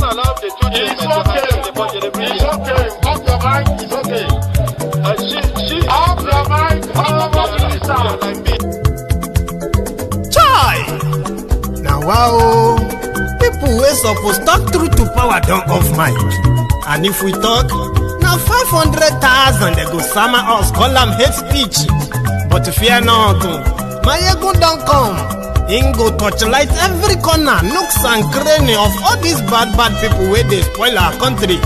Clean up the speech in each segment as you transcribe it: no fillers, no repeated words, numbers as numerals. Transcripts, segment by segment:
allowed the two children to attend the budget. It's okay. Off your mind. It's okay. She off your mind. Chai! Now wow, people wey suppose talk truth to power don't off mic. And if we talk, now 500,000 they go summer us, call them hate speech. But fear not, my ego don't come. Ingo torchlight every corner, nooks and cranny of all these bad people where they spoil our country.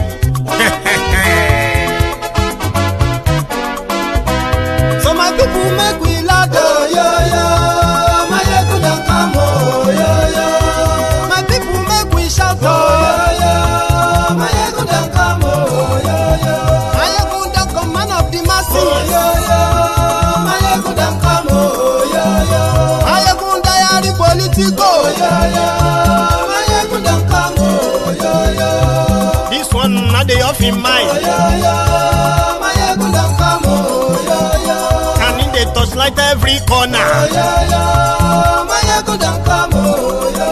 So my people make we laugh, oh, yo. My ego don't come, oh, yo. My people make we shout, oh, yo. My ego don't come, oh, yo. My ego don't come, man of the masses, oh, yo. My ego don't come, oh, yo. My ego diary politico, oh, yo. My ego don't come, oh, yo. This one not the off in mind, oh, yo. My ego don't come, oh, yo. And in the touchlight every corner, oh, yo. My ego don't come, oh, yo.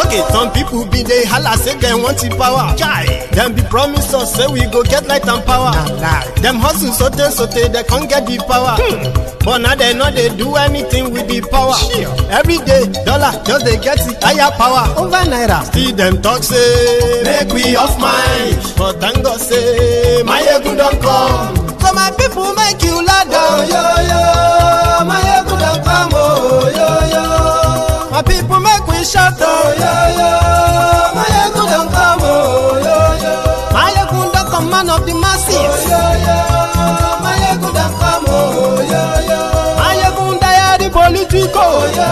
Okay, some people be they holla say they want the power. Chai, them be promise us say we go get light and power. Nah. Them hustle sote they can't get the power. But now they know they do anything with the power. Sure. Every day, dollar just they get the higher power over naira. Still them talk say make we off mind. But thank God say my ego don't come. So my people make you ladder, oh, yo. My ego don't come, oh, yo. My people make we shout, oh, yo. My ego don't come, oh, yo. My ego don't come, man of the masses, oh, yo. My ego don't come, oh, yo. My ego diary politico, oh, yo.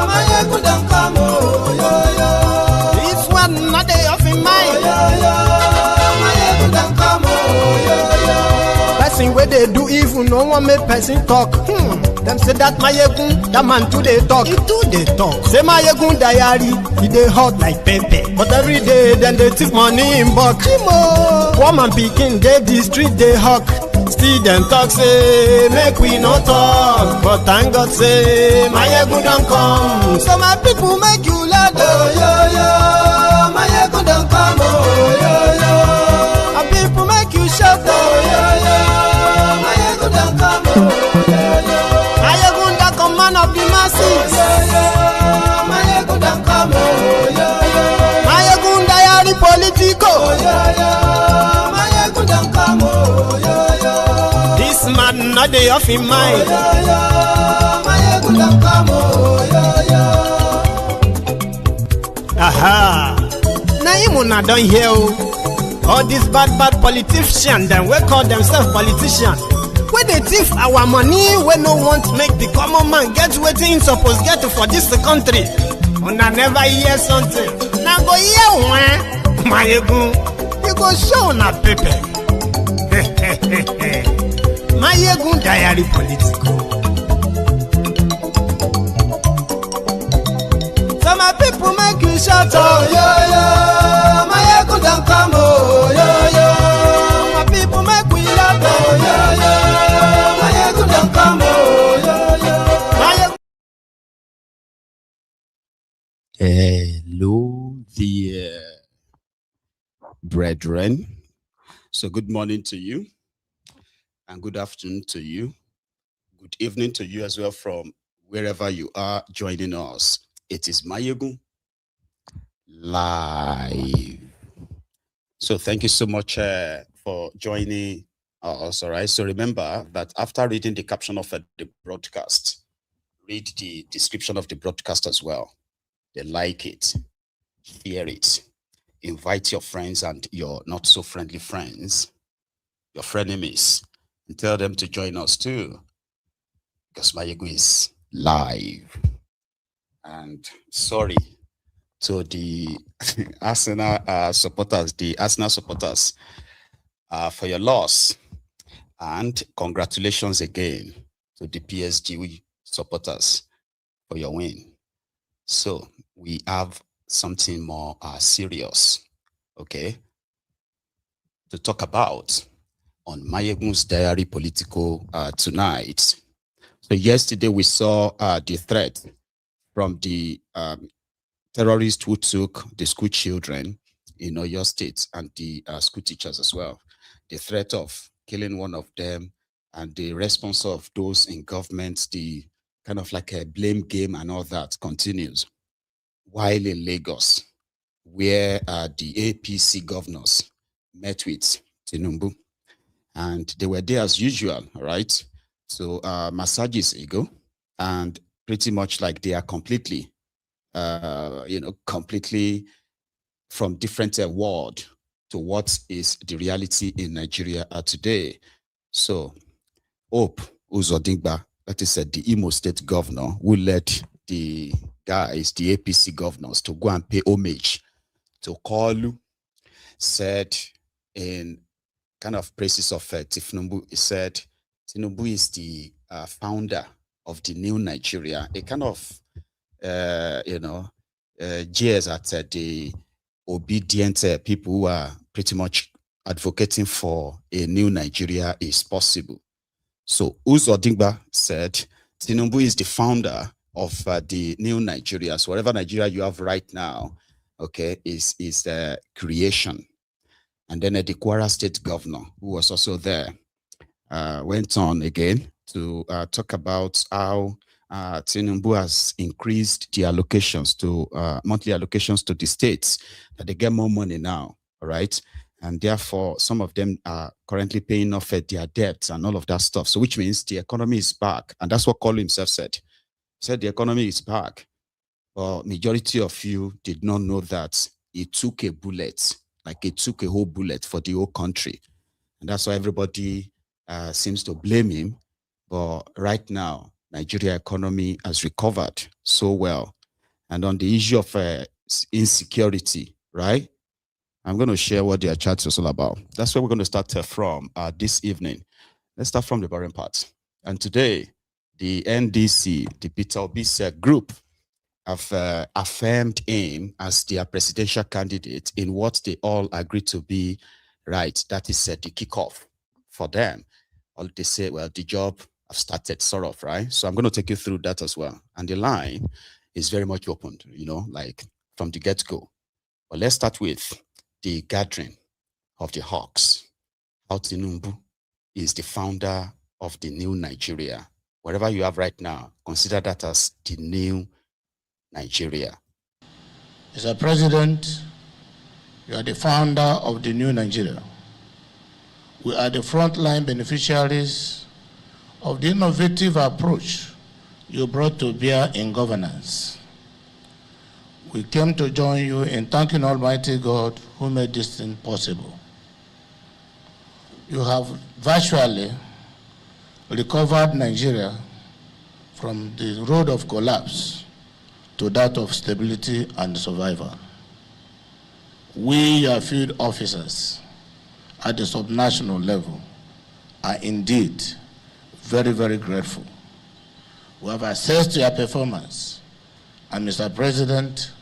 My ego don't come, oh, yo. This one not they off in mind, oh, yo. My ego don't come, oh, yo. Person where they do evil, no one make person talk. Them say that my yegun, that man too they talk. He too they talk. Say my yegun diary, he they hot like pepper. But every day then they take money in bulk. Woman picking, they the street they hawk. Still them talk say make we no talk. But thank God say my yegun don't come. So my people make you laugh, oh, yo. My yegun don't come, oh, yo. My people make you shout, oh, yo. My yegun don't come, oh, yo. Man of the masses, my ego don't come, my ego diary politico, my ego don't come, this man not the off in mind, my ego don't come, aha. Now you muna don't hear all these bad politicians, them we call themselves politicians. Where they thief our money, we no want make the common man get waiting suppose get for this country. And I never hear something. Now go hear one, my ego. You go show na paper. My ego diary political. So my people make you shout, oh, yo. My ego don't come, oh, yo. My people make we laugh, oh, yo. Hello, dear brethren. So good morning to you, and good afternoon to you. Good evening to you as well from wherever you are joining us. It is Mayegun live. So thank you so much for joining us. All right. So remember that after reading the caption of the broadcast, read the description of the broadcast as well. They like it, share it, invite your friends and your not so friendly friends, your frenemies, and tell them to join us too, because Mayego is live. And sorry to the Arsenal supporters, for your loss, and congratulations again to the PSG supporters for your win. So we have something more serious, okay, to talk about on Mayegun's diary political tonight. So yesterday we saw the threat from the terrorists who took the school children in your state and the school teachers as well. The threat of killing one of them and the response of those in government, the kind of like a blame game and all that continues. While in Lagos, where the APC governors met with Tinubu, and they were there as usual, right? So massages ego, and pretty much like they are completely, completely from different world to what is the reality in Nigeria today. So Hope Uzordinma, that is the Imo State governor, who led the guys, the APC governors, to go and pay homage to Koolu, said in kind of praises of thiefnubu, he said Tinubu is the founder of the new Nigeria, a kind of, jeers at the obedient people who are pretty much advocating for a new Nigeria is possible. So Uzordinma said Tinubu is the founder of the new Nigeria. So whatever Nigeria you have right now, okay, is creation. And then the Kwara state governor, who was also there, went on again to talk about how Tinubu has increased the allocations to monthly allocations to the states, that they get more money now, all right? And therefore, some of them are currently paying off their debts and all of that stuff. So which means the economy is back. And that's what Koolu himself said. He said the economy is back. But majority of you did not know that it took a bullet, like it took a whole bullet for the whole country. And that's why everybody seems to blame him. But right now, Nigeria economy has recovered so well. And on the issue of insecurity, right? I'm going to share what their chat was all about. That's where we're going to start from this evening. Let's start from the boring part. And today, the NDC, the Peter Obi group, have affirmed him as their presidential candidate in what they all agree to be right. That is the kickoff for them. All they say, well, the job have started, sort of, right? So I'm going to take you through that as well. And the line is very much opened, like from the get-go. But let's start with the gathering of the hawks. How Tinubu is the founder of the new Nigeria. Whatever you have right now, consider that as the new Nigeria. Mr. President, you are the founder of the new Nigeria. We are the frontline beneficiaries of the innovative approach you brought to bear in governance. We came to join you in thanking Almighty God who made this thing possible. You have virtually recovered Nigeria from the road of collapse to that of stability and survival. We, your field officers at the subnational level, are indeed very, very grateful. We have assessed your performance, and Mr. President,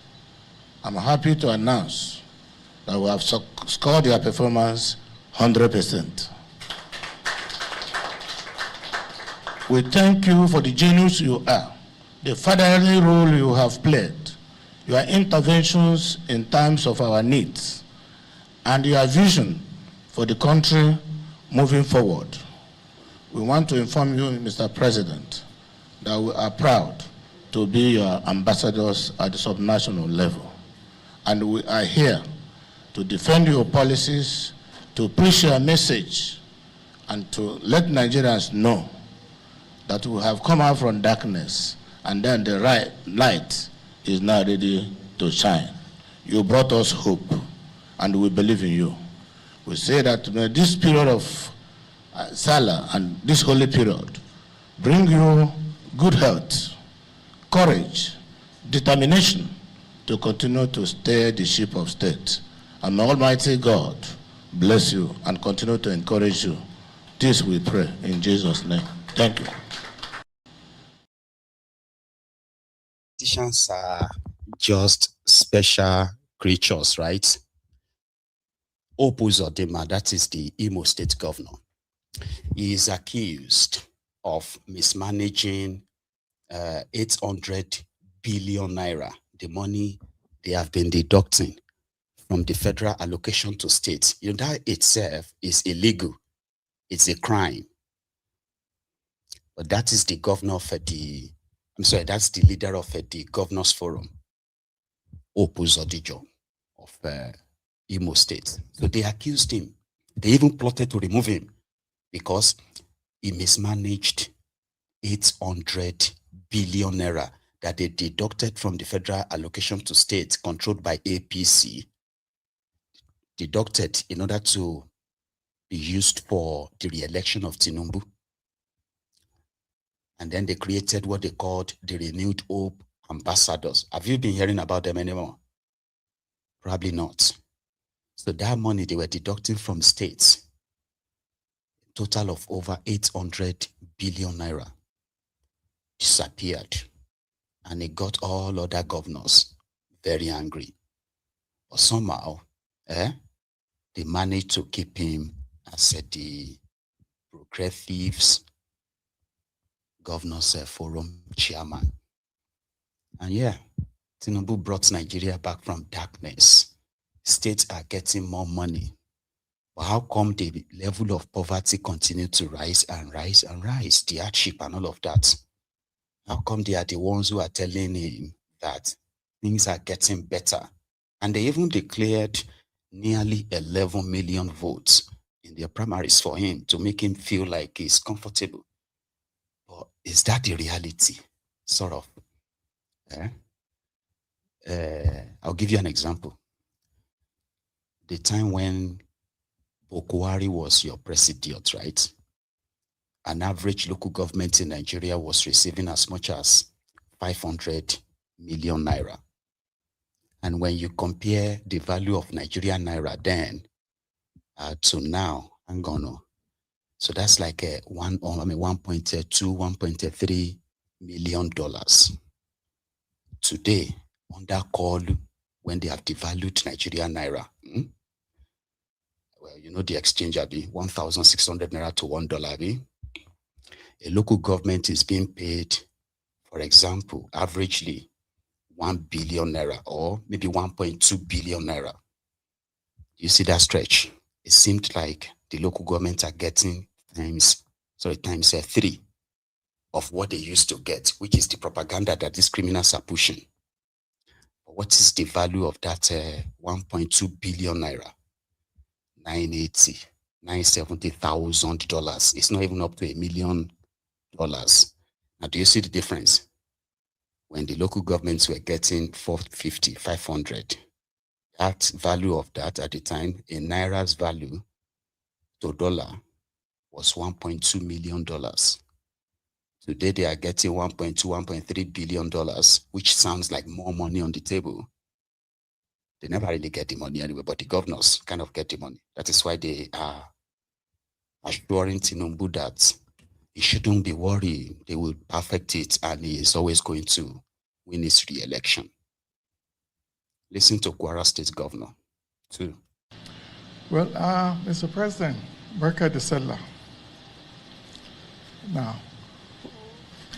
I'm happy to announce that we have scored your performance 100%. We thank you for the genius you are, the fatherly role you have played, your interventions in times of our needs, and your vision for the country moving forward. We want to inform you, Mr. President, that we are proud to be your ambassadors at the subnational level. And we are here to defend your policies, to push your message, and to let Nigerians know that we have come out from darkness, and then the light is now ready to shine. You brought us hope, and we believe in you. We say that this period of Salah and this holy period bring you good health, courage, determination to continue to steer the ship of state. And may Almighty God bless you and continue to encourage you. This we pray in Jesus' name. Thank you. Politicians are just special creatures, right? Hope Uzordinma, that is the Imo State governor, he is accused of mismanaging 800 billion naira, the money they have been deducting from the federal allocation to states. You know, that itself is illegal. It's a crime. But that is the governor of that's the leader of the Governors Forum, Uzordinma of Imo State. So they accused him. They even plotted to remove him because he mismanaged 800 billion naira that they deducted from the federal allocation to states controlled by APC, deducted in order to be used for the re-election of Tinubu. And then they created what they called the Renewed Hope Ambassadors. Have you been hearing about them anymore? Probably not. So that money they were deducting from states, total of over 800 billion naira, disappeared. And it got all other governors very angry. But somehow, they managed to keep him as the Progressives Governors Forum chairman. And yeah, Tinubu brought Nigeria back from darkness. States are getting more money. But how come the level of poverty continue to rise and rise and rise? The hardship and all of that. How come they are the ones who are telling him that things are getting better? And they even declared nearly 11 million votes in their primaries for him to make him feel like he's comfortable. But is that the reality? Sort of. I'll give you an example. The time when Kwara was your president, right? An average local government in Nigeria was receiving as much as 500 million naira. And when you compare the value of Nigerian naira then to now, so that's like $1.2, $1.3 million. Today, under Koolu, when they have devalued Nigerian naira, well, you know the exchange will be 1,600 naira to $1. A local government is being paid, for example, averagely 1 billion naira or maybe 1.2 billion naira. You see that stretch? It seemed like the local government are getting times 3 of what they used to get, which is the propaganda that these criminals are pushing. But what is the value of that 1.2 billion naira? $970,000. It's not even up to $1 million. Now, do you see the difference? When the local governments were getting 450, 500, that value of that at the time, in naira's value to dollar was $1.2 million. Today they are getting $1.2, $1.3 billion, which sounds like more money on the table. They never really get the money anyway, but the governors kind of get the money. That is why they are assuring Tinubu that he shouldn't be worried. They will perfect it and he is always going to win his re-election. Listen to Kwara State Governor, too. Well, Mr. President, Barka de Sallah. Now,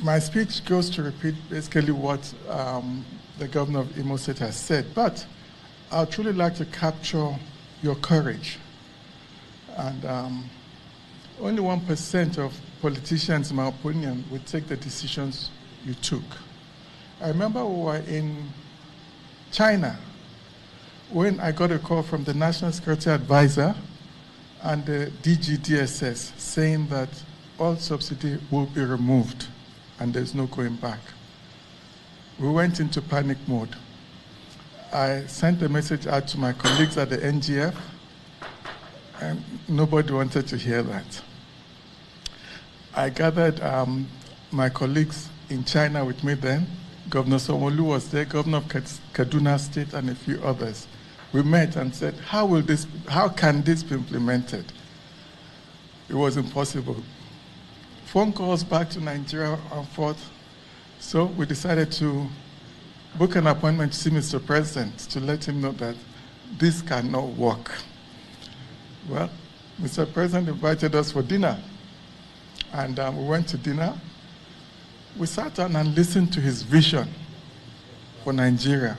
my speech goes to repeat basically what the governor of Imo State has said, but I'd truly like to capture your courage. And only 1% of politicians, in my opinion, would take the decisions you took. I remember we were in China when I got a call from the National Security Advisor and the DGDSS saying that all subsidy will be removed and there's no going back. We went into panic mode. I sent a message out to my colleagues at the NGF, and nobody wanted to hear that. I gathered my colleagues in China with me then. Governor Sanwo-Olu was there, Governor of Kaduna State, and a few others. We met and said, how can this be implemented? It was impossible. Phone calls back to Nigeria and forth. So we decided to book an appointment to see Mr. President to let him know that this cannot work. Well, Mr. President invited us for dinner. And we went to dinner. We sat down and listened to his vision for Nigeria.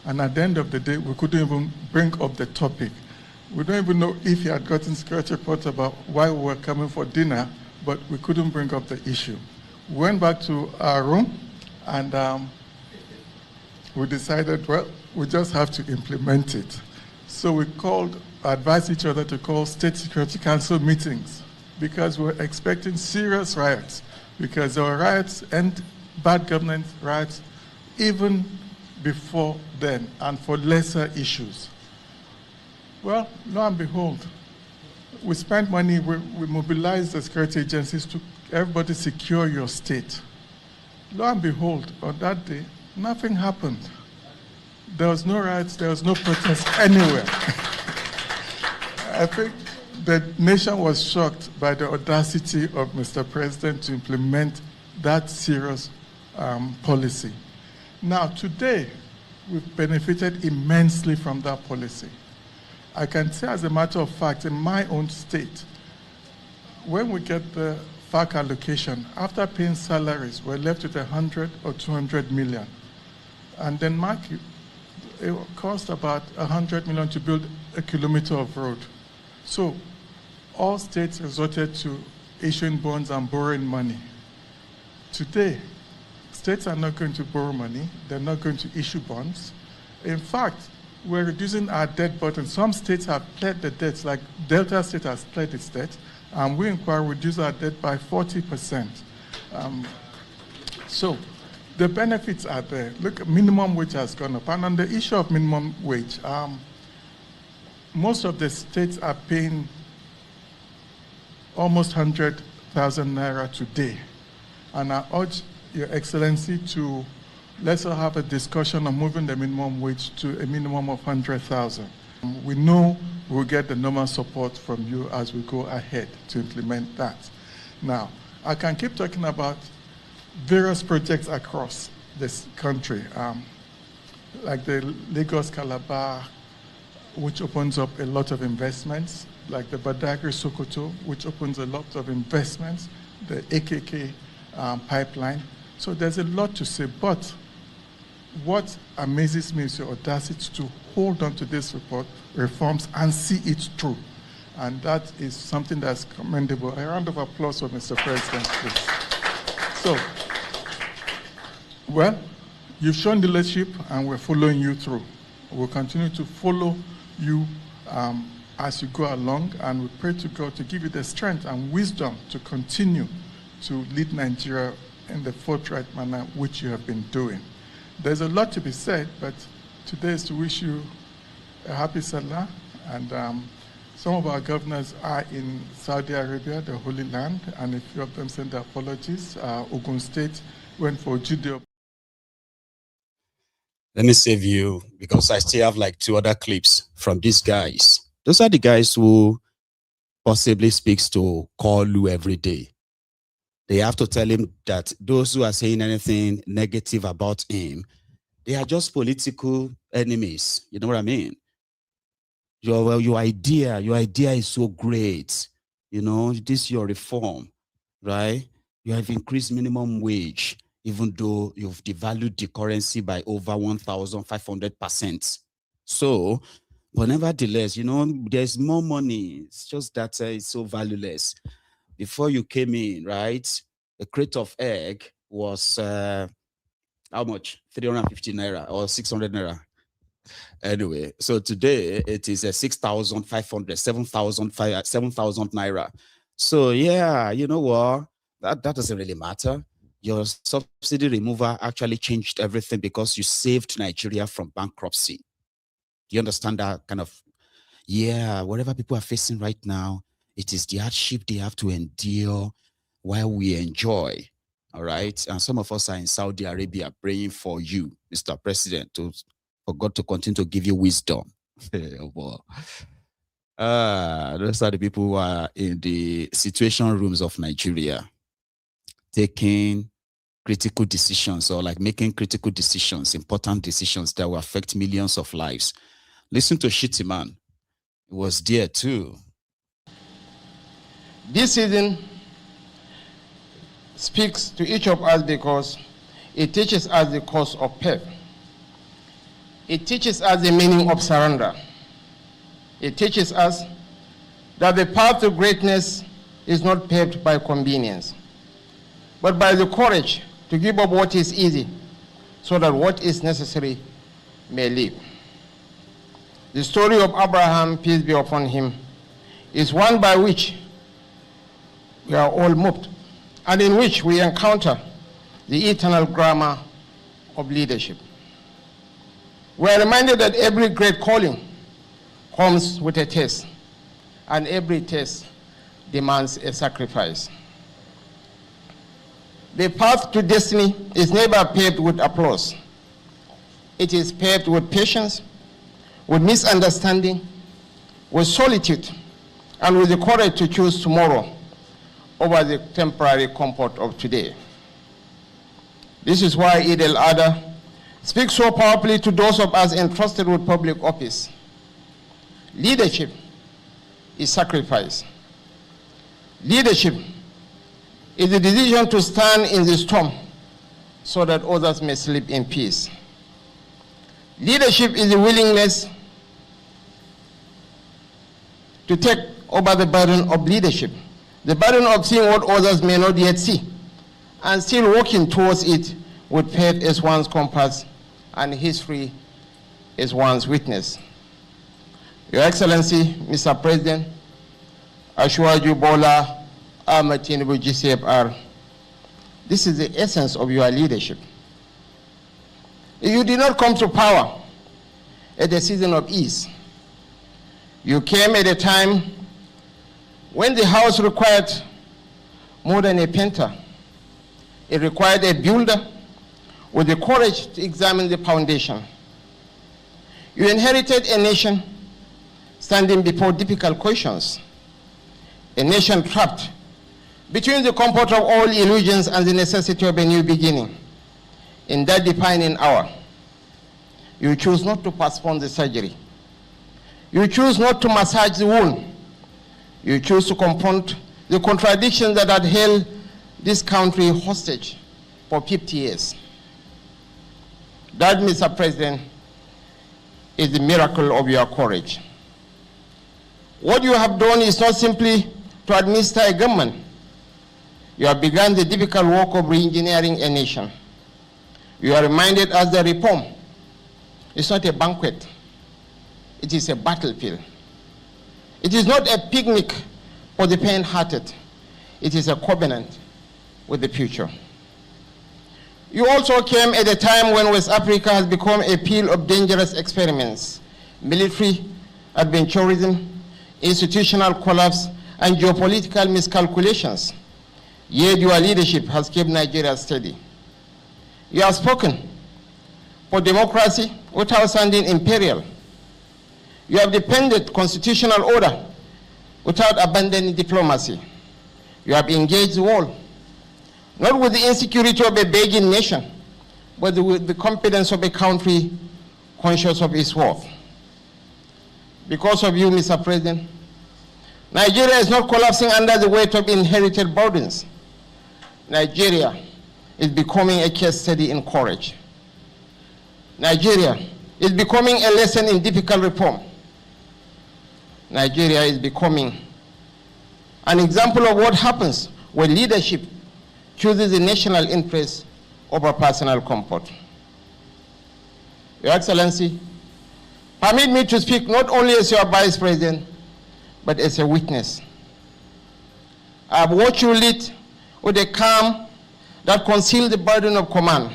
And at the end of the day, we couldn't even bring up the topic. We don't even know if he had gotten security reports about why we were coming for dinner, but we couldn't bring up the issue. We went back to our room, and we decided, well, we just have to implement it. So we advised each other to call State Security Council meetings, because we're expecting serious riots, because there were riots and bad governance riots even before then, and for lesser issues. Well, lo and behold, we spent money, we mobilized the security agencies to everybody secure your state. Lo and behold, on that day, nothing happened. There was no riots, there was no protest anywhere. I think the nation was shocked by the audacity of Mr. President to implement that serious policy. Now, today, we've benefited immensely from that policy. I can say, as a matter of fact, in my own state, when we get the FAAC allocation, after paying salaries, we're left with 100 or 200 million. And then, it cost about 100 million to build a kilometer of road. So, all states resorted to issuing bonds and borrowing money. Today, states are not going to borrow money. They're not going to issue bonds. In fact, we're reducing our debt burden. Some states have cleared the debts, like Delta State has cleared its debt, and we in Kwara reduce our debt by 40%. So the benefits are there. Look, minimum wage has gone up. And on the issue of minimum wage, most of the states are paying almost 100,000 naira today. And I urge Your Excellency to let's all have a discussion on moving the minimum wage to a minimum of 100,000. We know we'll get the normal support from you as we go ahead to implement that. Now, I can keep talking about various projects across this country, like the Lagos-Calabar, which opens up a lot of investments, like the Badagry-Sokoto, which opens a lot of investments, the AKK pipeline. So there's a lot to say, but what amazes me is your audacity to hold on to this reforms and see it through. And that is something that's commendable. A round of applause for Mr. President, please. So, well, you've shown the leadership and we're following you through. We'll continue to follow you as you go along, and we pray to God to give you the strength and wisdom to continue to lead Nigeria in the forthright manner which you have been doing. There's a lot to be said, but today is to wish you a happy Salah, and some of our governors are in Saudi Arabia, the Holy Land, and a few of them send their apologies. Ogun State went for Judea. Let me save you, because I still have like 2 other clips from these guys. Those are the guys who possibly speaks to Koolu every day. They have to tell him that those who are saying anything negative about him, they are just political enemies. You know what I mean? Your idea is so great. You know, this is your reform, right? You have increased minimum wage, even though you've devalued the currency by over 1,500%. So, but nevertheless, you know, there's more money. It's just that it's so valueless. Before you came in, right, a crate of egg was how much? 350 naira or 600 naira. Anyway, so today it is 6,500, 7,000 naira. So yeah, you know what? That doesn't really matter. Your subsidy removal actually changed everything because you saved Nigeria from bankruptcy. Do you understand that kind of? Yeah, whatever people are facing right now, it is the hardship they have to endure while we enjoy. All right. And some of us are in Saudi Arabia praying for you, Mr. President, for God to continue to give you wisdom. Those are the people who are in the situation rooms of Nigeria, taking critical decisions, or like making critical decisions, important decisions that will affect millions of lives. Listen to Shittyman. He was there too. This season speaks to each of us because it teaches us the cost of PEP. It teaches us the meaning of surrender. It teaches us that the path to greatness is not paved by convenience, but by the courage to give up what is easy so that what is necessary may live. The story of Abraham, peace be upon him, is one by which we are all moved and in which we encounter the eternal grammar of leadership. We are reminded that every great calling comes with a test, and every test demands a sacrifice. The path to destiny is never paved with applause. It is paved with patience, with misunderstanding, with solitude, and with the courage to choose tomorrow over the temporary comfort of today. This is why Eid al-Adha speaks so powerfully to those of us entrusted with public office. Leadership is sacrifice. Leadership is the decision to stand in the storm so that others may sleep in peace. Leadership is the willingness to take over the burden of leadership, the burden of seeing what others may not yet see, and still walking towards it with faith as one's compass and history as one's witness. Your Excellency, Mr. President, Ashwaju Bola Ahmed Tinubu GCFR, this is the essence of your leadership. You did not come to power at a season of ease. You came at a time when the house required more than a painter. It required a builder with the courage to examine the foundation. You inherited a nation standing before difficult questions, a nation trapped between the comfort of all illusions and the necessity of a new beginning. In that defining hour, you choose not to postpone the surgery. You choose not to massage the wound. You choose to confront the contradictions that had held this country hostage for 50 years. That, Mr. President, is the miracle of your courage. What you have done is not simply to administer a government. You have begun the difficult work of re-engineering a nation. You are reminded as the reform is not a banquet, it is a battlefield. It is not a picnic for the faint-hearted. It is a covenant with the future. You also came at a time when West Africa has become a field of dangerous experiments, military adventurism, institutional collapse, and geopolitical miscalculations. Yet your leadership has kept Nigeria steady. You have spoken for democracy without sounding imperial. You have defended constitutional order without abandoning diplomacy. You have engaged the world, not with the insecurity of a begging nation, but with the confidence of a country conscious of its worth. Because of you, Mr. President, Nigeria is not collapsing under the weight of inherited burdens. Nigeria is becoming a case study in courage. Nigeria is becoming a lesson in difficult reform. Nigeria is becoming an example of what happens when leadership chooses the national interest over personal comfort. Your Excellency, permit me to speak not only as your Vice President, but as a witness. I have watched you lead with a calm that conceals the burden of command.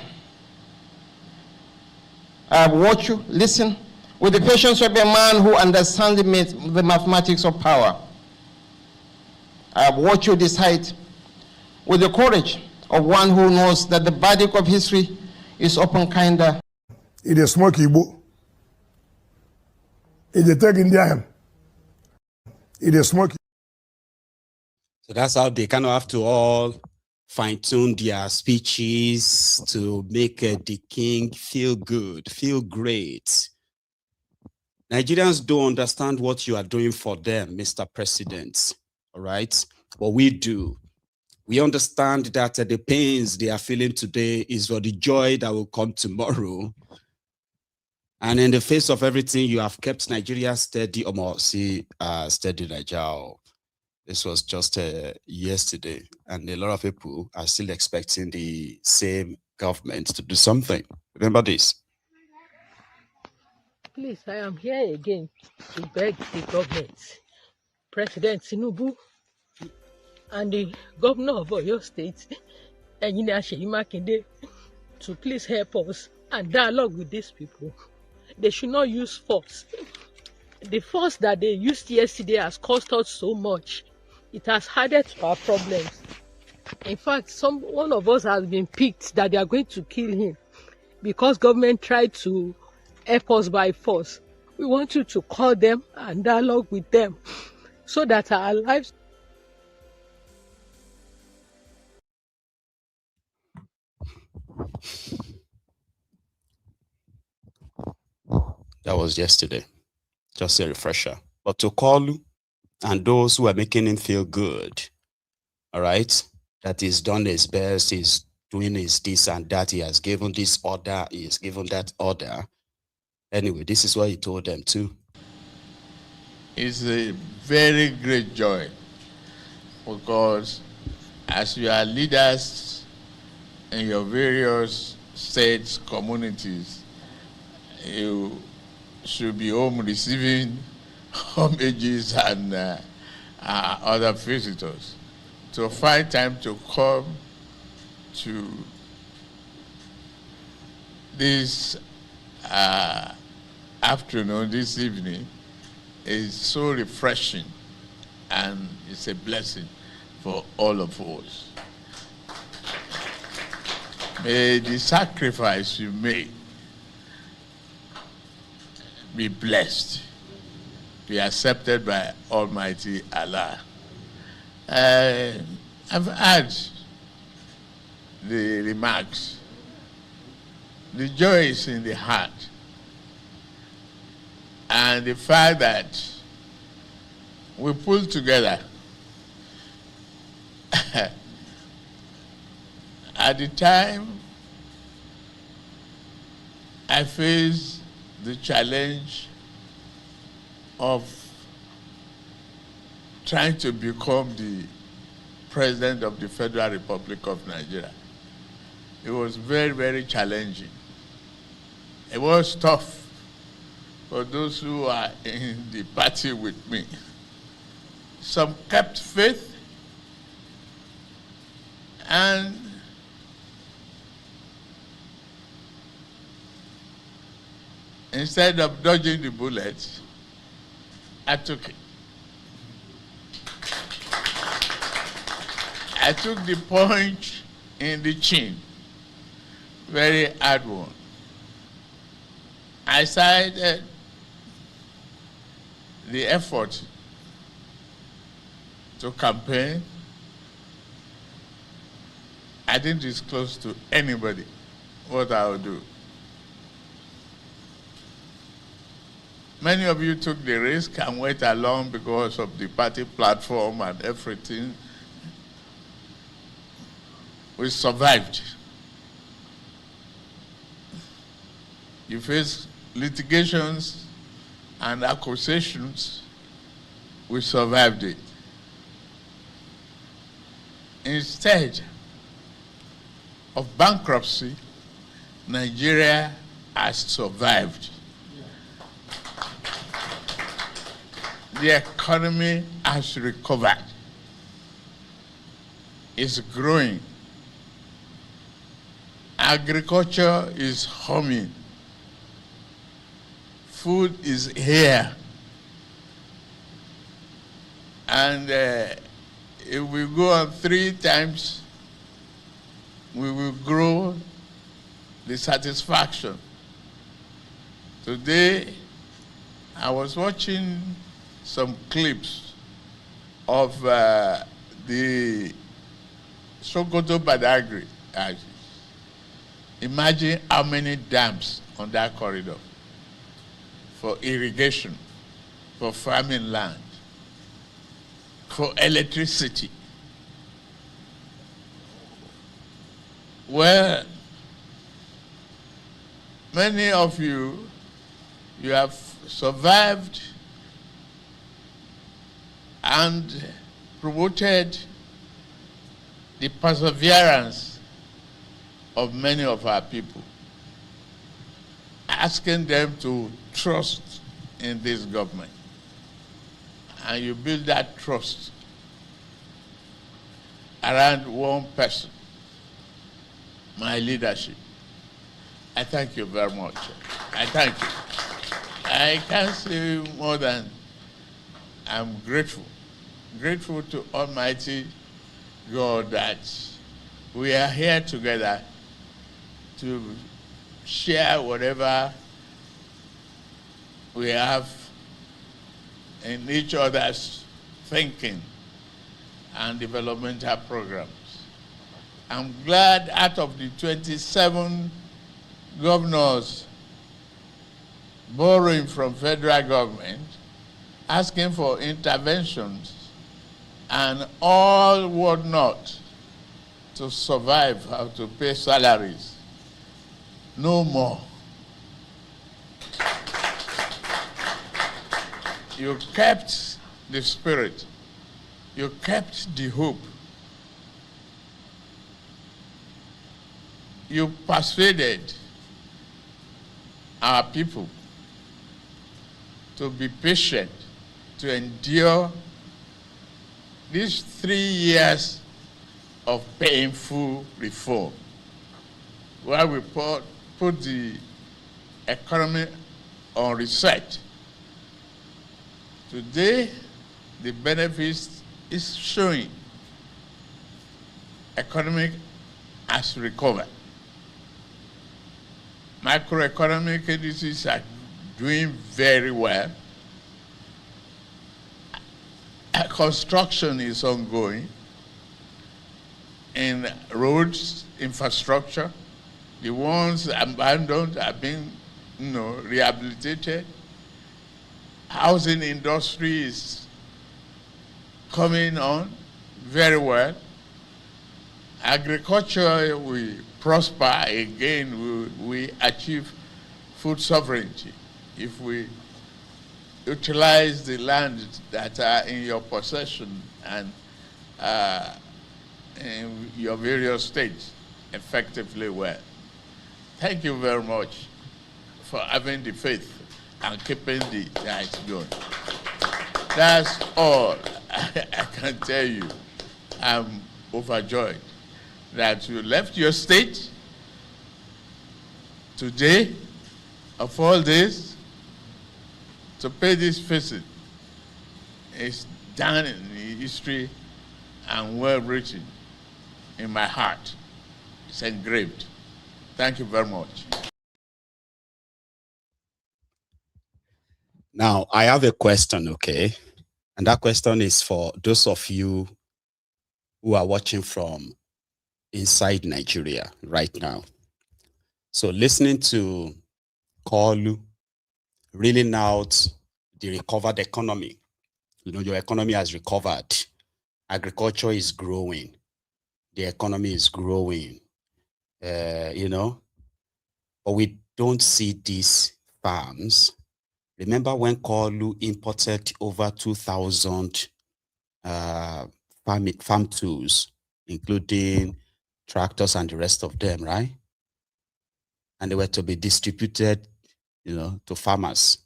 I have watched you listen with the patience of a man who understands the mathematics of power. I have watched you decide with the courage of one who knows that the verdict of history is often kinder. It is smoke Igbo. It is take Indian. It is smoke. So that's how they kind of have to all fine-tune their speeches to make the king feel good, feel great. Nigerians don't understand what you are doing for them, Mr. President, all right? But we do. We understand that the pains they are feeling today is for the joy that will come tomorrow. And in the face of everything, you have kept Nigeria steady, steady Nigeria. This was just yesterday, and a lot of people are still expecting the same government to do something. Remember this. Please, I am here again to beg the government, President Tinubu, and the governor of Oyo State, Engineer Shittyman, to please help us and dialogue with these people. They should not use force. The force that they used yesterday has cost us so much. It has added to our problems. In fact, one of us has been picked that they are going to kill him because government tried to help us by force. We want you to call them and dialogue with them so that our lives. That was yesterday. Just a refresher. But to Koolu and those who are making him feel good, all right, that he's done his best, he's doing his this and that, he has given this order, he has given that order. Anyway, this is what he told them too. It's a very great joy because as you are leaders in your various states, communities, you should be home receiving homages and other visitors. To find time to come to this afternoon, this evening, is so refreshing, and it's a blessing for all of us. May the sacrifice you make be blessed, be accepted by Almighty Allah. I've heard the remarks. The joy is in the heart. And the fact that we pull together at the time I faced the challenge of trying to become the President of the Federal Republic of Nigeria. It was very, very challenging. It was tough for those who are in the party with me. Some kept faith, and instead of dodging the bullets, I took it. I took the punch in the chin, very hard one. I started the effort to campaign. I didn't disclose to anybody what I would do. Many of you took the risk and went along because of the party platform and everything. We survived. You face litigations and accusations. We survived it. Instead of bankruptcy, Nigeria has survived. The economy has recovered. It's growing. Agriculture is humming. Food is here. And if we go on 3 times, we will grow the satisfaction. Today, I was watching some clips of the Sokoto Badagry. Imagine how many dams on that corridor for irrigation, for farming land, for electricity. Well, many of you You have survived and promoted the perseverance of many of our people, asking them to trust in this government. And you build that trust around one person, my leadership. I thank you very much. I thank you. I can't say more than I'm grateful. Grateful to Almighty God that we are here together to share whatever we have in each other's thinking and developmental programs. I'm glad out of the 27 governors borrowing from federal government, asking for interventions and all whatnot to survive, how to pay salaries. No more. You kept the spirit. You kept the hope. You persuaded our people to be patient, to endure these 3 years of painful reform, where we put the economy on reset. Today, the benefits is showing. Economic has recovered. Macroeconomic indices are doing very well. Construction is ongoing in roads, infrastructure. The ones abandoned are being, rehabilitated. Housing industry is coming on very well. Agriculture will prosper again. We achieve food sovereignty if we utilize the land that are in your possession and in your various states effectively well. Thank you very much for having the faith and keeping the lights going. That's all I can tell you. I'm overjoyed that you left your state today, of all this, to pay this visit. It's done in the history and well written in my heart. It's engraved. Thank you very much. Now, I have a question, okay? And that question is for those of you who are watching from inside Nigeria right now. So listening to Koolu reeling out the recovered economy. Your economy has recovered. Agriculture is growing. The economy is growing, but we don't see these farms. Remember when Koolu imported over 2,000 farm tools, including tractors and the rest of them, right? And they were to be distributed, to farmers.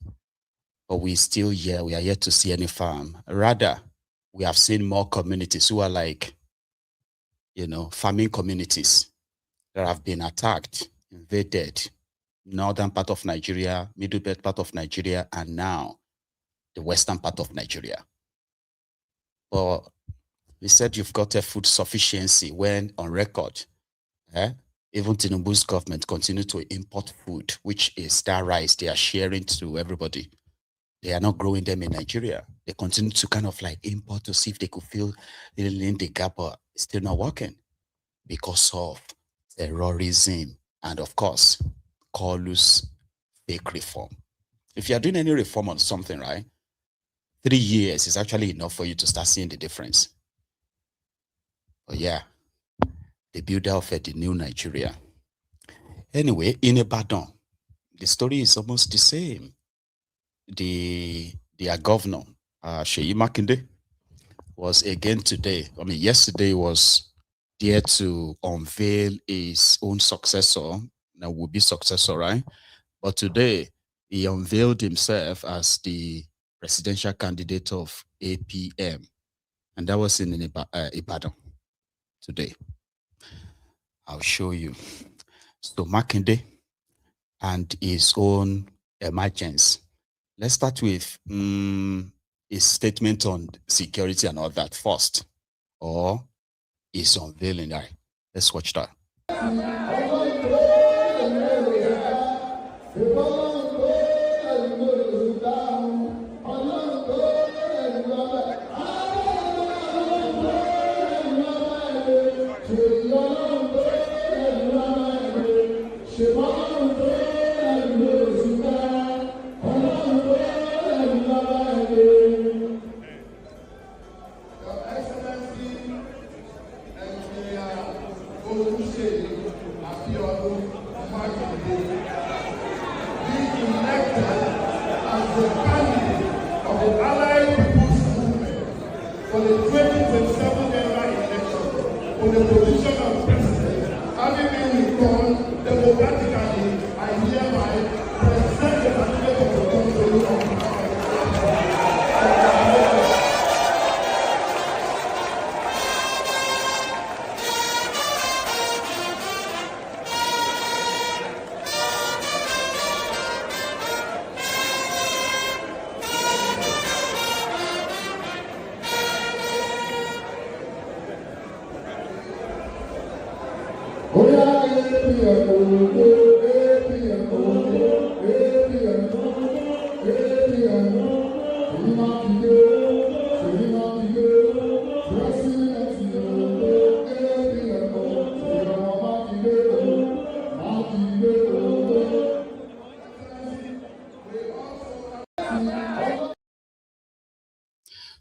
But we are yet to see any farm. Rather, we have seen more communities who are like, farming communities that have been attacked, invaded, northern part of Nigeria, middle belt part of Nigeria, and now the western part of Nigeria. But we said you've got a food sufficiency when on record, even Tinubu's government continue to import food, which is that rice they are sharing to everybody. They are not growing them in Nigeria. They continue to kind of like import to see if they could fill in the gap, but it's still not working because of terrorism and, of course, Koolu's fake reform. If you are doing any reform on something, right, 3 years is actually enough for you to start seeing the difference. But yeah, the builder of the new Nigeria. Anyway, in Ibadan, the story is almost the same. their governor, Shittyman, was again today. I mean, yesterday was there to unveil his own successor. Now will be successor, right? But today he unveiled himself as the presidential candidate of APM, and that was in Ibadan today. I'll show you. So Makinde and his own emergence. Let's start with his statement on security and all that first, or his unveiling. Right? Let's watch that.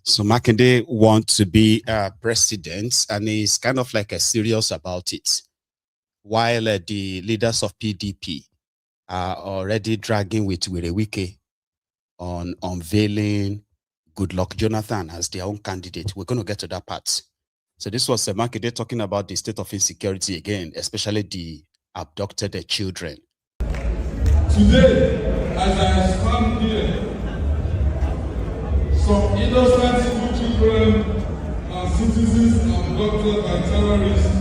So Makinde wants to be president, and he's kind of like serious about it. While the leaders of PDP are already dragging with Wike on unveiling Goodluck Jonathan as their own candidate. We're going to get to that part. So this was Makinde talking about the state of insecurity again, especially the abducted children. Today, as I stand here, some innocent children and citizens abducted by terrorists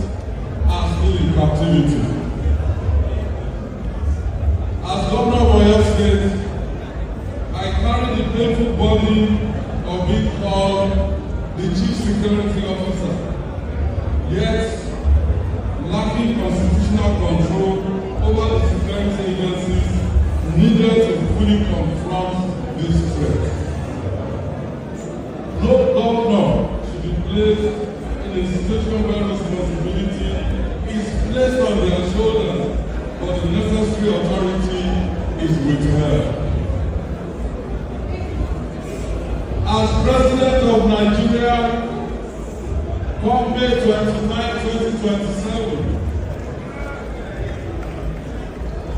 are still in captivity. As governor of Oyo State, I carry the painful body of being called the chief security officer, yet lacking constitutional control over the security agencies needed to fully confront this threat. No governor should be placed in a situation where responsibility is placed on their shoulders, but the necessary authority is withheld. As President of Nigeria, come May 29, 2027,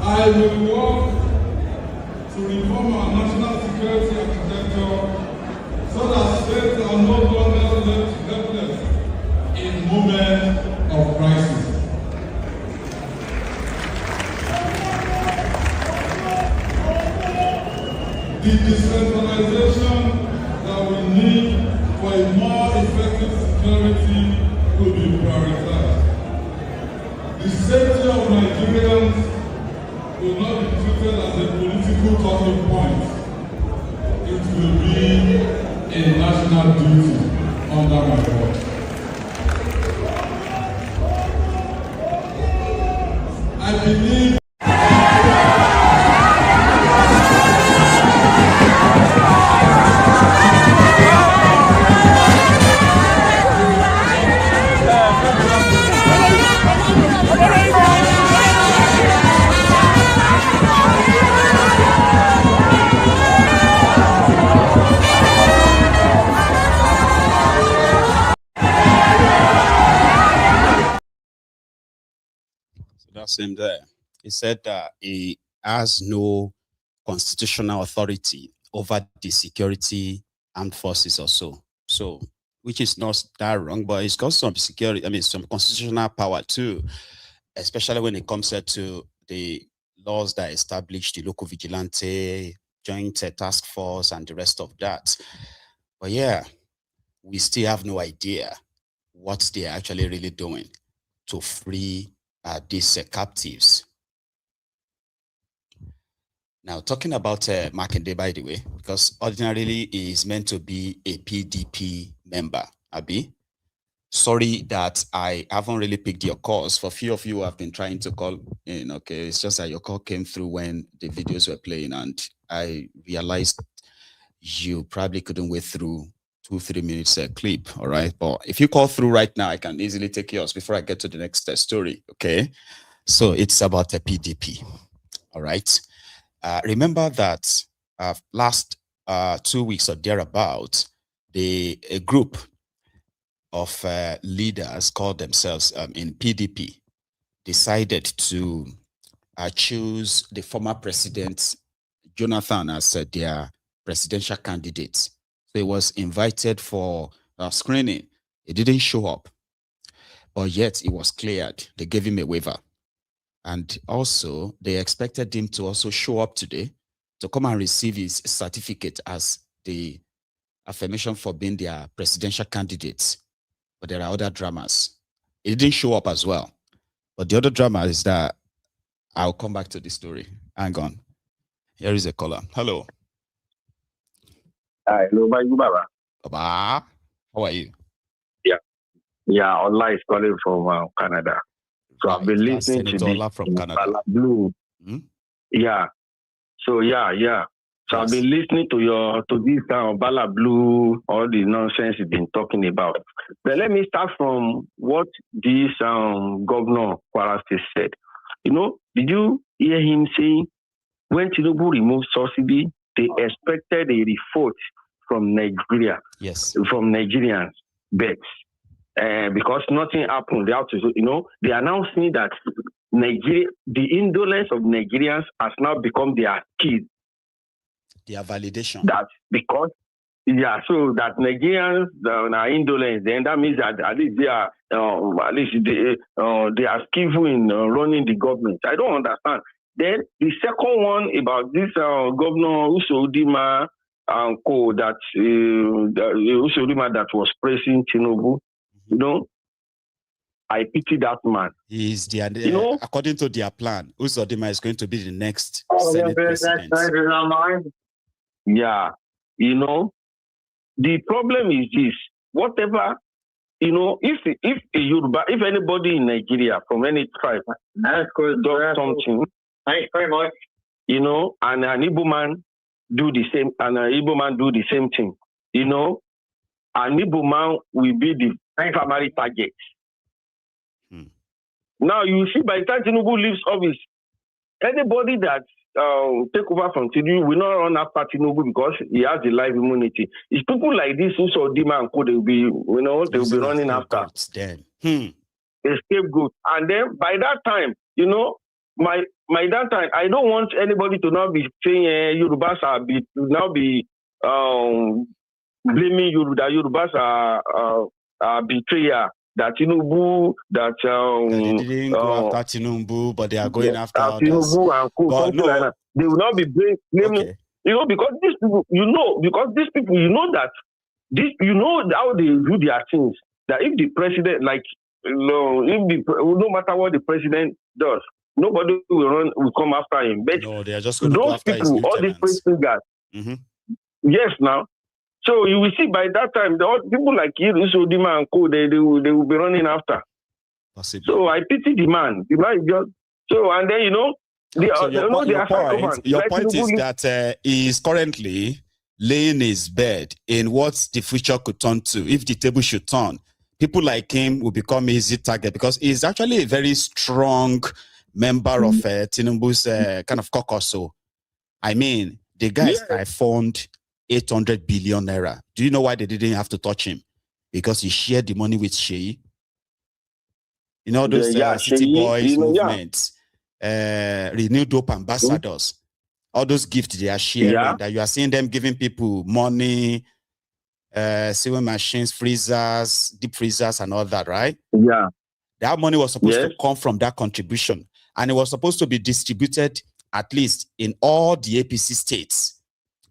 I will work to reform our national security architecture so that states are no longer left helpless in moments of crisis. The decentralization that we need for a more effective security will be prioritized. The safety of Nigerians will not be treated as a political talking point. It will be a national duty under my watch. I believe that's him there. He said that he has no constitutional authority over the security armed forces or so. So, which is not that wrong, but it's got some security, I mean, some constitutional power too, especially when it comes to the laws that establish the local vigilante, joint task force, and the rest of that. But yeah, we still have no idea what they're actually really doing to free these captives. Now, talking about Makinde, by the way, because ordinarily he is meant to be a PDP member, Abi. Sorry that I haven't really picked your calls. For a few of you who have been trying to call in, okay, it's just that your call came through when the videos were playing, and I realized you probably couldn't wait through 2-3 minutes clip, all right? But if you call through right now, I can easily take yours before I get to the next story, okay? So it's about a PDP, all right? Remember that last 2 weeks or thereabout, a group of leaders called themselves in PDP decided to choose the former president Jonathan as their presidential candidate. So he was invited for screening. He didn't show up, but yet he was cleared. They gave him a waiver. And also, they expected him to also show up today to come and receive his certificate as the affirmation for being their presidential candidate. But there are other dramas. He didn't show up as well. But the other drama is that I'll come back to the story. Hang on. Here is a caller. Hello. Hello, Baba. Baba. How are you? Yeah, Allah is calling from Canada. So I've been listening to this from Canada. Blue. Yeah. So So I've been listening to this kind of Bala Blue, all the nonsense you've been talking about. But let me start from what this governor Kwara said. You know, did you hear him saying when Tinubu removed subsidy, they expected a revolt from Nigeria, from Nigerians, but because nothing happened, they have to, they are now seeing that the indolence of Nigerians has now become their key. Their validation. That because, so that Nigerians are indolent, then that means that at least they are, they are skillful in running the government. I don't understand. Then the second one about this Governor Uzordinma and Co. That Uzordinma that was praising Tinubu, I pity that man. He's according to their plan, Uzordinma is going to be the next Senate president. Yeah, the problem is this: whatever, if a Yoruba, if anybody in Nigeria from any tribe does something, thanks very much, and an Igbo man do the same, and an Igbo man do the same thing, an Igbo man will be the primary target. Now you see, by the time Tinubu leaves office, anybody that take over from Tinubu will not run after Tinubu because he has the life immunity. It's people like this who saw Dima and Co. They will be, they will be running after. A scapegoat. And then by that time, by that time, I don't want anybody to now be saying Yorubas are now be blaming that Yorubas are betrayer. That Tinubu, that they didn't go after Tinubu, but they are going after Tinubu and Co. Something like that. They will not be blaming, because these people, that this, how they do their things. That if the president, no matter what the president does, nobody will come after him. But no, they are just going to go after his all these presidents, yes, now. So you will see by that time, people like Uzordinma and Co. They will be running after. Possibly. So I pity the man. The man is just and then your point is that he is currently laying his bed in what the future could turn to. If the table should turn, people like him will become easy target because he's actually a very strong member of Tinubu's kind of caucus. So, I mean, the guys found 800 billion naira. Do you know why they didn't have to touch him? Because he shared the money with Sheyi. Those city boys movements, renewed hope ambassadors. all those gifts they are sharing, that you are seeing them giving people money, sewing machines, freezers, deep freezers, and all that, right? Yeah. That money was supposed to come from that contribution, and it was supposed to be distributed at least in all the APC states.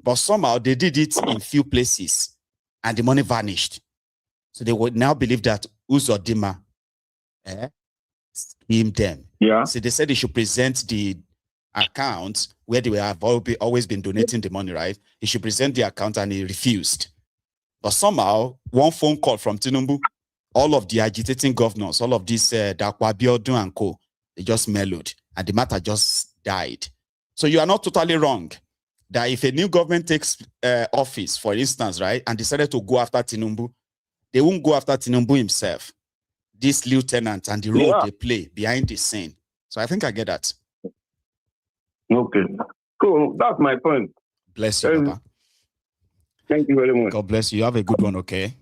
But somehow they did it in few places, and the money vanished. So they would now believe that Uzordinma schemed them. Yeah. So they said they should present the account where they have always been donating the money, right? He should present the account, and he refused. But somehow, one phone call from Tinubu, all of the agitating governors, all of these Dakwa Biodun and co, they just mellowed, and the matter just died. So you are not totally wrong that if a new government takes office, for instance, right, and decided to go after Tinubu, they won't go after Tinubu himself. This lieutenant and the role they play behind the scene. So I think I get that. Okay. Cool. That's my point. Bless you, Papa. Thank you very much. God bless you. You have a good one, okay?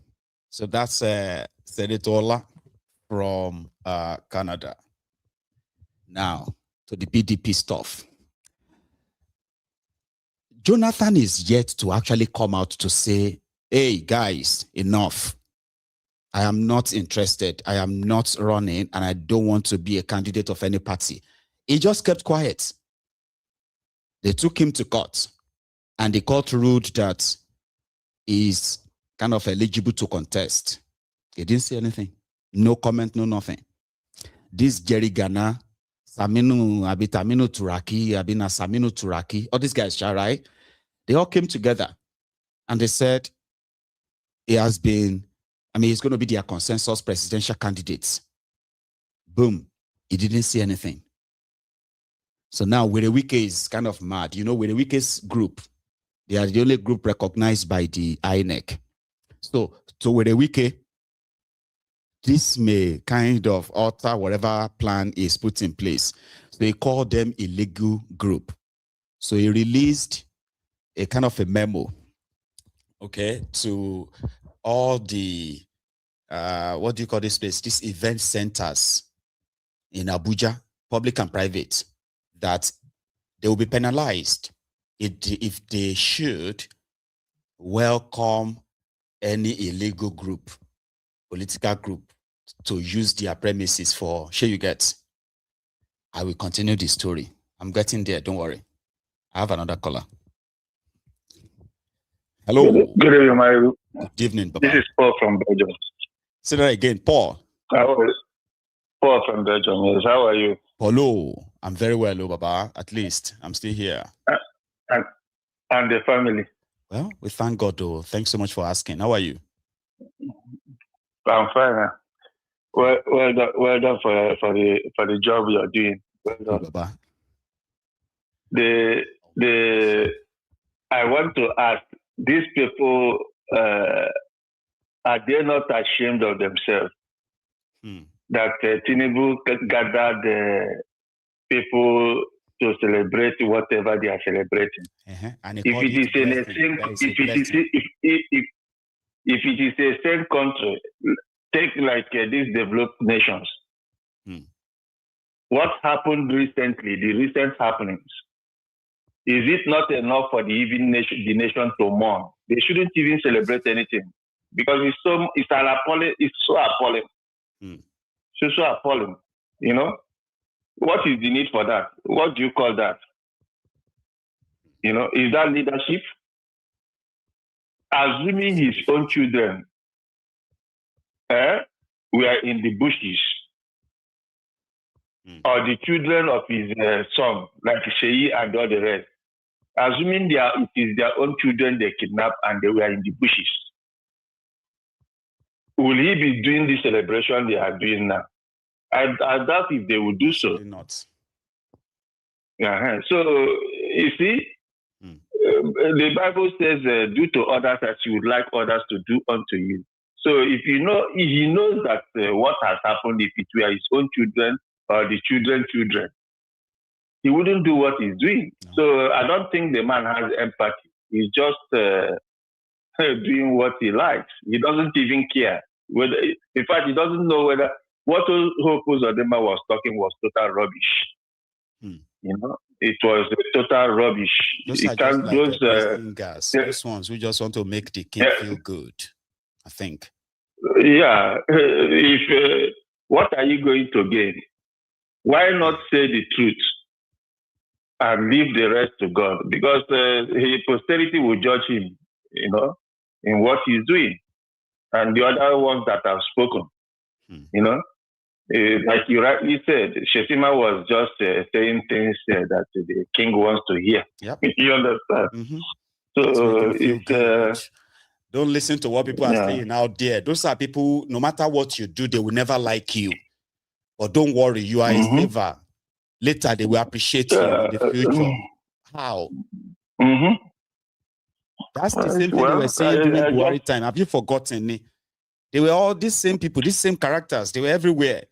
So that's Sedetola from Canada. Now, to the PDP stuff. Jonathan is yet to actually come out to say, hey, guys, enough. I am not interested. I am not running, and I don't want to be a candidate of any party. He just kept quiet. They took him to court, and the court ruled that he's kind of eligible to contest. He didn't say anything. No comment, no nothing. This Jerry Gana, Saminu Turaki, Abina Saminu Turaki, all these guys, right? They all came together, and they said he has been, he's going to be their consensus presidential candidate. Boom. He didn't say anything. So now Wike is kind of mad. You know, Wike's group, they are the only group recognized by the INEC. So Wike, this may kind of alter whatever plan is put in place. So they call them illegal group. So he released a kind of a memo, okay, to all the, what do you call this place? These event centers in Abuja, public and private, that they will be penalized if they should welcome any illegal group, political group, to use their premises for, sure you get. I will continue the story. I'm getting there, don't worry. I have another caller. Hello. Good evening, my. Good evening, Baba. This is Paul from Belgium. Say that again, Paul. Paul from Belgium, yes. How are you? Paulo, I'm very well, Baba. At least I'm still here. And the family? Well, we thank God, though. Thanks so much for asking. How are you? I'm fine. Well done for the job you are doing. Well done. Baba. I want to ask, these people, are they not ashamed of themselves? That Tinubu gathered people to celebrate whatever they are celebrating. And if it is in a same country, take like these developed nations. What happened recently, the recent happenings, is it not enough for the nation to mourn? They shouldn't even celebrate anything because it's so appalling. So appalling. You know, what is the need for that? What do you call that? You know, is that leadership? Assuming his own children were in the bushes, or the children of his son, like Sheyi and all the rest, assuming it is their own children they kidnapped and they were in the bushes, will he be doing the celebration they are doing now? I doubt if they will do so. Not. So, you see, the Bible says, do to others as you would like others to do unto you. So if he knows that what has happened, if it were his own children or the children, he wouldn't do what he's doing. No. So I don't think the man has empathy. He's just doing what he likes. He doesn't even care. In fact, he doesn't know whether what Uzordinma was talking was total rubbish. You know, it was total rubbish. Those are just like gas. Those ones who just want to make the king feel good, I think. Yeah. If what are you going to gain? Why not say the truth and leave the rest to God? Because posterity will judge him, you know, in what he's doing. And the other ones that have spoken, you know, like you rightly said, Shittyman was just saying things that the king wants to hear. Yep. You understand? Mm-hmm. So it's don't listen to what people are saying out there. Those are people, no matter what you do, they will never like you. But don't worry, you are a saver. Later, they will appreciate you in the future. How? That's the same thing they were saying during Buhari time. Have you forgotten? They were all these same people, these same characters. They were everywhere,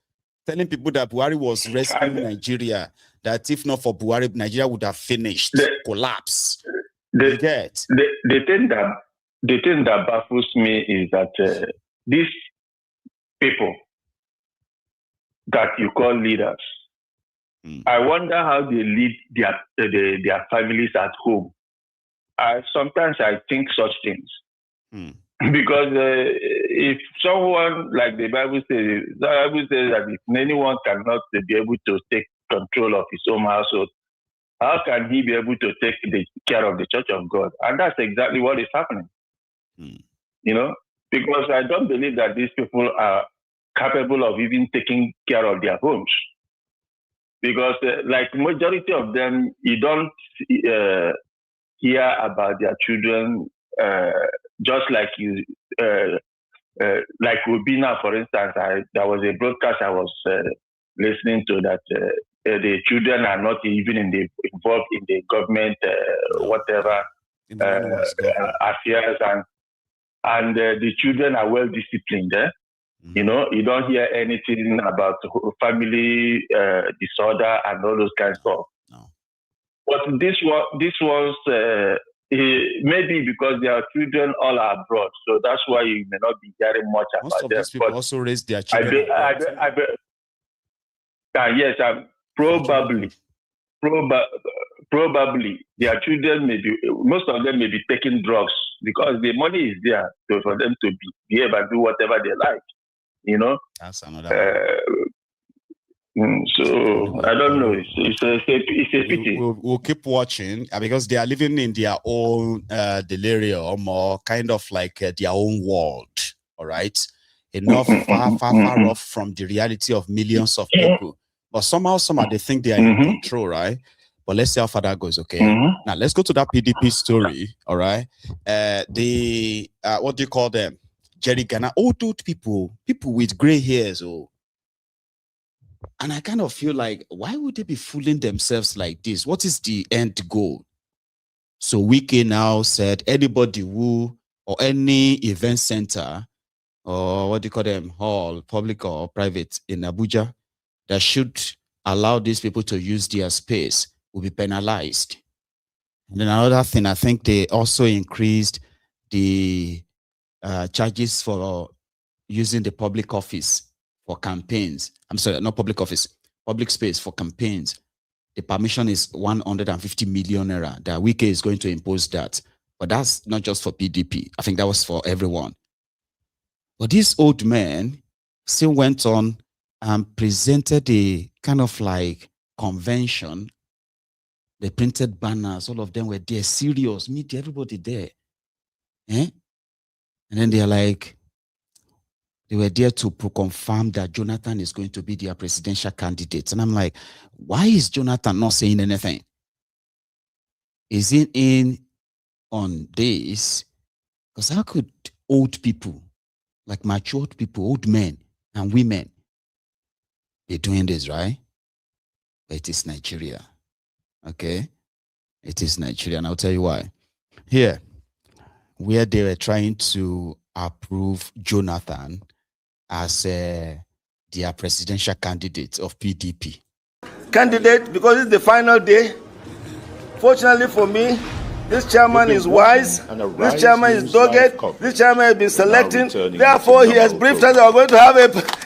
telling people that Buhari was rescuing Nigeria. That if not for Buhari, Nigeria would have finished, collapsed. The thing that baffles me is that these people that you call leaders, I wonder how they lead their families at home. Sometimes I think such things. Because if someone, like the Bible says that if anyone cannot be able to take control of his own household, how can he be able to take care of the church of God? And that's exactly what is happening. You know, because I don't believe that these people are capable of even taking care of their homes. Because like majority of them, you don't hear about their children, just like you, like Rubina, for instance. There was a broadcast I was listening to that the children are not even involved in the government, whatever affairs, and the children are well disciplined. You know, you don't hear anything about family disorder and all those kinds of stuff. No. But this was maybe because their children all are abroad, so that's why you may not be hearing much about them. Most of these people also raise their children. Yes, probably their children most of them may be taking drugs because the money is there for them to be able to do whatever they like. You know, that's another so I don't know. It's a pity. We'll keep watching because they are living in their own delirium or kind of like their own world. All right, enough far off from the reality of millions of people. But somehow they think they are in control, right? But let's see how far that goes. Okay. Now let's go to that PDP story. All right. The what do you call them? Jerry Gana, old people with gray hairs. And I kind of feel like, why would they be fooling themselves like this? What is the end goal? So Wike now said anybody who, or any event center, or what do you call them, hall, public or private in Abuja, that should allow these people to use their space will be penalized. And then another thing, I think they also increased the charges for using the public office for campaigns. I'm sorry, not public office, public space for campaigns. The permission is 150 million naira. That Wike is going to impose that. But that's not just for PDP. I think that was for everyone. But this old man still went on and presented a kind of like convention. They printed banners. All of them were there, serious, meet everybody there. And then they're like, they were there to confirm that Jonathan is going to be their presidential candidate. And I'm like, why is Jonathan not saying anything? Is he in on this? Because how could old people, like matured people, old men and women, be doing this, right? But it is Nigeria. Okay? It is Nigeria. And I'll tell you why. Here, where they were trying to approve Jonathan as their presidential candidate of PDP. Candidate, because it's the final day. Fortunately for me, this chairman is wise, this chairman is dogged, this chairman has been selecting, therefore he has briefed us that we're going to have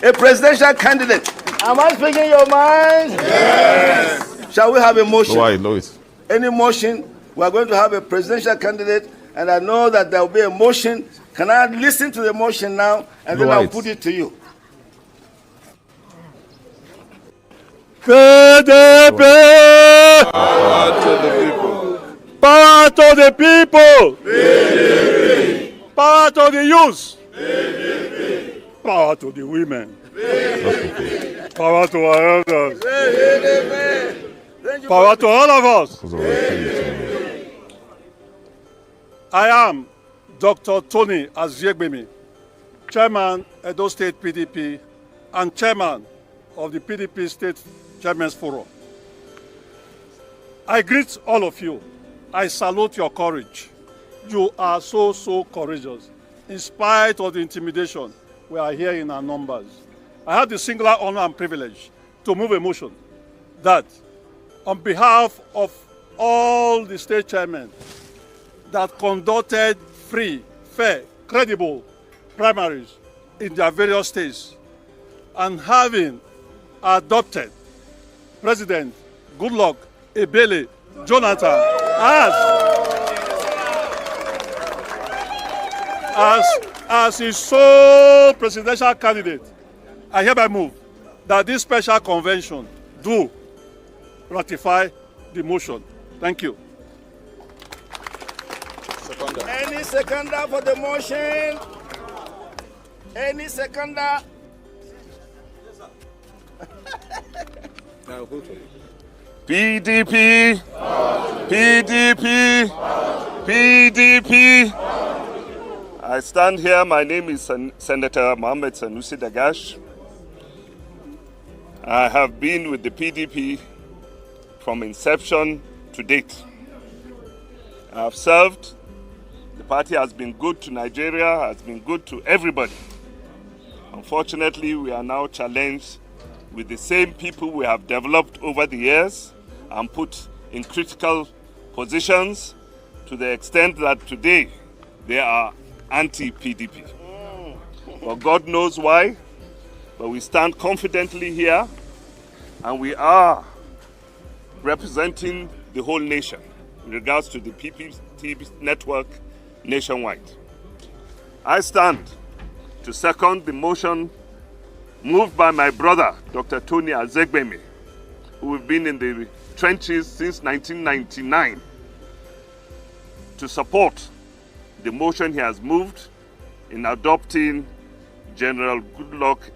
a presidential candidate. Am I speaking your mind? Yes. Shall we have a motion? Lower it. Any motion? We are going to have a presidential candidate, and I know that there will be a motion. Can I listen to the motion now, and then I'll put it to you? PDP! Power to the people! Power to the people! PDP! Power to the youth! PDP! Power to the women! PDP! Power to our elders! PDP! Power to all of us! I am Dr. Tony Aziegbemi, Chairman, Edo State PDP, and Chairman of the PDP State Chairman's Forum. I greet all of you. I salute your courage. You are so courageous. In spite of the intimidation we are here in our numbers. I have the singular honor and privilege to move a motion that on behalf of all the state chairmen that conducted free, fair, credible primaries in their various states and having adopted President Goodluck Jonathan as his sole presidential candidate, I hereby move that this special convention do ratify the motion. Thank you. Any seconder for the motion? Any seconder? PDP, PDP, PDP. I stand here. My name is Senator Mohammed Sanusi Dagash. I have been with the PDP from inception to date. I have served. The party has been good to Nigeria, has been good to everybody. Unfortunately, we are now challenged with the same people we have developed over the years and put in critical positions to the extent that today they are anti-PDP. Well, God knows why, but we stand confidently here and we are representing the whole nation in regards to the PPT network nationwide. I stand to second the motion moved by my brother, Dr. Tony Aziegbemi, who have been in the trenches since 1999, to support the motion he has moved in adopting General Goodluck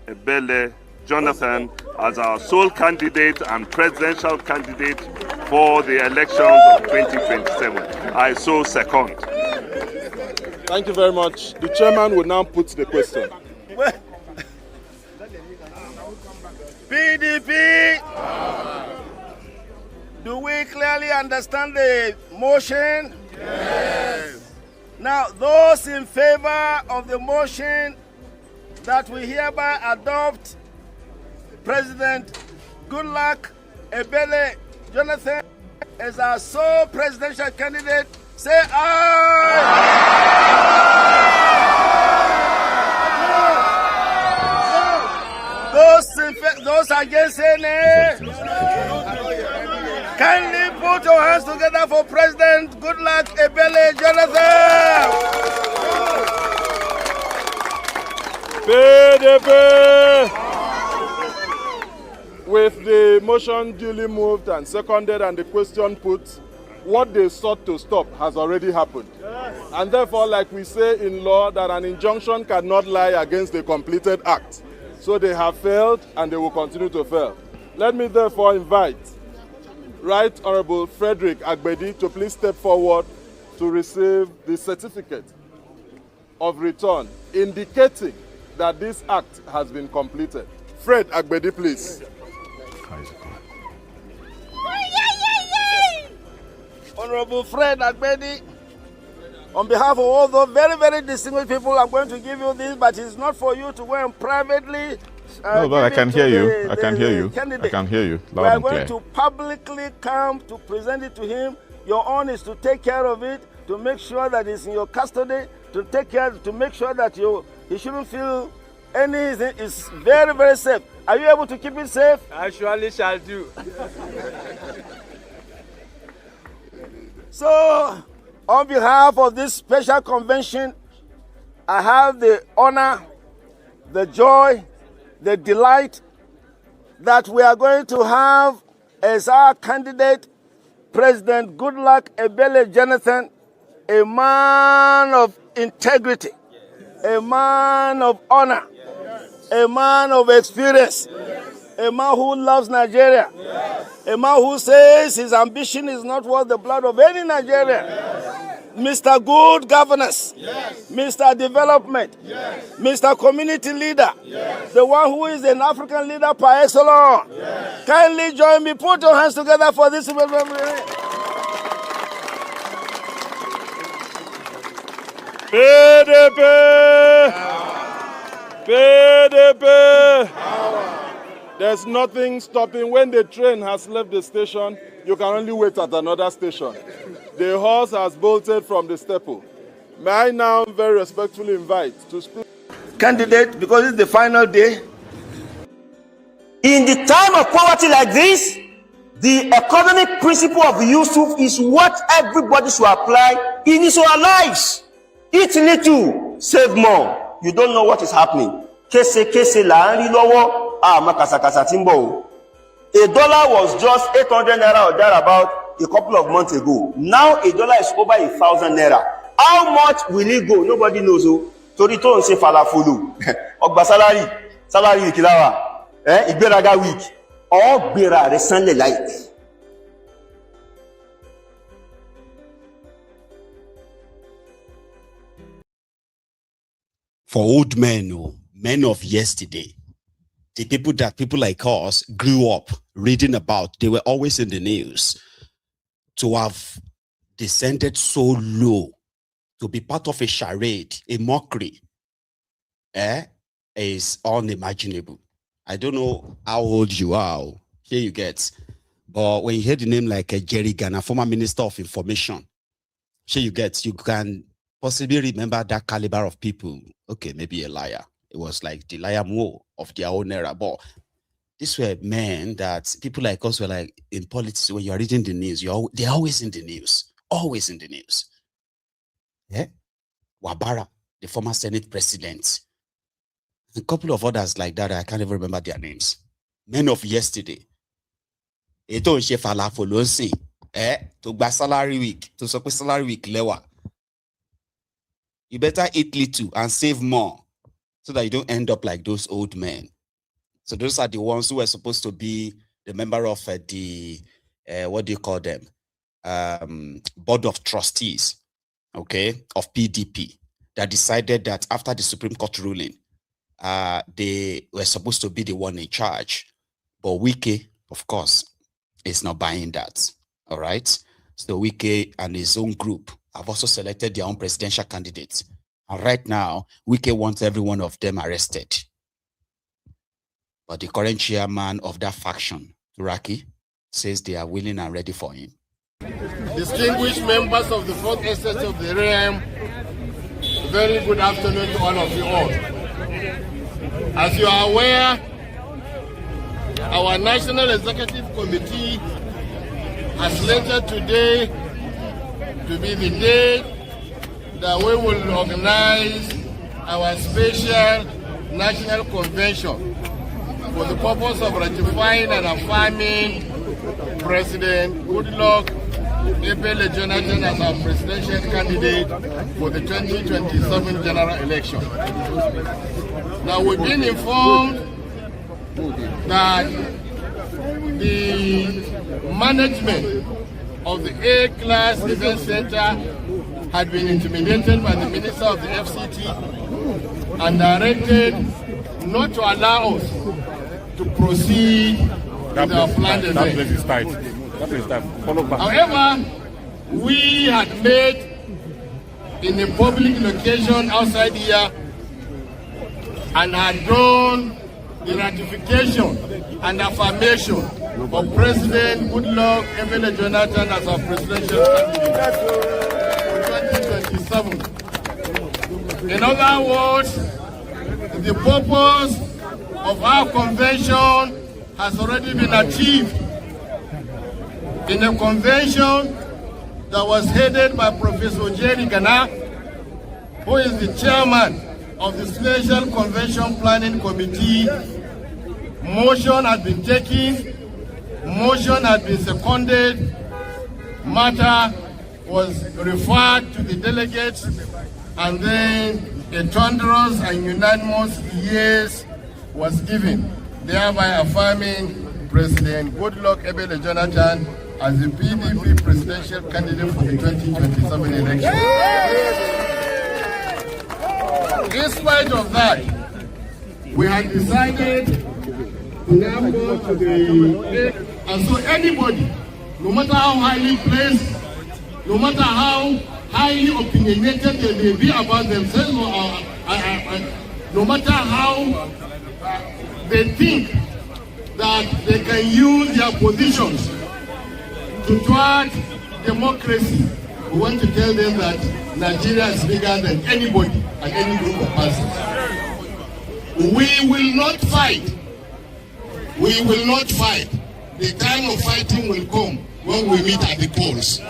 Jonathan as our sole candidate and presidential candidate for the elections of 2027. I so second. Thank you very much. The chairman will now put the question. PDP, do we clearly understand the motion? Yes. Now, those in favor of the motion that we hereby adopt President Goodluck Jonathan as our sole presidential candidate, say aye. Those against, say nay. Kindly put your hands together for President Goodluck Jonathan. PDP! With the motion duly moved and seconded and the question put, what they sought to stop has already happened. Yes. And therefore, like we say in law, that an injunction cannot lie against a completed act. So they have failed and they will continue to fail. Let me therefore invite Right Honorable Frederick Agbedi to please step forward to receive the certificate of return indicating that this act has been completed. Fred Agbedi, please. Honorable Fred Agbedi, on behalf of all those very, very distinguished people, I'm going to give you this, but it's not for you to go and privately. No, but I can hear you. I can hear you. I can hear you. We are going to publicly come to present it to him. Your own is to take care of it, to make sure that it's in your custody, to take care, to make sure that he shouldn't feel anything is very, very safe. Are you able to keep it safe? I surely shall do. So, on behalf of this special convention, I have the honor, the joy, the delight that we are going to have as our candidate, President Goodluck Jonathan, a man of integrity, a man of honor, a man of experience, a man who loves Nigeria, a man who says his ambition is not worth the blood of any Nigerian. Mr. Good Governance, Mr. Development, Mr. Community Leader, the one who is an African leader par excellence. Kindly join me, put your hands together for this. PDP! PDP! There's nothing stopping. When the train has left the station, you can only wait at another station. The horse has bolted from the staple. May I now very respectfully invite to speak Candidate, because it's the final day. In the time of poverty like this, the economic principle of Yusuf is what everybody should apply in his own lives. Eat little, save more. You don't know what is happening. Kese la nri lowo, makasakasa timbo. A dollar was just 800 naira or thereabout a couple of months ago. Now a dollar is over 1,000 naira. How much will it go? Nobody knows. Tori to nse falafulu. Ogba salary kilawa. Igberaga week. All gbera re sanle like. For old men, men of yesterday, the people that people like us grew up reading about, they were always in the news. To have descended so low, to be part of a charade, a mockery, is unimaginable. I don't know how old you are, here you get, but when you hear the name like Jerry Gana, former Minister of Information, here you get, you can possibly remember that caliber of people. Okay, maybe a liar. It was like the liar more of their own era. But these were men that people like us were like in politics. When you're reading the news, they're always in the news. Always in the news. Yeah. Wabara, the former Senate president. A couple of others like that, I can't even remember their names. Men of yesterday. Eto nse falafolo nsin. To gba salary week. To so salary week lewa. You better eat little and save more so that you don't end up like those old men. So those are the ones who were supposed to be the member of the, what do you call them? Board of Trustees, okay, of PDP, that decided that after the Supreme Court ruling, they were supposed to be the one in charge. But Wike, of course, is not buying that, all right? So Wike and his own group have also selected their own presidential candidates. And right now, Wike wants every one of them arrested. But the current chairman of that faction, Turaki, says they are willing and ready for him. Distinguished members of the fourth estate of the realm, very good afternoon to all of you all. As you are aware, our National Executive Committee has slated today to be the day that we will organize our special national convention for the purpose of ratifying and affirming President Goodluck Jonathan as our presidential candidate for the 2027 general election. Now, we've been informed that the management of the A-class event center had been intimidated by the Minister of the FCT and directed not to allow us to proceed with our planned event. That place is tight. That place is tight. Follow back. However, we had made in a public location outside here and had done the ratification and affirmation of President Goodluck Jonathan as our presidential candidate for 2027. In other words, the purpose of our convention has already been achieved. In a convention that was headed by Professor Jerry Gana, who is the chairman of the Special Convention Planning Committee, motion had been taken, motion had been seconded, matter was referred to the delegates, and then a thunderous and unanimous yes was given, thereby affirming President Goodluck Jonathan as the PDP presidential candidate for the 2027 election. In spite of that, we had decided to now go to the... And so anybody, no matter how highly placed, no matter how highly opinionated they may be about themselves, no matter how they think that they can use their positions to thwart democracy, we want to tell them that Nigeria is bigger than anybody and any group of persons. We will not fight. We will not fight. The time of fighting will come when we meet at the polls.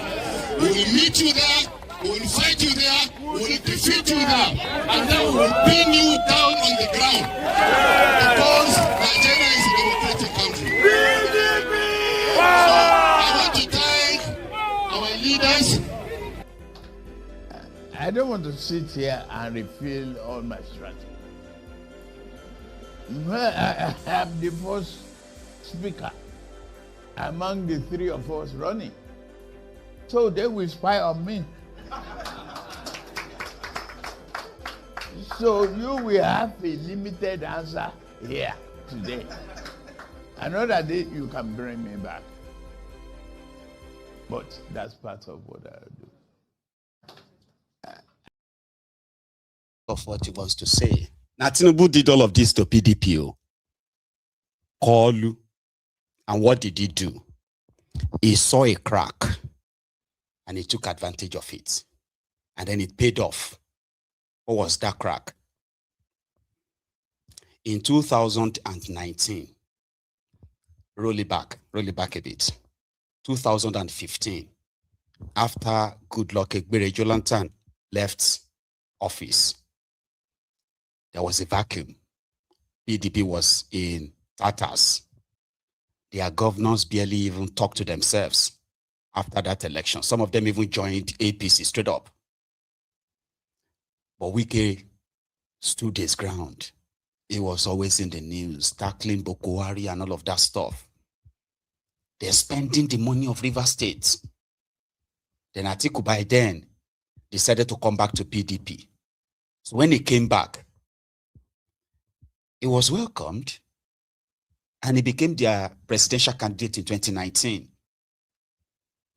We will meet you there, we will fight you there, we will defeat you there, and then we will pin you down on the ground. Because Nigeria is a democratic country. So I want to thank our leaders. I don't want to sit here and reveal all my strategy. I am the first speaker among the three of us running. So they will spy on me. So you will have a limited answer here today. Another day you can bring me back. But that's part of what I do. Of what he wants to say. Now, Tinubu did all of this to PDP. Koolu. And what did he do? He saw a crack and he took advantage of it. And then it paid off. What was that crack? In 2019, roll it back a bit. 2015, after Goodluck Jonathan left office, there was a vacuum. PDP was in tatters. Their governors barely even talked to themselves after that election. Some of them even joined APC straight up. But Wike stood his ground. He was always in the news, tackling Boko Haram and all of that stuff. They're spending the money of River State. Then Atiku by then decided to come back to PDP. So when he came back, he was welcomed and he became their presidential candidate in 2019.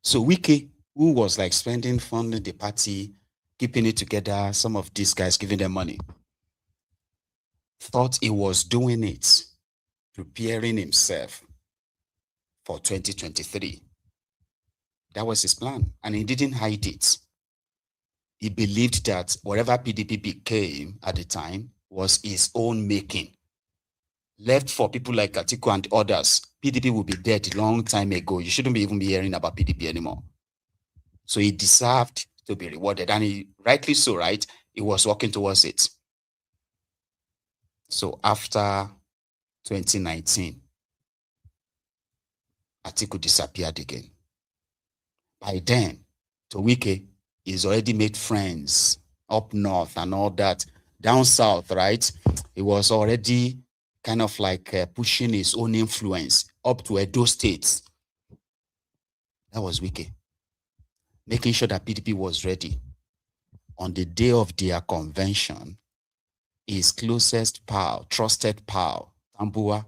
So Wike, who was like spending, funding the party, keeping it together, some of these guys giving them money, thought he was doing it, preparing himself for 2023. That was his plan, and he didn't hide it. He believed that whatever PDP became at the time was his own making. Left for people like Atiku and others, PDP would be dead a long time ago. You shouldn't even be hearing about PDP anymore. So he deserved to be rewarded, and he rightly so, right? He was working towards it. So after 2019, Atiku disappeared again. By then, to Wike, he's already made friends up north and all that. Down south, right? He was already kind of like pushing his own influence up to Edo State. That was Wike. Making sure that PDP was ready. On the day of their convention, his closest pal, trusted pal, Tambua,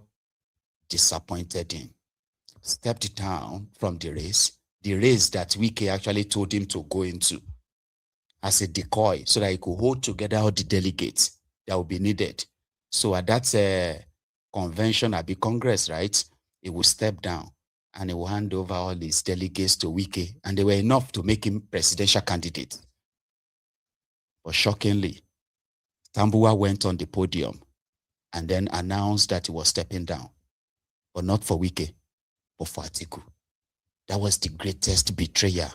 disappointed him. Stepped down from the race that Wike actually told him to go into as a decoy so that he could hold together all the delegates that would be needed. So at that convention, at the Congress, right, he would step down and he will hand over all his delegates to Wike, and they were enough to make him presidential candidate. But shockingly, Tambua went on the podium and then announced that he was stepping down, but not for Wike, but for Atiku. That was the greatest betrayal,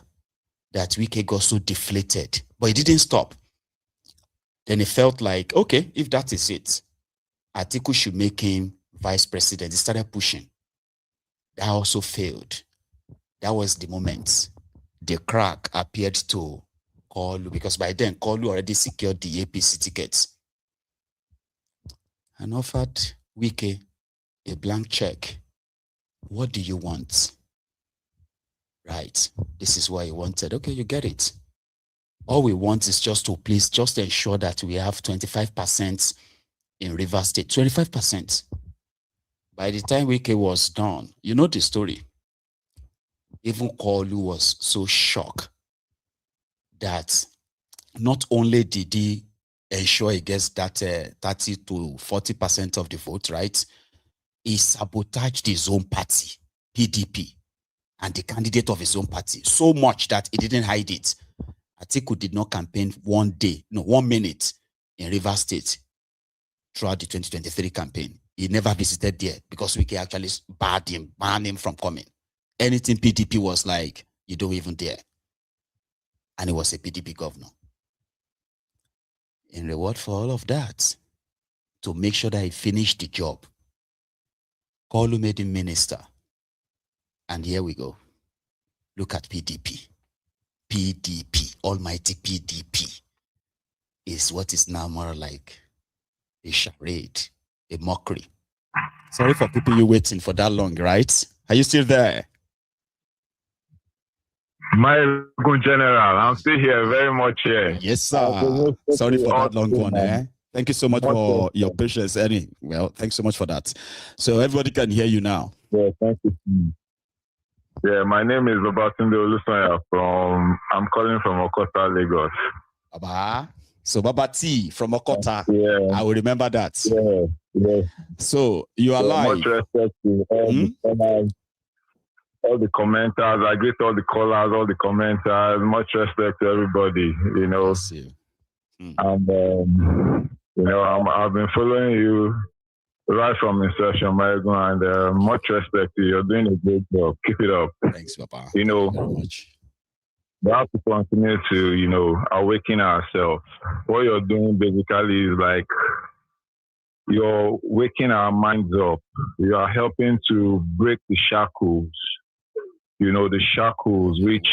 that Wike got so deflated, but he didn't stop. Then he felt like, okay, if that is it, Atiku should make him vice president. He started pushing. That also failed. That was the moment the crack appeared to Koolu, because by then Koolu already secured the APC tickets and offered Wike a blank check. What do you want? Right. This is what he wanted. Okay, you get it. All we want is just to please just ensure that we have 25% in Rivers State. 25%. By the time Wike was done, you know the story. Even Koolu was so shocked that not only did he ensure he gets that 30 to 40% of the vote, right? He sabotaged his own party, PDP, and the candidate of his own party so much that he didn't hide it. Atiku did not campaign 1 minute in Rivers State throughout the 2023 campaign. He never visited there because Wike actually banned him from coming. Anything PDP was like, you don't even dare. And he was a PDP governor. In reward for all of that, to make sure that he finished the job, Koolu made him minister. And here we go. Look at PDP. PDP, almighty PDP, is what is now more like a charade, a mockery. Sorry for keeping you waiting for that long, right? Are you still there? My good general, I'm still here, very much here. Yes, sir. Sorry for that long one, eh? Thank you so much for your patience, Eddie. Well, thanks so much for that. So everybody can hear you now. Yeah, thank you. Yeah, my name is Babatunde Olusanya I'm calling from Okota, Lagos. Baba. So Baba T from Okota. Yeah. I will remember that. Yeah, yeah. So you are live. Much respect to all the commenters. I greet all the callers, all the commenters. Much respect to everybody, you know. And, you know, I've been following you right from inception, Mayagun, and much respect to you. You're doing a great job. Keep it up. Thanks, Papa. You know, Thank you very much. We have to continue to, you know, awaken ourselves. What you're doing basically is like you're waking our minds up. You are helping to break the shackles, you know, the shackles which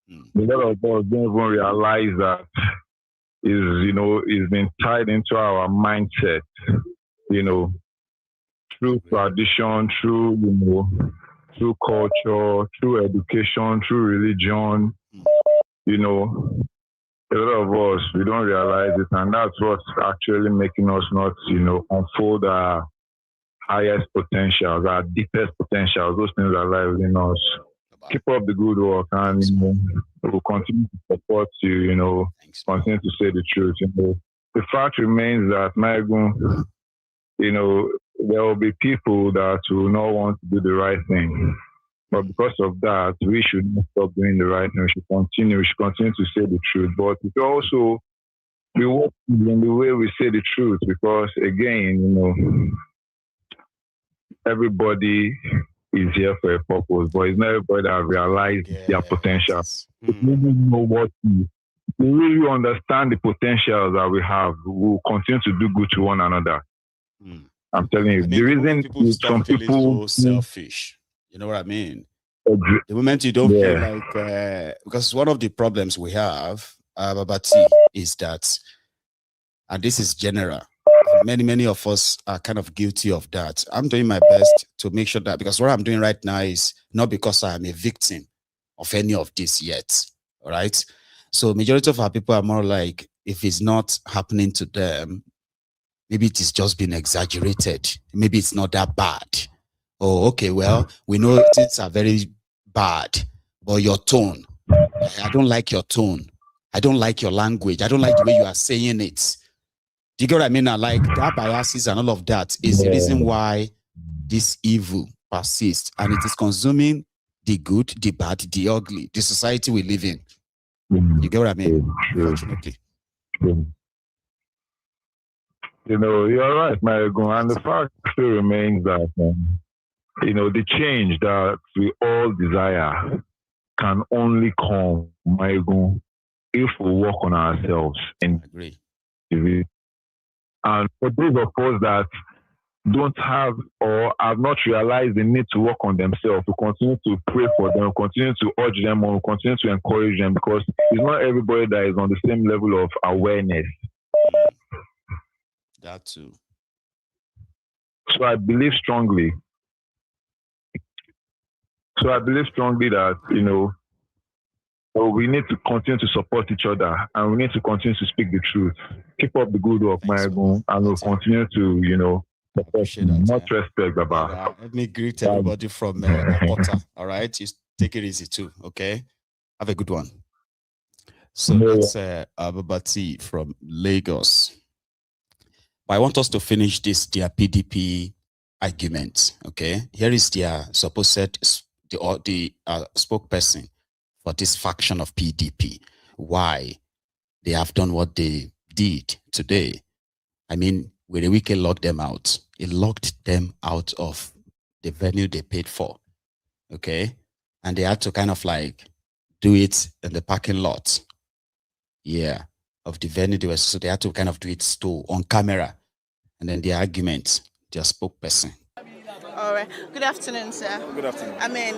a lot of us don't even realize that is, you know, is been tied into our mindset, you know, through tradition, through, you know, through culture, through education, through religion, you know, a lot of us, we don't realize it, and that's what's actually making us not, you know, unfold our highest potentials, our deepest potentials. Those things are alive within us. Keep up the good work, and you know, we'll continue to support you, you know, continue to say the truth. You know, the fact remains that, Mayagun, you know, there will be people that will not want to do the right thing. But because of that, we should not stop doing the right thing. We should continue to say the truth. But it also be working in the way we say the truth, because again, you know, everybody is here for a purpose, but it's not everybody that realized their potential. If we really know what we really understand the potential that we have, we'll continue to do good to one another. I'm telling you, the reason some people selfish. You know what I mean? The moment you don't feel like, because one of the problems we have, Babati, is that, and this is general, many of us are kind of guilty of that. I'm doing my best to make sure that, because what I'm doing right now is not because I'm a victim of any of this yet, all right? So majority of our people are more like, if it's not happening to them, maybe it is just been exaggerated. Maybe it's not that bad. Oh, okay, well, we know things are very bad, but your tone, I don't like your tone. I don't like your language. I don't like the way you are saying it. Do you get what I mean? Like that biases and all of that is the reason why this evil persists, and it is consuming the good, the bad, the ugly, the society we live in. You get what I mean? Unfortunately. You're right, Maegun. And the fact still remains that, the change that we all desire can only come, Maegun, if we work on ourselves. And for those of us that don't have or have not realized the need to work on themselves, we continue to pray for them, we continue to urge them, or we continue to encourage them, because it's not everybody that is on the same level of awareness. That too. So I believe strongly that, we need to continue to support each other, and we need to continue to speak the truth. Keep up the good work, Maegun, and we'll continue to, much respect, Baba. Let me greet everybody from Akota. All right, just take it easy too. Okay, have a good one. So that's Ababati from Lagos. But I want us to finish their PDP argument. Okay, here is their supposed the spokesperson for this faction of PDP. Why they have done what they did today? I mean, when the Wike locked them out, it locked them out of the venue they paid for. Okay, and they had to kind of like do it in the parking lot. Yeah, of the venue they were, so they had to kind of do it on camera. And then the argument, their spokesperson. All right. Good afternoon, sir. Good afternoon. I mean,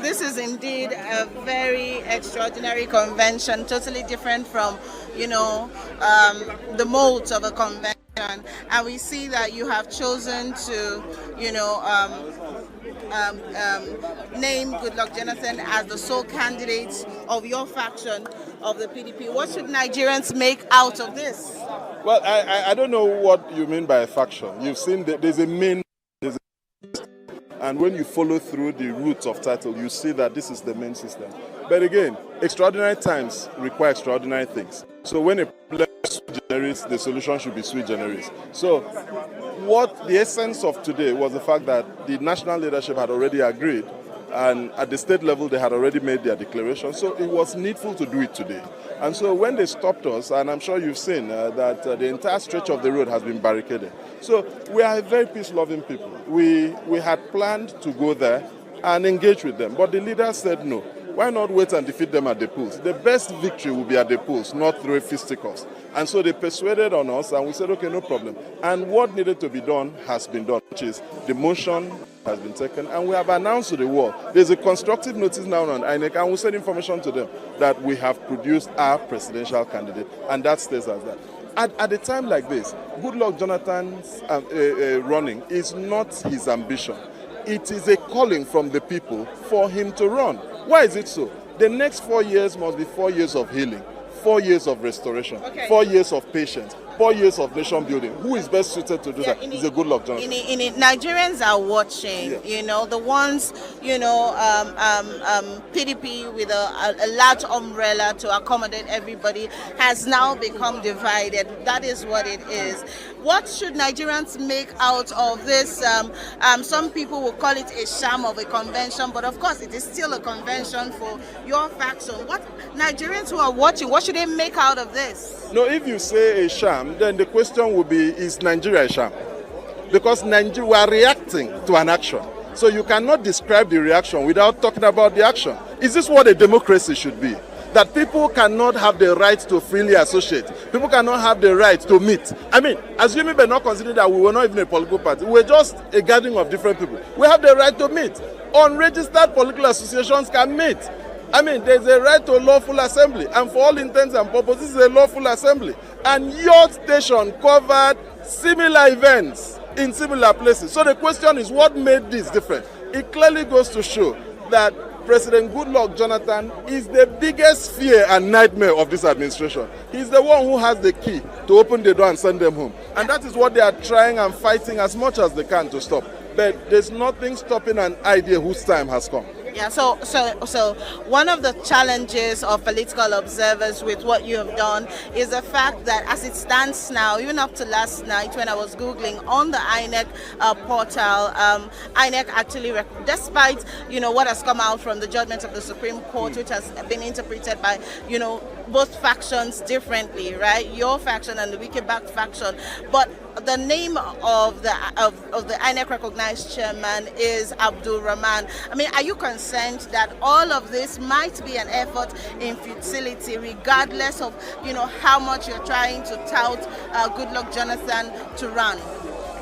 this is indeed a very extraordinary convention, totally different from, the molds of a convention. And we see that you have chosen to, name Goodluck Jonathan as the sole candidate of your faction of the PDP. What should Nigerians make out of this? Well, I don't know what you mean by a faction. You've seen that there's a main, and when you follow through the roots of title, you see that this is the main system. But again, extraordinary times require extraordinary things. So when a problem is sui generis, the solution should be sui generis. So what the essence of today was the fact that the national leadership had already agreed, and at the state level they had already made their declaration. So it was needful to do it today. And so when they stopped us, and I'm sure you've seen that the entire stretch of the road has been barricaded. So we are a very peace-loving people. We had planned to go there and engage with them, but the leaders said no. Why not wait and defeat them at the polls? The best victory will be at the polls, not through fisticuffs. And so they persuaded on us, and we said, okay, no problem. And what needed to be done has been done, which is the motion has been taken, and we have announced to the world. There's a constructive notice now on INEC, and we send information to them that we have produced our presidential candidate, and that stays as that. At a time like this, Goodluck Jonathan's running is not his ambition. It is a calling from the people for him to run. Why is it so? The next 4 years must be 4 years of healing, 4 years of restoration, 4 years of patience, 4 years of nation building. Who is best suited to do that? Is a Goodluck Jonathan. Nigerians are watching, the ones, PDP with a large umbrella to accommodate everybody has now become divided. That is what it is. What should Nigerians make out of this? Some people will call it a sham of a convention, but of course it is still a convention for your faction. What Nigerians who are watching, what should they make out of this? No, if you say a sham, then the question will be, is Nigeria a sham? Because Nigeria, we are reacting to an action. So you cannot describe the reaction without talking about the action. Is this what a democracy should be? That people cannot have the right to freely associate. People cannot have the right to meet. I mean, assuming we're not considering that we were not even a political party, we're just a gathering of different people. We have the right to meet. Unregistered political associations can meet. I mean, there's a right to lawful assembly, and for all intents and purposes, it's a lawful assembly. And your station covered similar events in similar places. So the question is, what made this different? It clearly goes to show that President Goodluck Jonathan is the biggest fear and nightmare of this administration. He's the one who has the key to open the door and send them home. And that is what they are trying and fighting as much as they can to stop. But there's nothing stopping an idea whose time has come. Yeah, so one of the challenges of political observers with what you have done is the fact that as it stands now, even up to last night when I was Googling on the INEC portal, INEC actually, despite, what has come out from the judgment of the Supreme Court, which has been interpreted by, both factions differently, right? Your faction and the Wike-backed faction, but the name of the INEC recognized chairman is Abdul Rahman. I mean, are you concerned that all of this might be an effort in futility, regardless of how much you're trying to tout Goodluck Jonathan to run?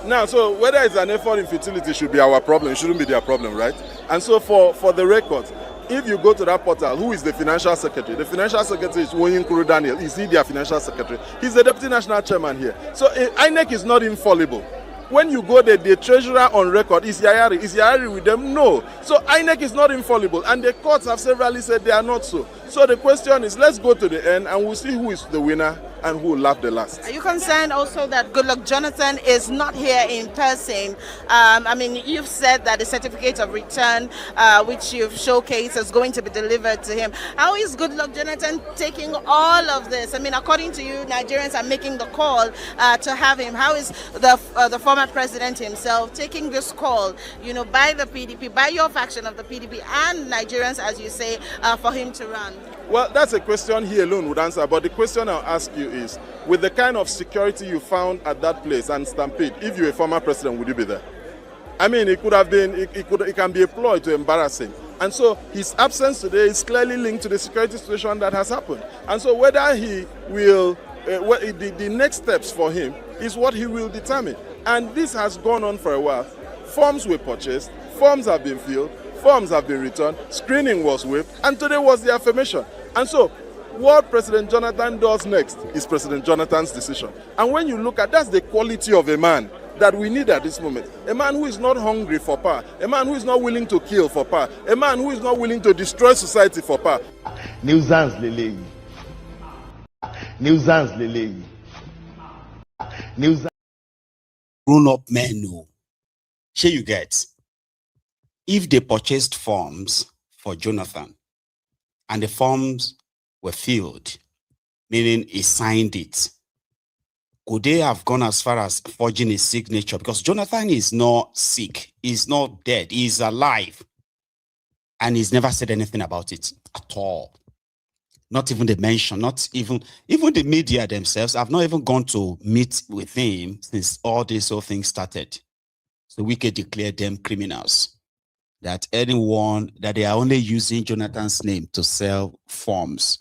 Now, so whether it's an effort in futility should be our problem. It shouldn't be their problem, right? And so for the record, if you go to that portal, who is the financial secretary? The financial secretary is Koolu Daniel. Is he their financial secretary? He's the deputy national chairman here. So INEC is not infallible. When you go there, the treasurer on record is Yayari. Is Yayari with them? No. So INEC is not infallible. And the courts have severally said they are not so. So the question is, let's go to the end and we'll see who is the winner and who will laugh the last. Are you concerned also that Goodluck Jonathan is not here in person? I mean, you've said that the certificate of return, which you've showcased, is going to be delivered to him. How is Goodluck Jonathan taking all of this? I mean, according to you, Nigerians are making the call to have him. How is the former president himself taking this call, by the PDP, by your faction of the PDP and Nigerians, as you say, for him to run? Well, that's a question he alone would answer. But the question I'll ask you is, with the kind of security you found at that place and Stampede, if you're a former president, would you be there? I mean, it could have been, it can be a ploy to embarrass him. And so his absence today is clearly linked to the security situation that has happened. And so whether he will, the next steps for him is what he will determine. And this has gone on for a while. Forms were purchased, forms have been filled, forms have been returned, screening was waived, and today was the affirmation. And so, what President Jonathan does next is President Jonathan's decision. And when you look at, that's the quality of a man that we need at this moment. A man who is not hungry for power, a man who is not willing to kill for power, a man who is not willing to destroy society for power. Nuisance Lele. Nuisance Lele. Nuisance. Grown-up men know. Here you get. If they purchased forms for Jonathan and the forms were filled, meaning he signed it, could they have gone as far as forging his signature? Because Jonathan is not sick, he's not dead, he's alive. And he's never said anything about it at all. Not even the mention, not even the media themselves have not even gone to meet with him since all this whole thing started. So we can declare them criminals. That that they are only using Jonathan's name to sell forms.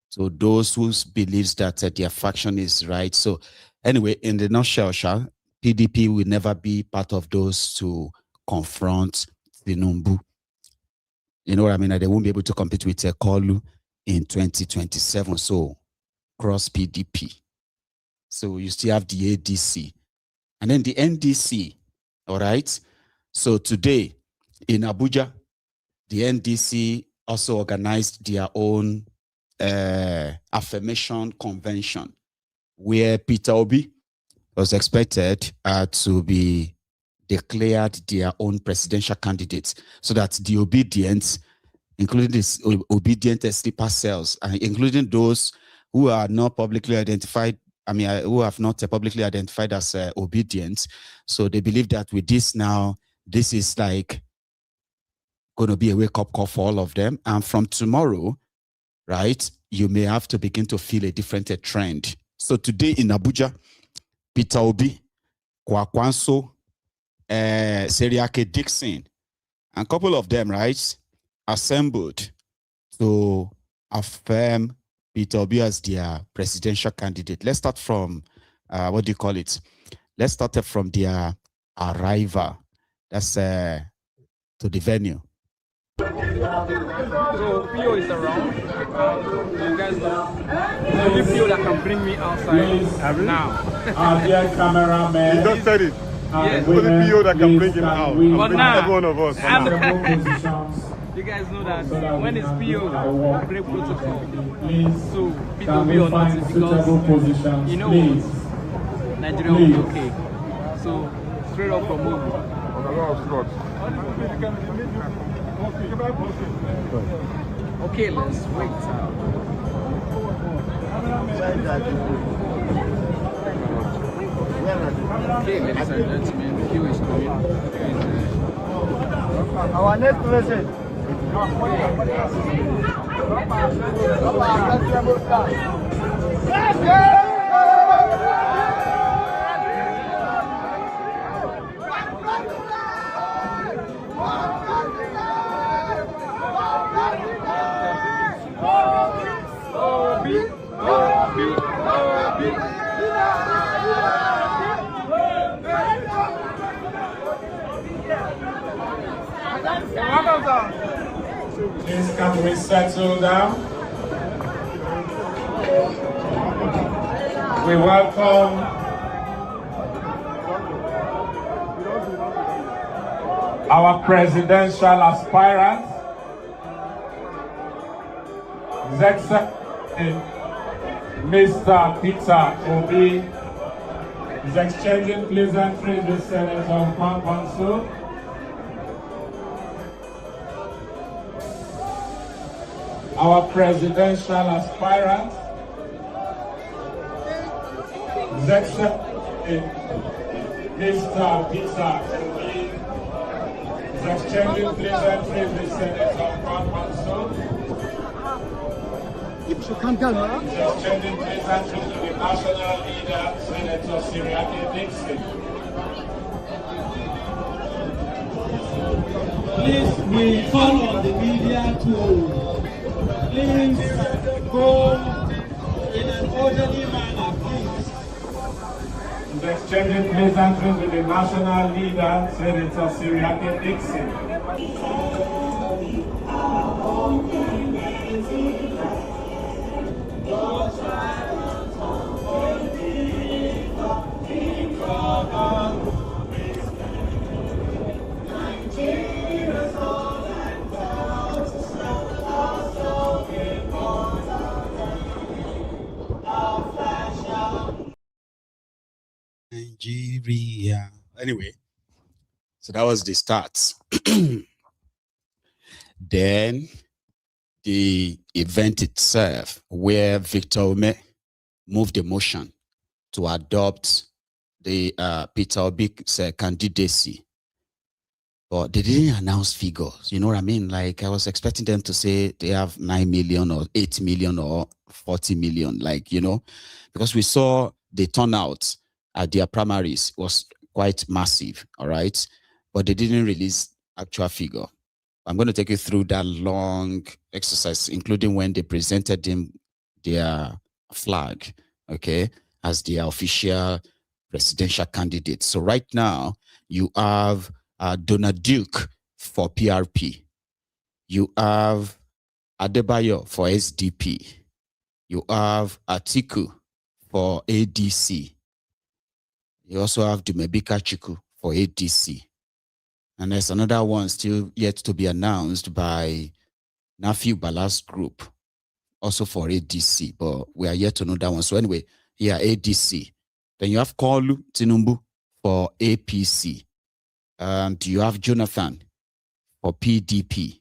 So those who believes that their faction is right. So anyway, in the nutshell, PDP will never be part of those to confront Tinubu. You know what I mean? They won't be able to compete with Koolu in 2027. So cross PDP. So you still have the ADC. And then the NDC, all right? So today, in Abuja, the NDC also organized their own affirmation convention where Peter Obi was expected to be declared their own presidential candidates so that the obedient, including this obedient sleeper cells, including those who are not publicly identified, who have not publicly identified as obedient. So they believe that with this now, this is like going to be a wake-up call for all of them. And from tomorrow, right, you may have to begin to feel a different trend. So today in Abuja, Peter Obi, Kwakwanso, Seriake Dixon, and a couple of them, right, assembled to affirm Peter Obi as their presidential candidate. Let's start from, Let's start from their arrival. That's to the venue. So Pio is around. You guys know. Only Pio that can bring me outside now. Dear cameraman. You just said it. Yes. Only Pio that can bring him out. But now, every one of us. you guys know that when it's Pio, break protocol. So people be or not because you know what? Nigeria will be okay. So straight up from Mobu. Okay, let's wait. Okay, ladies and gentlemen, the queue is coming. Our next president. Please, can we settle down? We welcome our presidential aspirant, His Excellency Mr. Peter Obi. He's exchanging pleasantries with Senator Kwankwanso. Our presidential aspirant, His Excellency Mr. Peter Obi, is exchanging pleasantries with Senator Kwankwanso. He's exchanging pleasantries with the national leader, Senator Siriake Dixon. Please, we call on the media to please go in an orderly manner, please. He's exchanging pleasantries with the national leader, Senator Siriake Dixon. Nigeria. Anyway, so that was the start. Then the event itself, where Victor Ome moved the motion to adopt the Peter Obi's candidacy. But they didn't announce figures. You know what I mean? Like, I was expecting them to say they have 9 million or 8 million or 40 million, like, you know, because we saw the turnout at their primaries was quite massive, all right? But they didn't release actual figure. I'm going to take you through that long exercise, including when they presented them their flag, okay, as their official presidential candidate. So right now, you have Donald Duke for PRP. You have Adebayo for SDP. You have Atiku for ADC. You also have Dumebika Chiku for ADC. And there's another one still yet to be announced by Nafiu Bala's group, also for ADC, but we are yet to know that one. So anyway, yeah, ADC. Then you have Koolu Tinubu for APC. And you have Jonathan for PDP.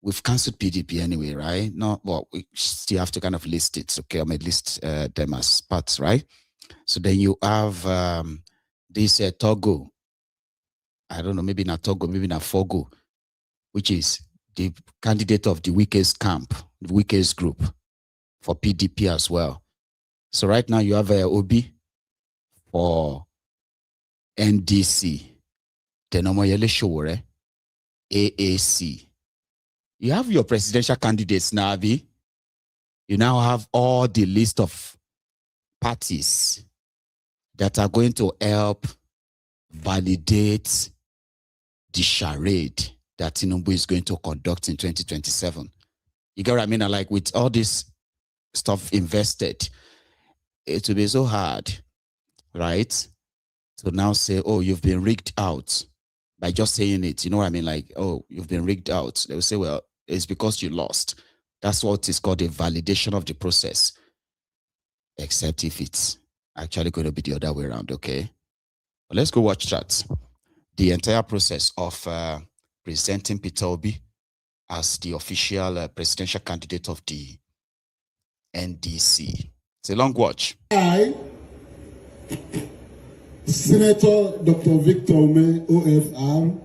We've cancelled PDP anyway, right? No, well, we still have to kind of list it. Okay, I may list them as parts, right? So then you have this Togo. I don't know, maybe not Togo, maybe not Fogo, which is the candidate of the Wike's camp, the Wike's group for PDP as well. So right now you have Obi for NDC, Tenomoyele Showore, AAC. You have your presidential candidates now, Abi. You now have all the list of parties that are going to help validate the charade that Tinubu is going to conduct in 2027. You get what I mean? Like, with all this stuff invested, it will be so hard, right? To now say, oh, you've been rigged out by just saying it. You know what I mean? Like, oh, you've been rigged out. They will say, well, it's because you lost. That's what is called a validation of the process. Except if it's actually going to be the other way around, okay? But let's go watch that. The entire process of presenting Peter Obi as the official presidential candidate of the NDC. It's a long watch. I, Senator Dr. Victor Ome, OFR,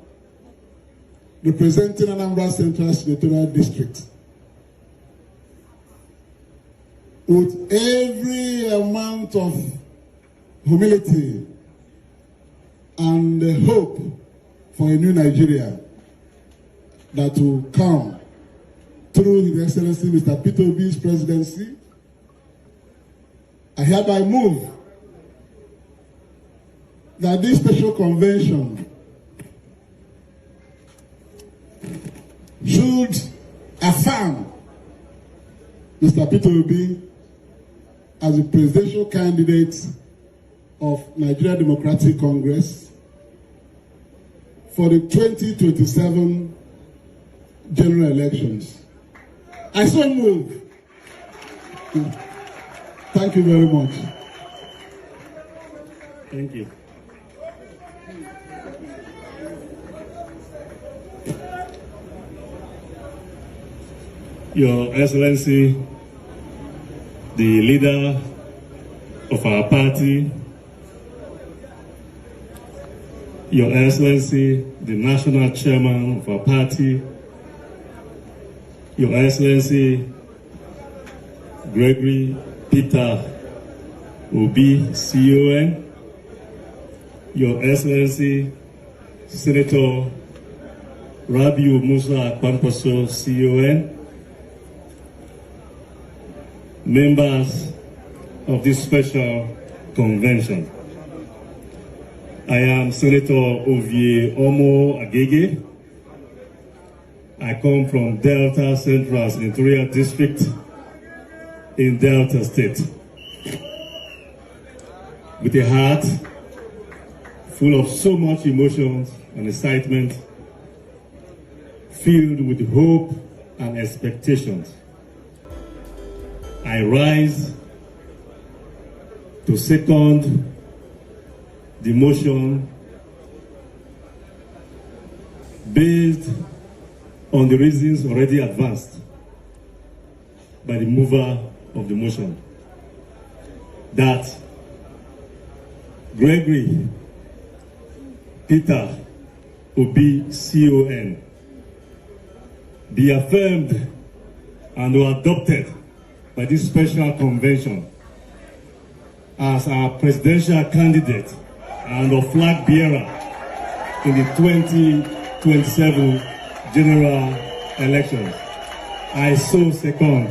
representing Anambra Central Senatorial District, with every amount of humility and hope for a new Nigeria that will come through His Excellency Mr. Peter Obi's presidency, I hereby move that this special convention should affirm Mr. Peter Obi as a presidential candidate of Nigeria Democratic Congress for the 2027 general elections. I so move. Thank you very much. Thank you. Your Excellency, the leader of our party, Your Excellency, the national chairman of our party, Your Excellency, Gregory Peter Obi, CON, Your Excellency, Senator Rabiu Musa Akpankwaso, CON, members of this special convention. I am Senator Ovie Omo Agege. I come from Delta Central Senatorial District in Delta State. With a heart full of so much emotions and excitement, filled with hope and expectations, I rise to second the motion based on the reasons already advanced by the mover of the motion, that Gregory Peter Obi, CON, be affirmed and adopted by this special convention as our presidential candidate and a flag bearer in the 2027 general elections. I so second.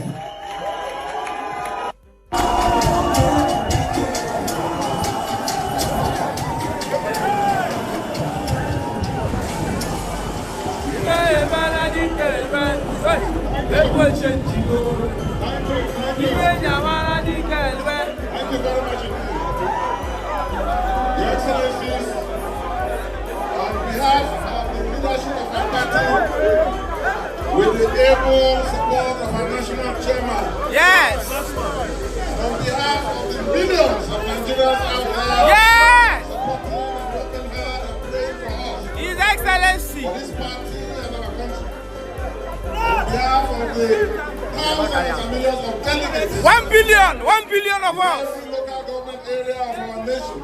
With the able support of our national chairman. Yes! On behalf of the millions of Nigerians out there. Yes! Supporting and working hard and praying for us. His Excellency. For this party and our country. On behalf of the thousands and millions of delegates. 1 billion! 1 billion of us! Every local government area of our nation,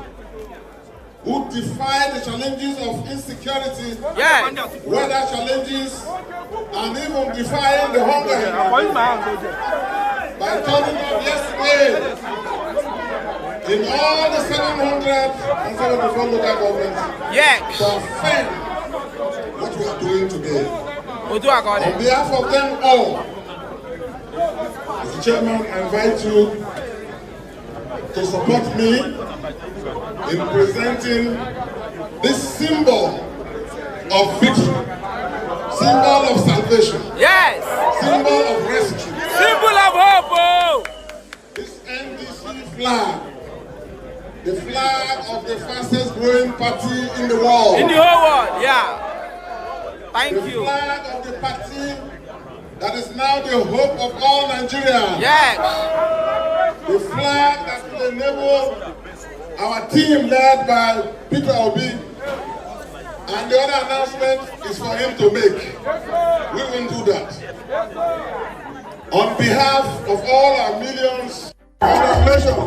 who defy the challenges of insecurity, weather challenges, and even defying the hunger by turning up yesterday in all the 774 local governments to affirm what we are doing today. On behalf of them all, Mr. Chairman, I invite you to support me in presenting this symbol of victory, symbol of salvation, symbol of rescue, symbol of hope. Oh. This NDC flag, the flag of the fastest growing party in the world. In the whole world, yeah. Thank you. The flag of the party that is now the hope of all Nigerians. Yes. The flag that will enable our team led by Peter Obi, and the other announcement is for him to make. We won't do that. On behalf of all our millions, congratulations.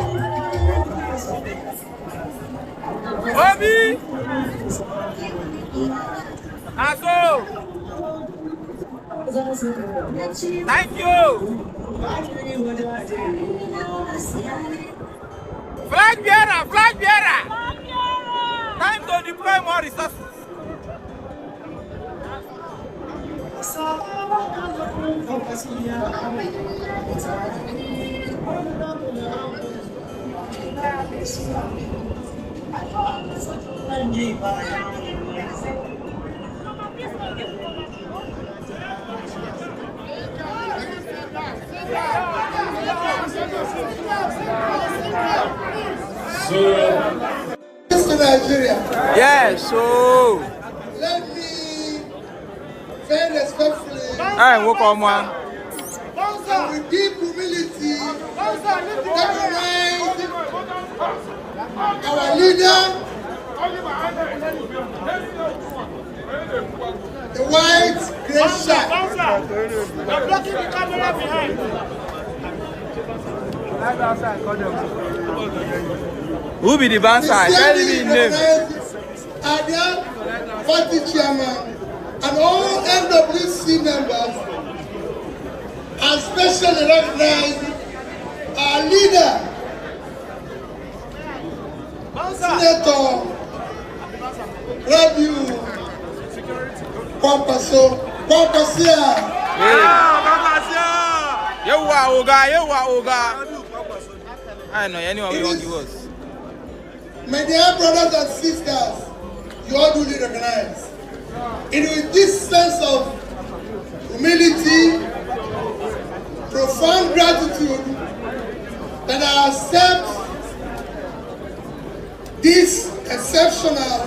Obi! Aso! Thank you. Flag bearer, flag bearer. Time to deploy more resources. So, to Nigeria. Yes, so. Let me very respectfully Hey, welcome, man. and with deep humility recognize our leader, the white great shark. They're blocking the camera behind. Who be the bouncer? Tell me his name. Adia, party chairman, and all NWC members, and especially recognize our leader, Senator Rabiu Kwampasia. You are Oga. I know anyone will give us. My dear brothers and sisters, you all duly recognize. It is this sense of humility, profound gratitude that I accept this exceptional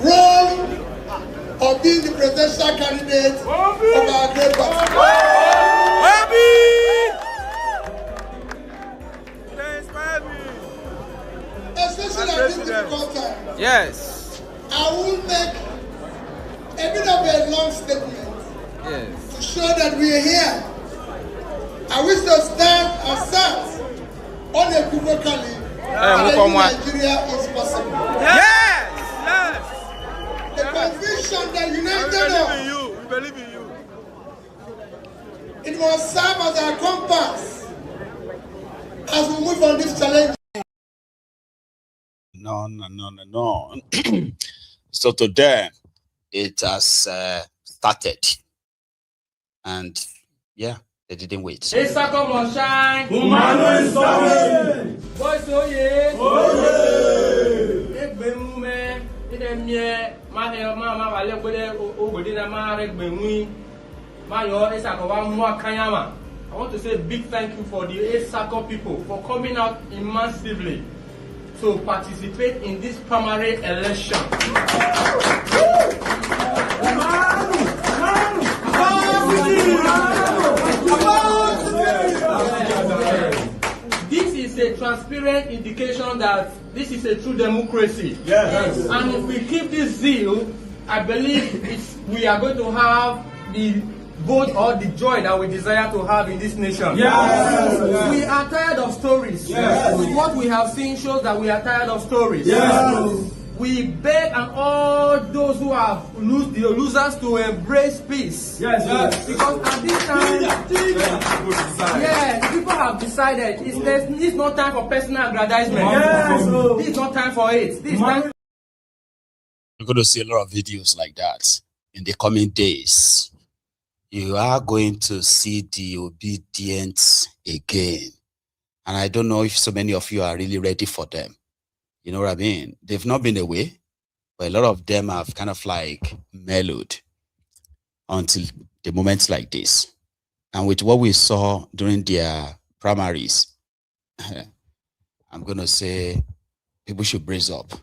role of being the presidential candidate of our great party. Especially at this difficult time. Yes. I will make a bit of a long statement to show that we are here. I wish to stand assert unequivocally that Nigeria is possible. Yes! The conviction that united us, we believe in you. It must serve as our compass as we move on this challenge. No. So today it has started, and yeah, they didn't wait. Esa como shine. Humano is coming. Voice oye. Egbe mume. Ide mie. Ma wale kode ogodi na ma regbe mui. Ma yo esa ko wa mu akanyama. I want to say a big thank you for the ASACO people for coming out massively to participate in this primary election. This is a transparent indication that this is a true democracy. Yes. And if we keep this zeal, I believe we are going to have the vote or the joy that we desire to have in this nation. Yes. We are tired of stories. Yes. What we have seen shows that we are tired of stories. Yes. We beg and all those who have the losers to embrace peace. Yes. Yes. Because at this time, people have decided it's not time for personal aggrandizement. Yes. This is not time for it. This time. You're going to see a lot of videos like that in the coming days. You are going to see the obedience again. And I don't know if so many of you are really ready for them. You know what I mean? They've not been away, but a lot of them have kind of like mellowed until the moments like this. And with what we saw during their primaries, I'm going to say people should brace up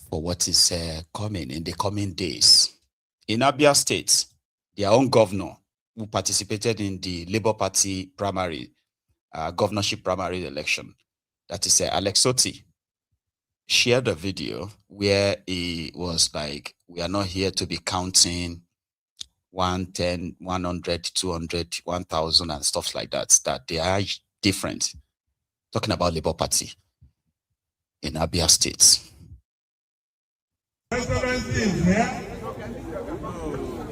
for what is coming in the coming days. In Abia State, their own governor, who participated in the Labour Party primary, governorship primary election, that is Alex Oti, shared a video where he was like, we are not here to be counting 110, 100, 200, 1,000 and stuff like that, that they are different. Talking about Labour Party in Abia State. Excellency is here.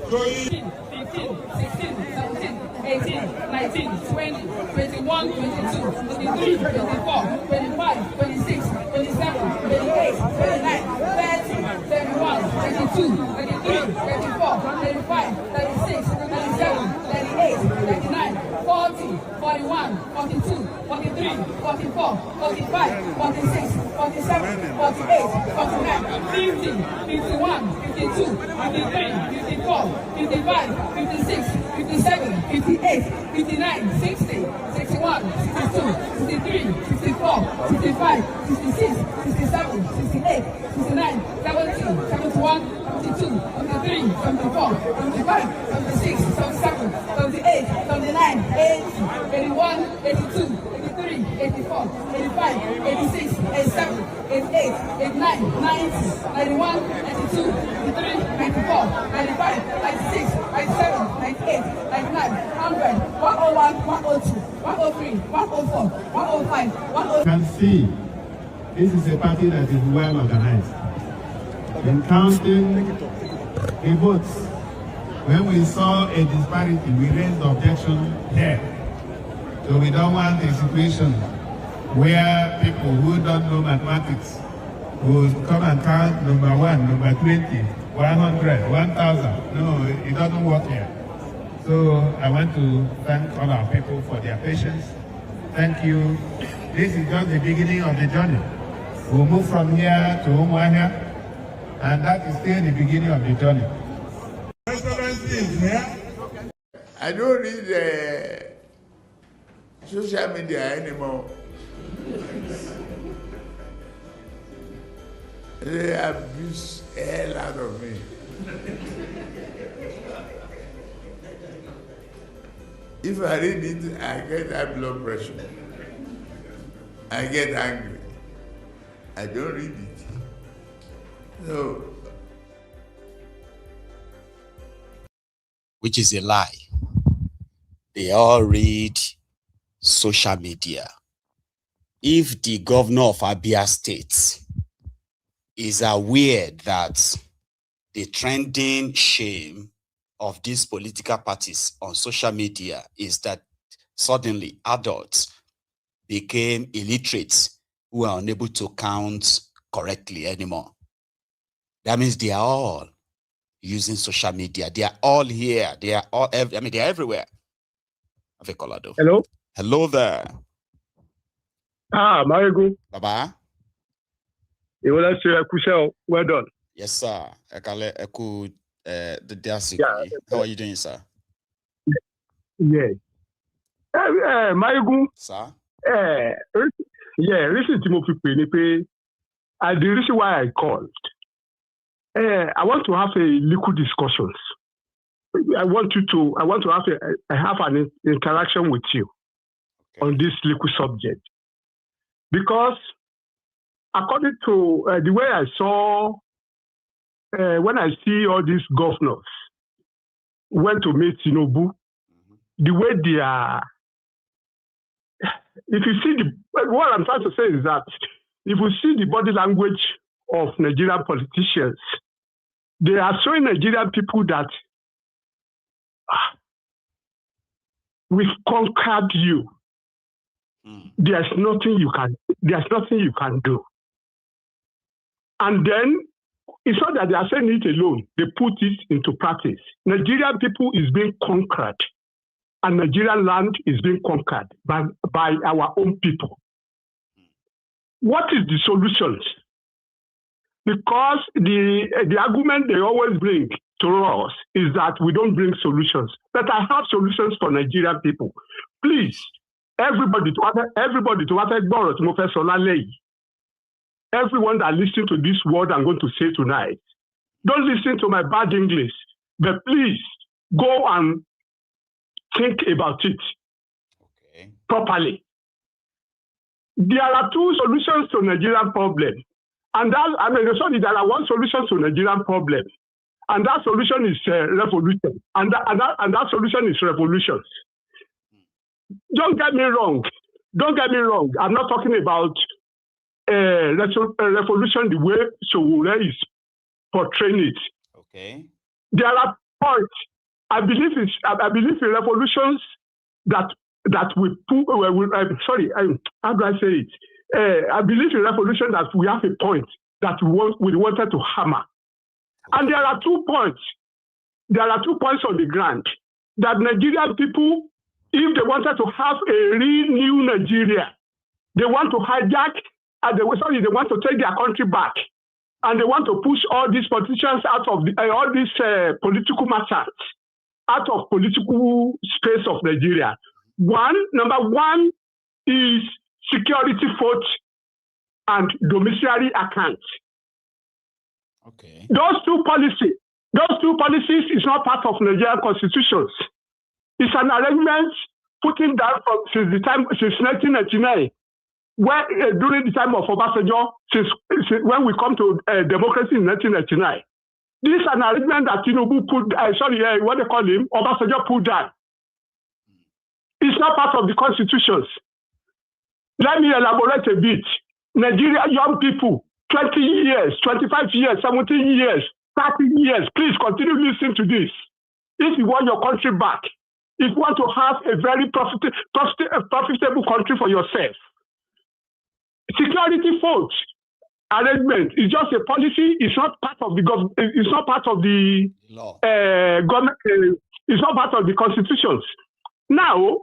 15, 16, 17, 18, 19, 20, 21, 22, 23, 24, 25, 26, 27, 28, 29, 30, 31, 32, 33, 34, 35, 36, 37, 38, 39, 40, 41, 42, 43, 44, 45, 46, 47, 48, 49, 50, 51, 52, 53, 54, 55, 56, 57, 58, 59, 60, 61, 62, 63, 64, 65, 66, 67, 68, 69, 70, 71, 72, 73, 74, 75, 76, 77, 78, 79, 80, 81, 82, 83, 84, 85, 86, 87, 88, 89, 90, 91, 92, 93, 94, 95, 96, 97, 98, 99, 100, 101, 102, 103, 104, 105, 106. You can see this is a party that is well organized. In counting the votes, when we saw a disparity, we raised objection there. So we don't want a situation where people who don't know mathematics would come and count number 1, number 20, 100, 1,000. No, it doesn't work here. So I want to thank all our people for their patience. Thank you. This is just the beginning of the journey. We'll move from here to Umuahia, and that is still the beginning of the journey. I don't read social media anymore. They abuse the hell out of me. If I read it, I get high blood pressure. I get angry. I don't read it. No. Which is a lie. They all read social media. If the governor of Abia State is aware that the trending shame of these political parties on social media is that suddenly adults became illiterate who are unable to count correctly anymore. That means they are all using social media. They are all here. They are all, they're everywhere. Have a caller though. Hello? Hello there. Marigo. Baba. Well done. Yes, sir. How are you doing, sir? Yeah. Marigo. Sir? Listen to me. The reason why I called. I want to have a liquid discussions. I want to have an interaction with you on this liquid subject. Because according to the way I saw, when I see all these governors went to meet Tinubu, the way they are, if you see what I'm trying to say is that if you see the body language of Nigerian politicians, they are showing Nigerian people that we've conquered you. There's nothing you can do. And then it's not that they are saying it alone, they put it into practice. Nigerian people is being conquered, and Nigerian land is being conquered by our own people. What is the solutions? Because the argument they always bring to us is that we don't bring solutions. But I have solutions for Nigerian people. Please, everyone that listens to this word I'm going to say tonight, don't listen to my bad English, but please go and think about it properly. There are two solutions to Nigerian problem. And there are one solution to Nigerian problem. And that solution is revolution. And that solution is revolutions. Don't get me wrong. I'm not talking about revolution the way Sowore is portraying it. Okay. There are point. I believe in revolutions that we put. Sorry, how do I say it? I believe in revolution that we have a point that we wanted to hammer, and there are 2 points. There are 2 points on the ground that Nigerian people, if they wanted to have a real new Nigeria, they want to hijack, and they want to take their country back, and they want to push all these politicians out of all these political matters out of political space of Nigeria. Number one is security vote and domiciliary accounts. Okay. Those two policies is not part of Nigerian constitutions. It's an arrangement putting down since 1999, where during the time of Obasanjo, since when we come to democracy in 1999. This is an arrangement that Tinubu what they call him, Obasanjo put down. It's not part of the constitutions. Let me elaborate a bit. Nigeria young people, 20 years, 25 years, 17 years, 30 years, please continue listening to this. If you want your country back, if you want to have a very profitable country for yourself, security vote arrangement is just a policy. It's not part of the government. It's not part of the law. Government. It's not part of the constitutions. Now,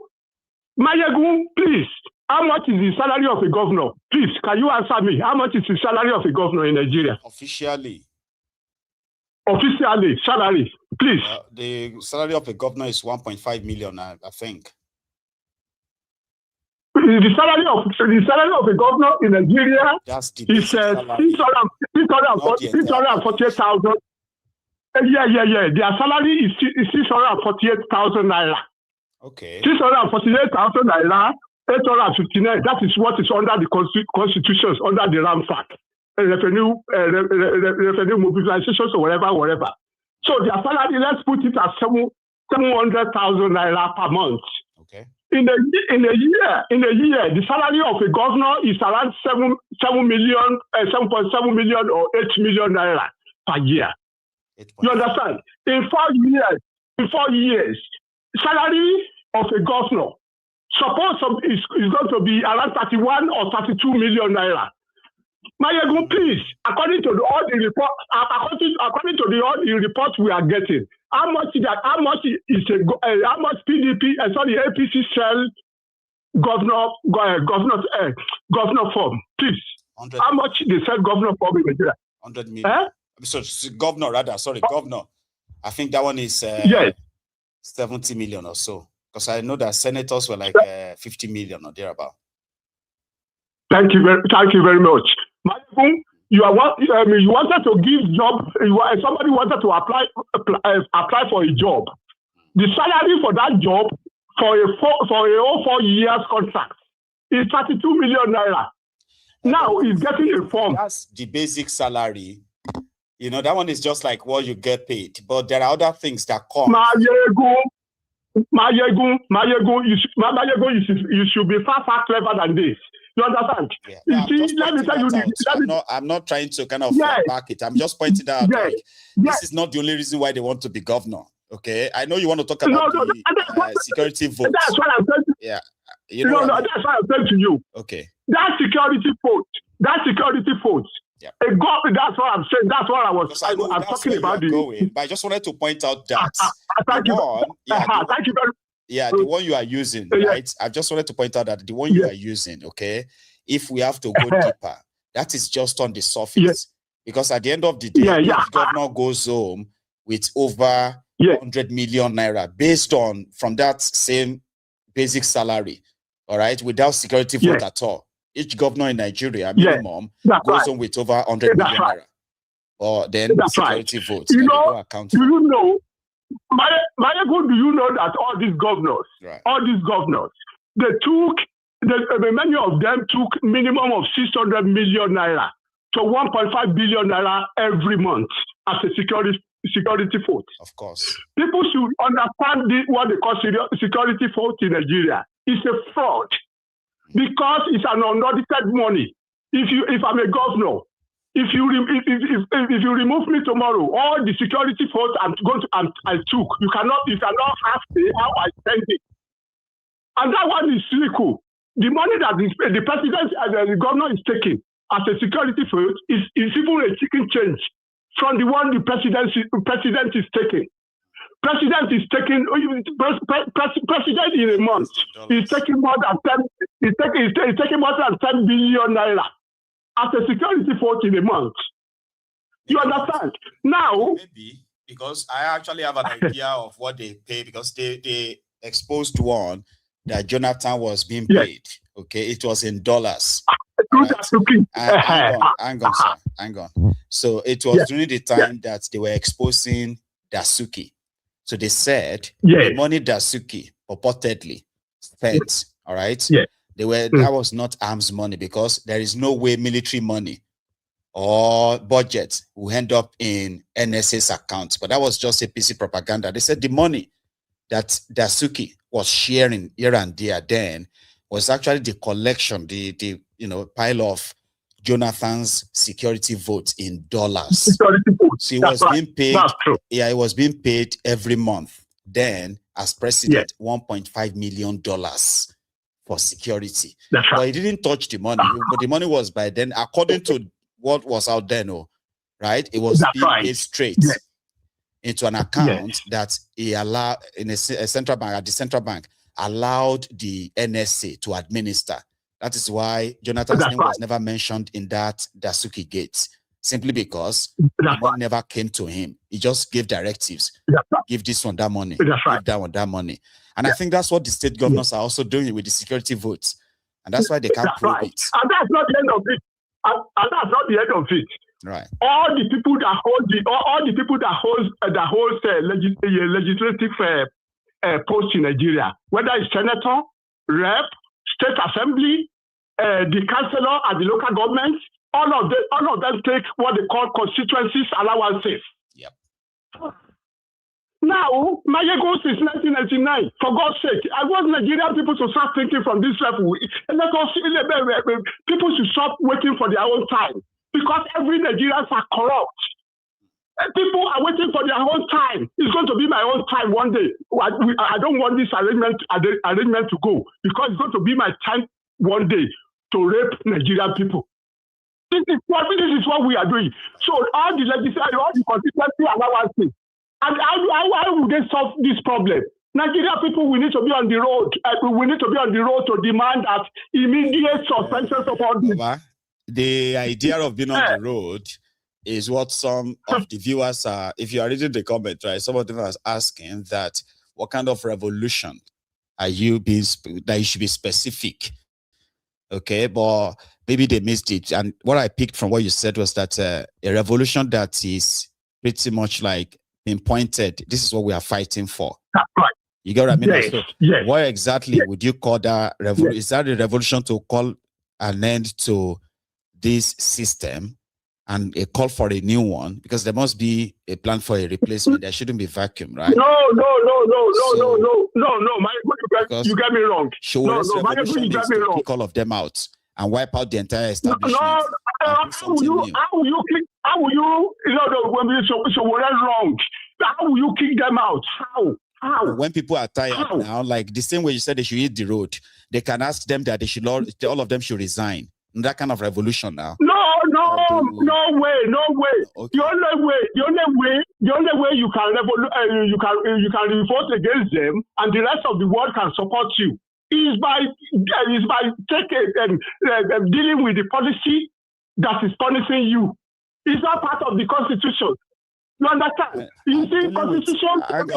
Mayegun, please, how much is the salary of a governor? Please, can you answer me? How much is the salary of a governor in Nigeria? Officially, salary, please. The salary of a governor is 1.5 million, I think. The salary of a governor in Nigeria is 648,000. Yeah. Their salary is 648,000 naira. Okay. 648,000 naira, 859. That is what is under the constitutions, under the FAAC, revenue mobilizations or whatever. So their salary, let's put it at 700,000 naira per month. Okay. In a year, the salary of a governor is around 7.7 million or 8 million naira per year. You understand? In 4 years, salary of a governor suppose is going to be around 31 or 32 million naira. Mayegun, please, according to all the reports we are getting, how much PDP APC sell governor form, please? How much they sell governor form in Nigeria? 100 million. So governor. I think that one is 70 million or so. Because I know that senators were like 50 million or thereabout. Thank you very much. Mayegun, you wanted to give job. Somebody wanted to apply for a job. The salary for that job for a 4 years contract is 32 million naira. Now he's getting a form. That's the basic salary. You know, that one is just like what you get paid. But there are other things that come. Mayegun, you should be far clever than this. You understand? Yeah. No, let me tell you this. I'm not trying to kind of back it. I'm just pointing out this is not the only reason why they want to be governor. Okay, I know you want to talk about the security vote. That's what I'm saying. Yeah, that's what I'm saying to you. Okay, that security vote. Yeah. That's what I'm saying. That's what I was. I'm talking about. But I just wanted to point out that thank you very. Yeah, the one you are using, right? I just wanted to point out that the one you are using, okay, if we have to go deeper, that is just on the surface. Because at the end of the day, if the governor goes home with over 100 million naira based on from that same basic salary, all right, without security vote at all. Each governor in Nigeria, minimum, goes home with over 100 million naira. Or then security votes. Do you know, Mayegun, do you know that all these governors, they took, many of them took minimum of 600 million naira to 1.5 billion naira every month as a security vote. Of course. People should understand what they call security vote in Nigeria. It's a fraud because it's an unaudited money. If I'm a governor, if you remove me tomorrow, all the security force I took, you cannot ask me how I spend it. And that one is cynical. The money that the president and the governor is taking as a security force is even a chicken change from the one the president is taking. President is taking president in a month. He's taking more than 10. He's taking more than 10 billion naira as a security force in a month. You understand? Now, maybe because I actually have an idea of what they pay, because they exposed one that Jonathan was being paid. Okay, it was in dollars. Right? Hang on, sir. Hang on. So it was during the time that they were exposing Dasuki. So they said the money Dasuki purportedly spent, all right? That was not arms money, because there is no way military money or budget will end up in NSA's accounts. But that was just a piece of propaganda. They said the money that Dasuki was sharing here and there then was actually the collection, the pile of Jonathan's security votes in dollars. So he was being paid. Yeah, it was being paid every month. Then, as president, $1.5 million for security. But he didn't touch the money. But the money was by then, according to what was out there, right? It was being paid straight into an account that he allowed in a central bank, at the central bank, allowed the NSA to administer. That is why Jonathan's name was never mentioned in that Dasuki Gates, simply because the money never came to him. He just gave directives. Give this one that money. Give that one that money. And I think that's what the state governors are also doing with the security votes. And that's why they can't prove it. And that's not the end of it. And that's not the end of it. Right. All the people that hold legislative posts in Nigeria, whether it's senator, rep, state assembly, the councillor at the local government, all of them take what they call constituencies allowances. Now, Mayego since 1999, for God's sake, I want Nigerian people to start thinking from this level. People should stop waiting for their own time, because every Nigerians are corrupt. People are waiting for their own time. It's going to be my own time one day. I don't want this arrangement to go, because it's going to be my time one day to rape Nigerian people. This is what we are doing. So all the legislation, all the constituency allowances, and how would they solve this problem? Nigerian people, we need to be on the road. We need to be on the road to demand that immediate suspension of all this. The idea of being on the road is what some of the viewers are, if you are reading the comment, right, some of them are asking that what kind of revolution are you being, that you should be specific. Okay, but maybe they missed it. And what I picked from what you said was that a revolution that is pretty much like pinpointed, this is what we are fighting for. That's right. You get what I mean? So what exactly would you call that revolution? Is that a revolution to call an end to this system and a call for a new one? Because there must be a plan for a replacement. There shouldn't be vacuum, right? No. You get me wrong. You get me wrong. Kick all of them out and wipe out the entire establishment. How will you when wrong? How will you kick them out? How? When people are tired now, like the same way you said they should hit the road, they can ask them that they should all of them should resign. That kind of revolution now. No way. Okay. The only way you can revolt against them, and the rest of the world can support you, is by dealing with the policy that is punishing you. It's not part of the Constitution. You understand? You see, Constitution. Hang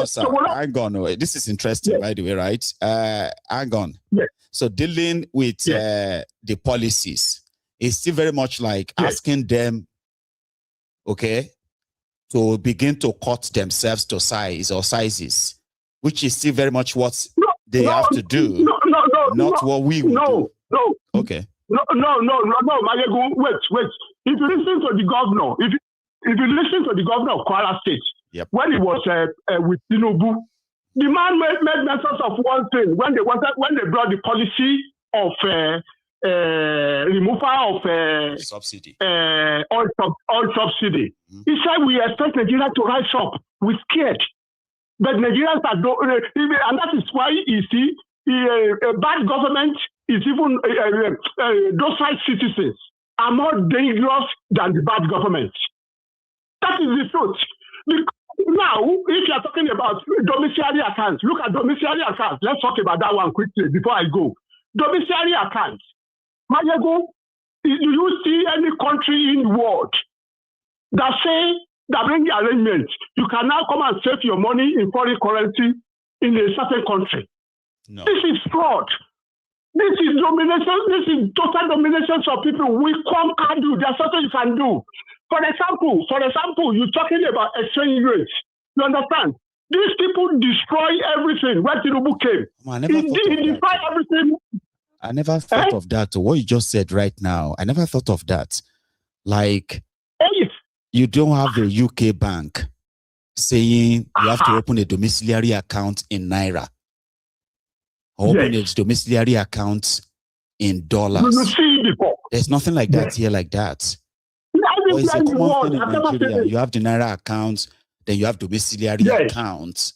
on. This is interesting, by the way, right? Hang on. Yes. So dealing with the policies is still very much like asking them, okay, to begin to cut themselves to size or sizes, which is still very much what they have to do, not what we would do. Okay. No, Mayego, wait. If you listen to the governor, if you listen to the governor of Kwara State, when he was with Tinubu, the man made mention of one thing when they brought the policy of removal of subsidy, oil subsidy. He said we expect Nigeria to rise up. We're scared. But Nigerians are, and that is why you see, a bad government is even, docile citizens are more dangerous than the bad government. That is the truth. Because now, if you are talking about domiciliary accounts, look at domiciliary accounts. Let's talk about that one quickly before I go. Domiciliary accounts. Mayego, do you see any country in the world that say, that bring the arrangement, you can now come and save your money in foreign currency in a certain country? No. This is fraud. This is domination. This is total domination of people. We can't do. There's something you can do. For example, you're talking about exchange rates. You understand? These people destroy everything when Tinubu came. He destroyed everything. I never thought of that. What you just said right now, I never thought of that. Like, you don't have a UK bank saying you have to open a domiciliary account in Naira. Or open a domiciliary account in dollars. There's nothing like that here like that. Or it's a common thing in Nigeria. You have the Naira accounts, then you have domiciliary accounts.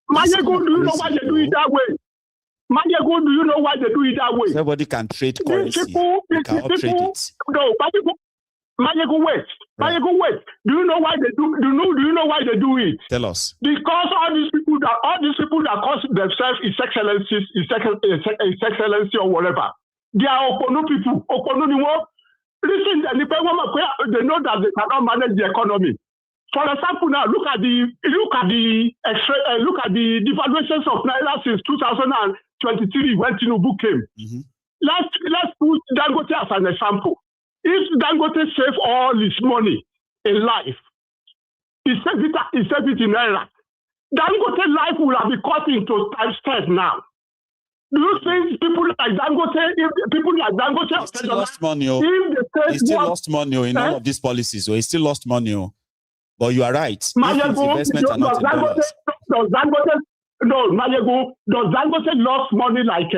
Mayego, do you know why they do it that way? Mayego, do you know why they do it that way? Everybody can trade currency. They can trade it. No, Mayego, wait. Do you know why they do? Do you know why they do it? Tell us. Because all these people that call themselves His Excellency or whatever, they are Okonu people. Listen, they know that they cannot manage the economy. For example, now look at the devaluations of Naira since 2023 when Tinubu came. Let's put Dangote as an example. If Dangote save all his money in life, he save it in Naira, Dangote life will have been cut into times 10 now. Do you think people like Dangote, he still lost money? He still lost money in all of these policies. So he still lost money. But you are right. Investment are not in dollars. Does Dangote lost money like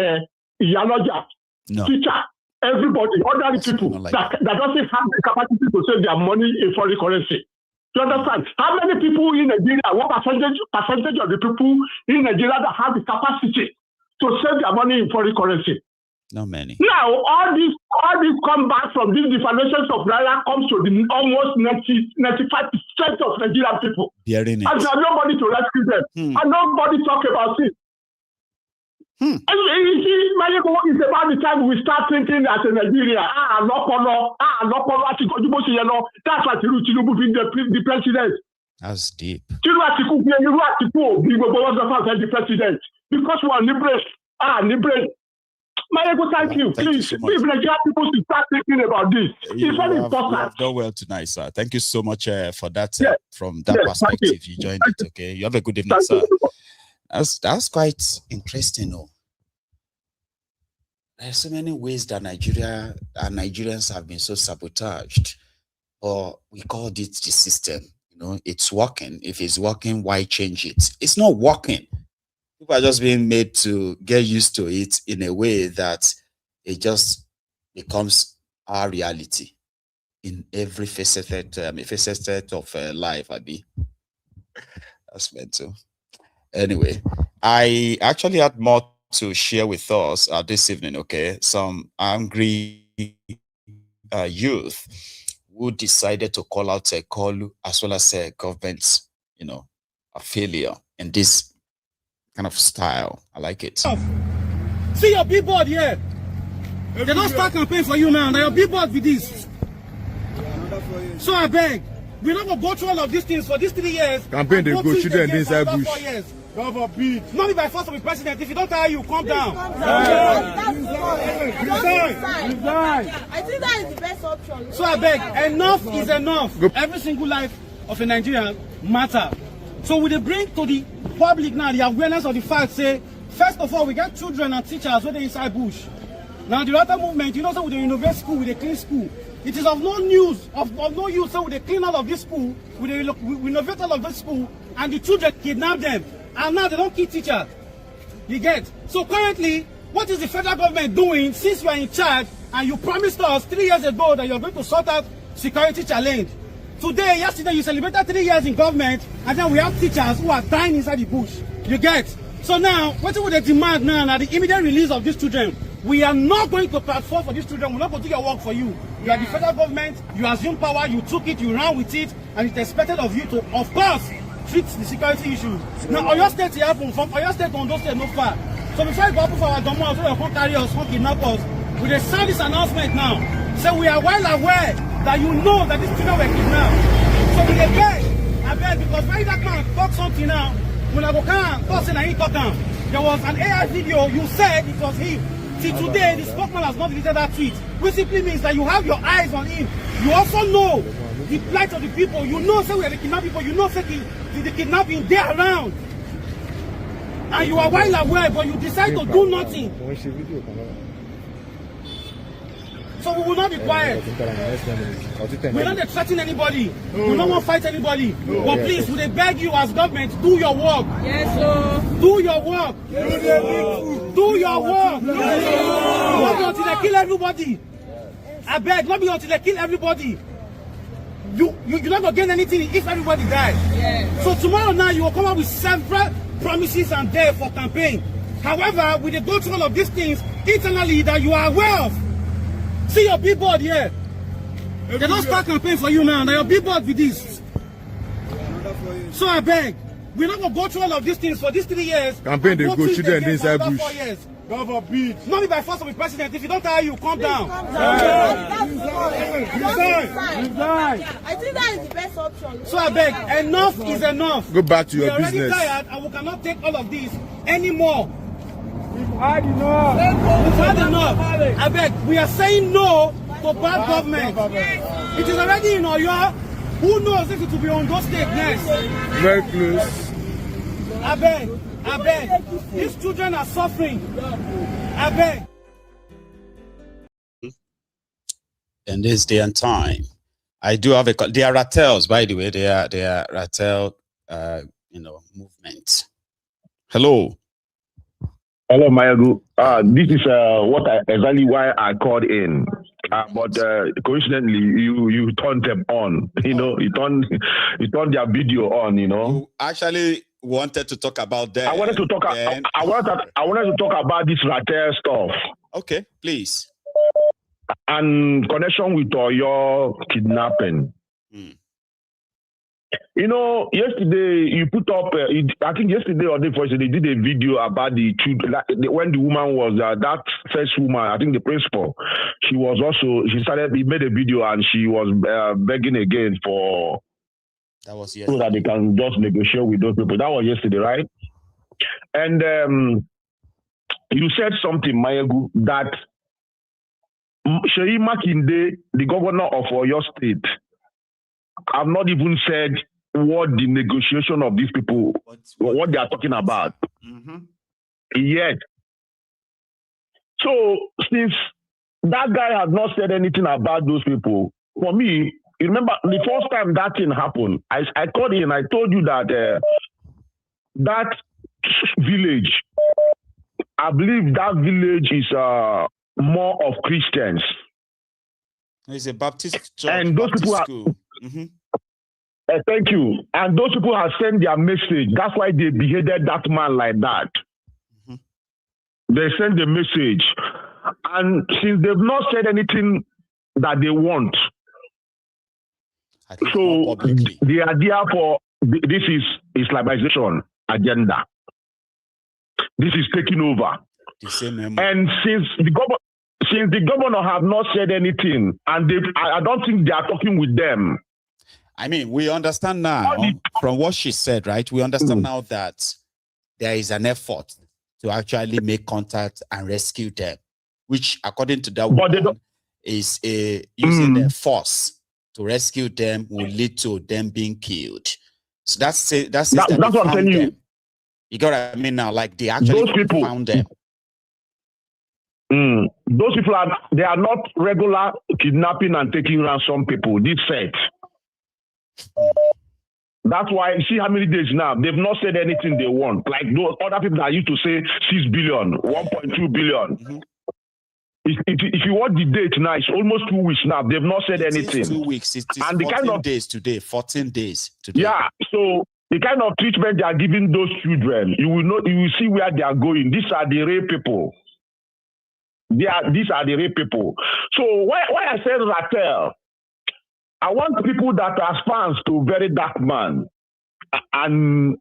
Iyaloja, teacher, everybody, ordinary people that doesn't have the capacity to save their money in foreign currency? Do you understand? How many people in Nigeria, what percentage of the people in Nigeria that have the capacity to save their money in foreign currency? Not many. Now, all this come back from these devaluations of Naira comes to the almost 95% of Nigerian people. Bearing it. And there's nobody to rescue them. And nobody talk about it. And you see, it's about the time we start thinking as in Nigeria, that's why Tinubu being the president. That's deep. Tinubu the president. Because we are liberate. Mayego, thank you. Please, if Nigerian people should start thinking about this. It's very important. You have done well tonight, sir. Thank you so much for that. From that perspective, you joined it. Okay, you have a good evening, sir. That's quite interesting, though. There's so many ways that Nigeria and Nigerians have been so sabotaged, or we call it the system. You know, it's working. If it's working, why change it? It's not working. People are just being made to get used to it in a way that it just becomes our reality in every facet of life. That's meant to. Anyway, I actually had more to share with us this evening. Okay, some angry youth who decided to call out a Koolu as well as a government, a failure in this kind of style. I like it. See your billboard here. They don't start campaign for you now. Now your billboard with this. So I beg, we're not gonna go through all of these things for these 3 years. Campaign they go children inside bush. 4 years. Not be by force of the president. If you don't tire, you calm down. Resign. I think that is the best option. So I beg, enough is enough. Every single life of a Nigerian matter. So we bring to the public now the awareness of the fact, say, first of all, we get children and teachers when they're inside bush. Now the Rata movement, so with the innovate school, with the clean school, it is of no use, of no use, so with the clean all of this school, we innovate all of this school, and the children kidnap them. And now they don't kill teachers. You get? So currently, What is the federal government doing since you are in charge and you promised us 3 years ago that you're going to sort out security challenge? Today, yesterday, you celebrated 3 years in government, and then we have teachers who are dying inside the bush. You get? So now, what would they demand now? Now, the immediate release of these children. We are not going to platform for these children. We're not going to do your work for you. You are the federal government. You assume power. You took it. You ran with it, and it's expected of you to, of course, treat the security issues. Now, Oyo State happen from Oyo State to Ondo State no far. So before you go up for our domo, so you can't carry us, can't kidnap us. We dey sound this announcement now. So we are well aware that you know that these children were kidnapped. So we dey beg, I beg, because when that man talk something now, when I go come, talk say na he talk am. There was an AI video. You said it was him. Till today, the spokesman has not deleted that tweet, which simply means that you have your eyes on him. You also know the plight of the people. You know, say we are the kidnapped people. You know, say the kidnapping they around. And you are well aware, but you decide to do nothing. So we will not be quiet. We don't threaten anybody. We don't want to fight anybody. But please, we beg you as government, do your work. Yes, sir. Do your work. Do your work. Not until they kill everybody. I beg, not until they kill everybody. You're not going to gain anything if everybody dies. Yes. So tomorrow now, you will come up with several promises and dare for campaign. However, we go through all of these things internally that you are aware of. See your billboard here. They don't start campaign for you now. Now your billboard with this. So I beg, we're not going to go through all of these things for these 3 years. Campaign they go children inside bush. 4 years. God forbid. Not be by force of the president. If you don't tire you, calm down. Resign. I think that is the best option. So I beg, enough is enough. Go back to your business. We are already tired and we cannot take all of this anymore. We've had enough. We've had enough. I beg, we are saying no to bad government. It is already in Oyo. Who knows if it will be on those State next? Very close. I beg. These children are suffering. I beg. In this day and time, I do have they are Rattels, by the way. They are Rattel, movement. Hello. Hello, Mayagu. This is exactly why I called in. But coincidentally, you turned them on. You turned their video on. You actually wanted to talk about that. I wanted to talk. I wanted to talk about this Rattel stuff. Okay, please. And connection with your kidnapping. Yesterday you put up. I think yesterday or the day before, they did a video about the children. When the woman was that first woman, I think the principal, she made a video and she was begging again for. That was so that they can just negotiate with those people. That was yesterday, right? And you said something, Mayagu, that Sheyi Makinde, the governor of Oyo State, have not even said what the negotiation of these people, what they are talking about. Yet. So, since that guy has not said anything about those people, for me, you remember the first time that thing happened, I called in, I told you that that village, I believe that village is more of Christians. It's a Baptist church, and those Baptist people school. Thank you. And those people have sent their message. That's why they beheaded that man like that. They sent the message. And since they've not said anything that they want, so the idea for this is Islamization agenda. This is taking over. And since the governor have not said anything, and I don't think they are talking with them. I mean, we understand now from what she said, right? We understand now that there is an effort to actually make contact and rescue them, which, according to that woman, is using their force to rescue them will lead to them being killed. So that's what I'm telling you. You got what I mean now? Like they actually found them. Those people they are not regular kidnapping and taking ransom people. This set. That's why, see how many days now, they've not said anything they want. Like those other people that used to say 6 billion, 1.2 billion. Mm-hmm. If you want the date now, it's almost 2 weeks now. They've not said anything. It's 2 weeks. It is and 14 days today. 14 days today. Yeah, so the kind of treatment they are giving those children, you will see where they are going. These are the real people. These are the real people. So why I said Ratel, I want people that are fans to Very Dark Man and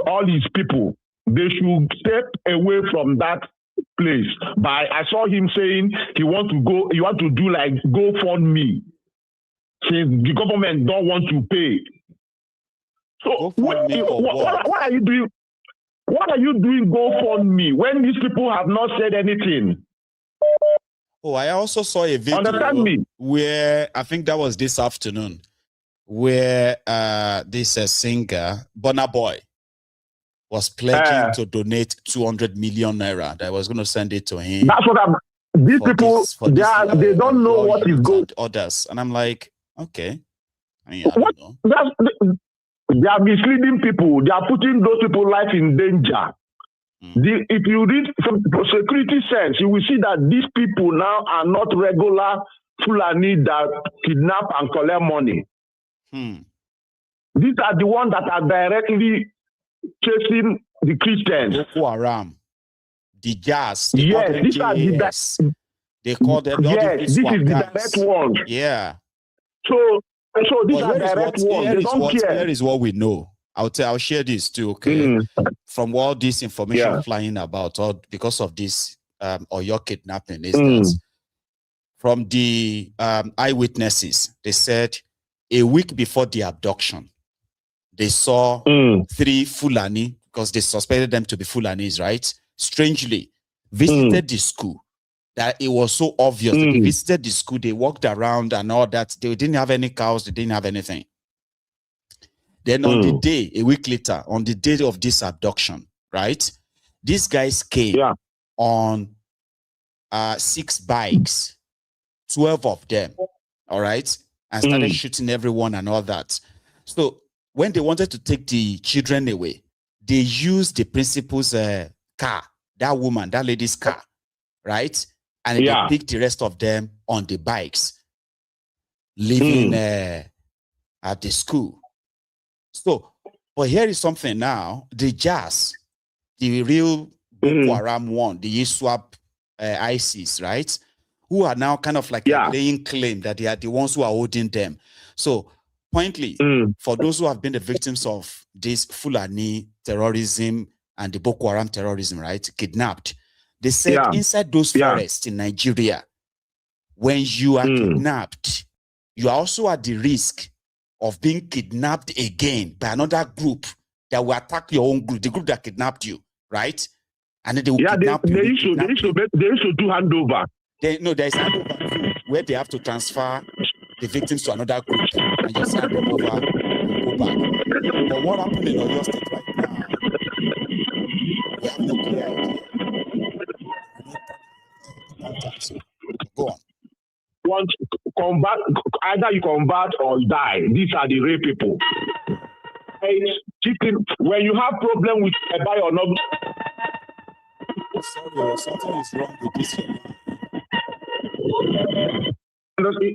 all his people, they should step away from that place. But I saw him saying he want to do like GoFundMe, since the government don't want to pay. So what are you doing? What are you doing GoFundMe when these people have not said anything? Oh, I also saw a video where I think that was this afternoon, where this singer Burna Boy was pledging to donate 200 million naira. That I was going to send it to him. That's what these people they don't know what is good. Others, and I'm like, okay. I mean, I don't know. They are misleading people. They are putting those people's life in danger. If you read from security sense, you will see that these people now are not regular Fulani that kidnap and collect money. These are the ones that are directly chasing the Christians. Boko Haram, the Jazz. Yes, these are the they call them. Yes, this is the direct ones. Yeah. So these are direct ones. They don't care. Here is what we know. I'll share this too, okay? From all this information flying about, or because of this or your kidnapping, is that from the eyewitnesses, they said a week before the abduction, they saw 3 Fulani, because they suspected them to be Fulanis, right? Strangely, visited the school. That it was so obvious that they visited the school, they walked around and all that. They didn't have any cows, they didn't have anything. Then on the day, a week later, on the day of this abduction, right? These guys came on 6 bikes, 12 of them, all right? And started shooting everyone and all that. So when they wanted to take the children away, they used the principal's car, that woman, that lady's car, right? And they picked the rest of them on the bikes, leaving at the school. So, but here is something now. The Jazz, the real Boko Haram one, the ISWAP ISIS, right? Who are now kind of like laying claim that they are the ones who are holding them. So, pointedly, for those who have been the victims of this Fulani terrorism and the Boko Haram terrorism, right? Kidnapped. They said inside those forests in Nigeria, when you are kidnapped, you are also at the risk of being kidnapped again by another group that will attack your own group, the group that kidnapped you, right? And then they will kidnap you. They used to do handover. There's handover too, where they have to transfer the victims to another group and just hand them over and go back. But what happened in Oyo State right now, we have no clear idea. Go on. Want to convert, either you convert or die. These are the real people. When you have problem with a buy or not. Sorry, something is wrong with this.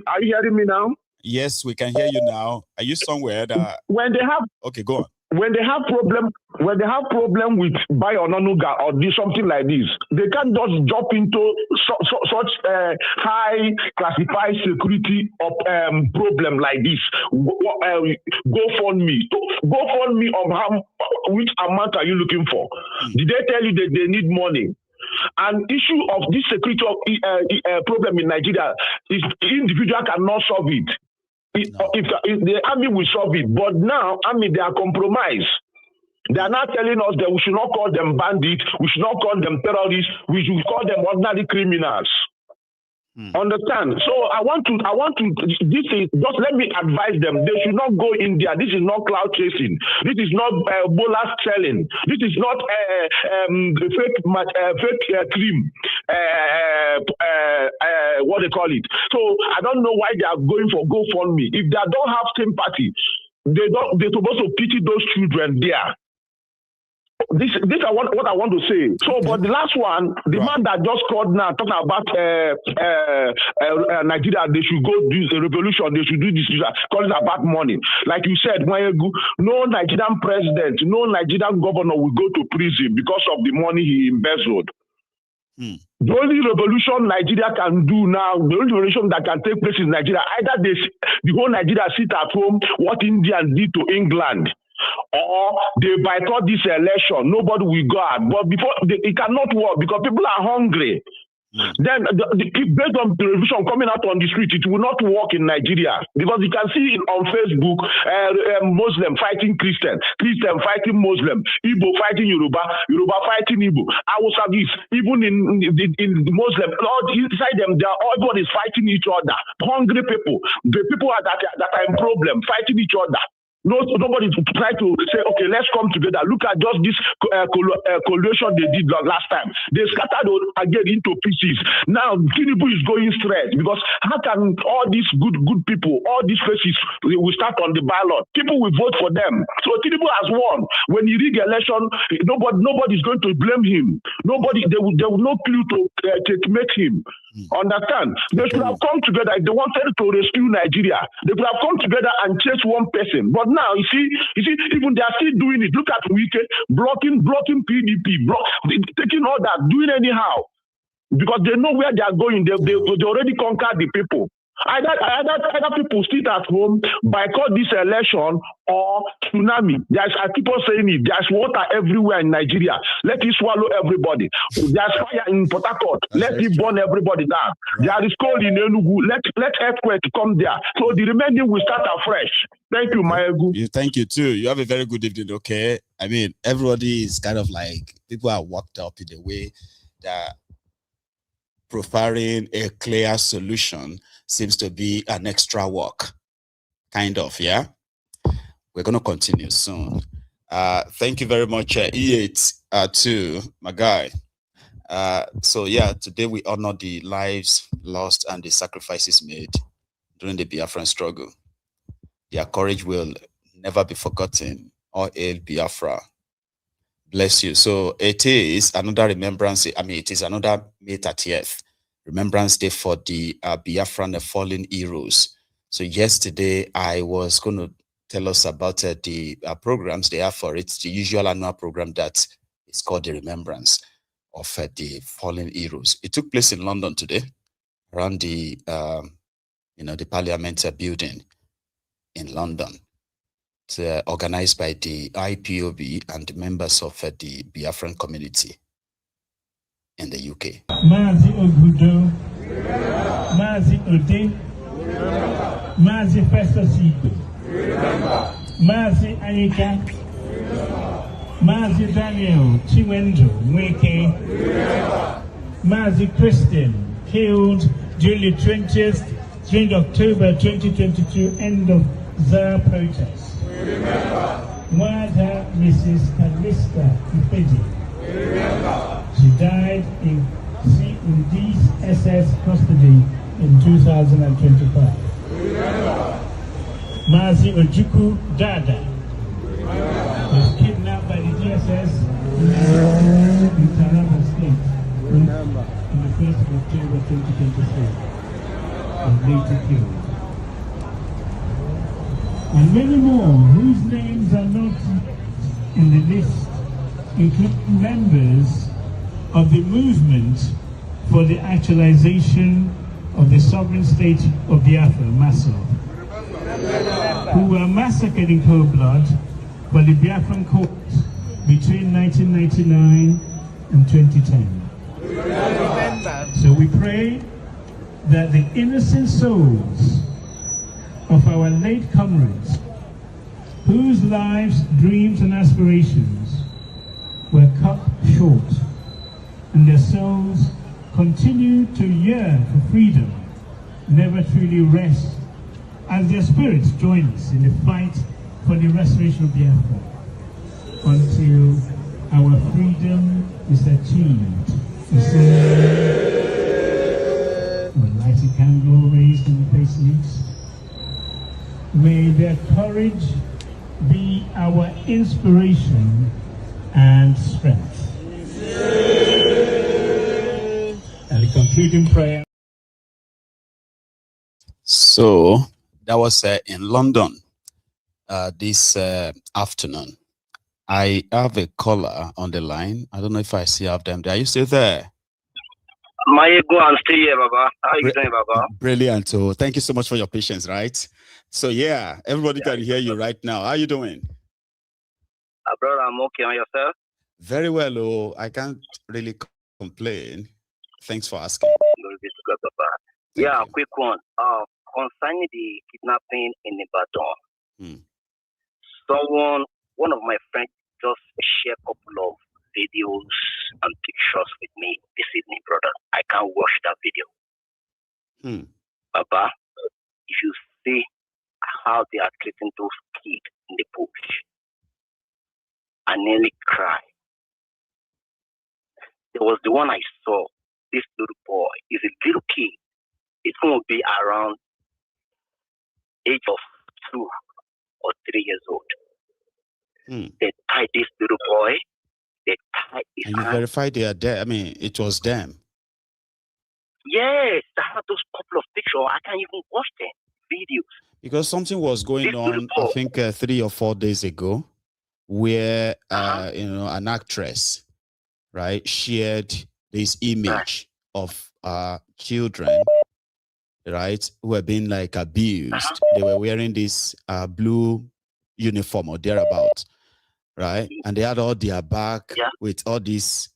Are you hearing me now? Yes, we can hear you now. Are you somewhere that when they have go on. When they have problem with buy or non-nuga or do something like this, they can't just jump into such high classified security problem like this. GoFundMe on which amount are you looking for? Did they tell you that they need money? An issue of this security problem in Nigeria is individual cannot solve it. If the army will solve it, but now they are compromised. They are not telling us that we should not call them bandits, we should not call them terrorists, we should call them ordinary criminals. Understand? So I want to. This is just let me advise them. They should not go in there. This is not cloud chasing. This is not bola selling. This is not fake cream. What they call it. So I don't know why they are going for GoFundMe. If they don't have sympathy, They're supposed to pity those children there. This is what I want to say. So, but the last one, the man that just called now talking about Nigeria, they should go do a revolution. They should do this, calling about money. Like you said, no Nigerian president, no Nigerian governor will go to prison because of the money he embezzled. The only revolution Nigeria can do now, the only revolution that can take place in Nigeria, either the whole Nigeria sit at home, what Indians did to England, or they boycott this election. Nobody will go out. But before it cannot work because people are hungry. Then based on the revolution coming out on the street, it will not work in Nigeria because you can see on Facebook Muslim fighting Christian, Christian fighting Muslim, Igbo fighting Yoruba, Yoruba fighting Igbo. I was at this even in Muslim, inside them, everybody is fighting each other. Hungry people, the people that are in problem, fighting each other. Nobody try to say, okay, let's come together. Look at just this coalition they did last time. They scattered again into pieces. Now, Tinubu is going straight because how can all these good people, all these faces, will start on the ballot? People will vote for them. So Tinubu has won. When he rig election, nobody is going to blame him. There will no clue to make him. Understand? They should have come together. If they wanted to rescue Nigeria, they could have come together and chase one person. But now, you see, even they are still doing it. Look at Wike, blocking PDP, taking all that, doing anyhow. Because they know where they are going. They already conquered the people. Either people sit at home, boycott this election, or tsunami. I keep on saying it. There's water everywhere in Nigeria. Let it swallow everybody. There's fire in Port Harcourt. Let it burn everybody down. There is cold in Enugu. Let earthquake come there. So the remaining will start afresh. Thank you, Maegu. Thank you too. You have a very good evening. Okay. I mean, everybody is kind of like, people are worked up in a way that preferring a clear solution seems to be an extra work, kind of, yeah? We're going to continue soon. Thank you very much, E8 too, my guy. So yeah, today we honor the lives lost and the sacrifices made during the Biafran struggle. Their courage will never be forgotten. All hail Biafra. Bless you. So it is another remembrance. I mean, it is another May 30th. Remembrance Day for the Biafran fallen heroes. So yesterday I was going to tell us about the programs they have for it. It's the usual annual program that is called the Remembrance of the Fallen Heroes. It took place in London today, around the the Parliament building in London. It's organized by the IPOB and members of the Biafran community in the UK. Mazi Ogudo, Mazi Ode, Mazi Festosido, Mazi Ayika, Mazi Daniel Chiwendo Wike, Mazi Christian, killed during the 20th October 2022 end of ZAR protest. Mwada Mrs. Kalista Ifeji. She died in DSS custody in 2025. Mazi Ojuku Dada was kidnapped by the DSS in Taraba State on the 1st of October 2023 and later killed. And many more whose names are not in the list, including members of the movement for the actualization of the sovereign state of Biafra, MASO, who were massacred in cold blood by the Biafran court between 1999 and 2010. So we pray that the innocent souls of our late comrades, whose lives, dreams, and aspirations were cut short, and their souls continue to yearn for freedom, never truly rest, as their spirits join us in the fight for the restoration of Biafra, until our freedom is achieved. A lighted candle raised in the face. May their courage be our inspiration and strength. And the concluding prayer. So that was in London this afternoon. I have a caller on the line. I don't know if I still have them there. Are you still there? I'm still here, Baba. How are you doing, Baba? Brilliant. So thank you so much for your patience, right? So yeah, everybody can hear you right now. How are you doing? Brother, I'm okay. On yourself? Very well. Oh, I can't really complain. Thanks for asking. Glory be to God, Baba. Yeah, quick one. Concerning the kidnapping in Ibadan, one of my friends just shared a couple of videos and pictures with me this evening, brother. I can't watch that video. Baba, if you see how they are treating those kids in the bush, I nearly cried. There was the one I saw. This little boy is a little kid. It's going to be around age of 2 or 3 years old. They tied this little boy. They tied his And you hand. verified they are there. I mean, it was them. Yes, I have those couple of pictures. I can't even watch them videos. Because something was going on, I think 3 or 4 days ago, where an actress, right, shared this image of children, right, who were being like abused. They were wearing this blue uniform or thereabout, right, and they had all their back with all these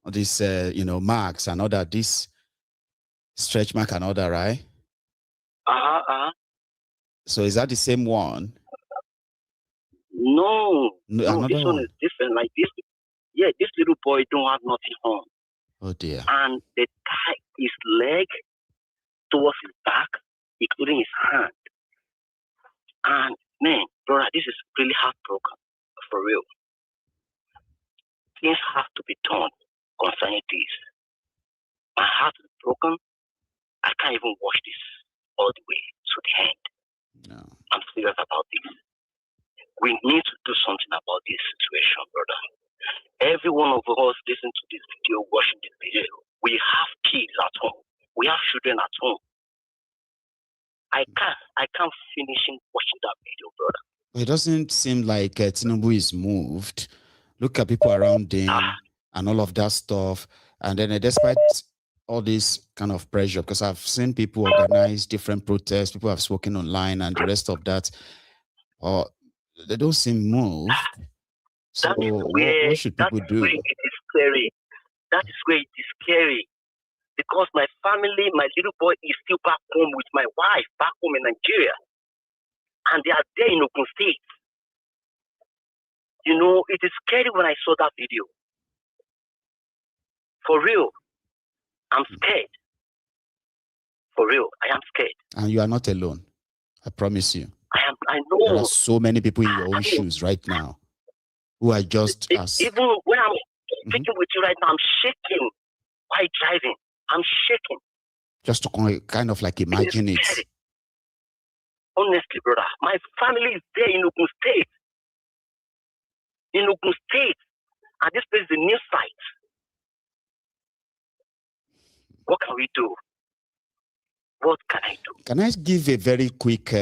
marks and all that, this stretch mark and all that, right? So is that the same one? No, Another this one is different. Like this, this little boy don't have nothing on. Oh dear. And they tie his leg towards his back, including his hand. And man, brother, this is really heartbroken, for real. Things have to be done concerning this. My heart is broken. I can't even watch this all the way to the end. No. I'm serious about this. We need to do something about this situation, brother. Every one of us listening to this video, watching this video, we have kids at home. We have children at home. I can't finish watching that video, brother. It doesn't seem like Tinubu is moved. Look at people around him and all of that stuff. And then despite all this kind of pressure, because I've seen people organize different protests, people have spoken online and the rest of that, they don't seem moved. So what should people do? It is scary. That is where it is scary. Because my family, my little boy is still back home with my wife, back home in Nigeria. And they are there in Ogun State. You know, it is scary when I saw that video. For real. I'm scared. For real, I am scared. And you are not alone. I promise you. I know. There are so many people in your own shoes right now who are just as... Even when I'm speaking with you right now, I'm shaking while driving. I'm shaking. Just to kind of like imagine it. Honestly, brother, my family is there in Ogun State. In Ogun State. And this place is a new site. What can we do? What can I do? Can I give a very quick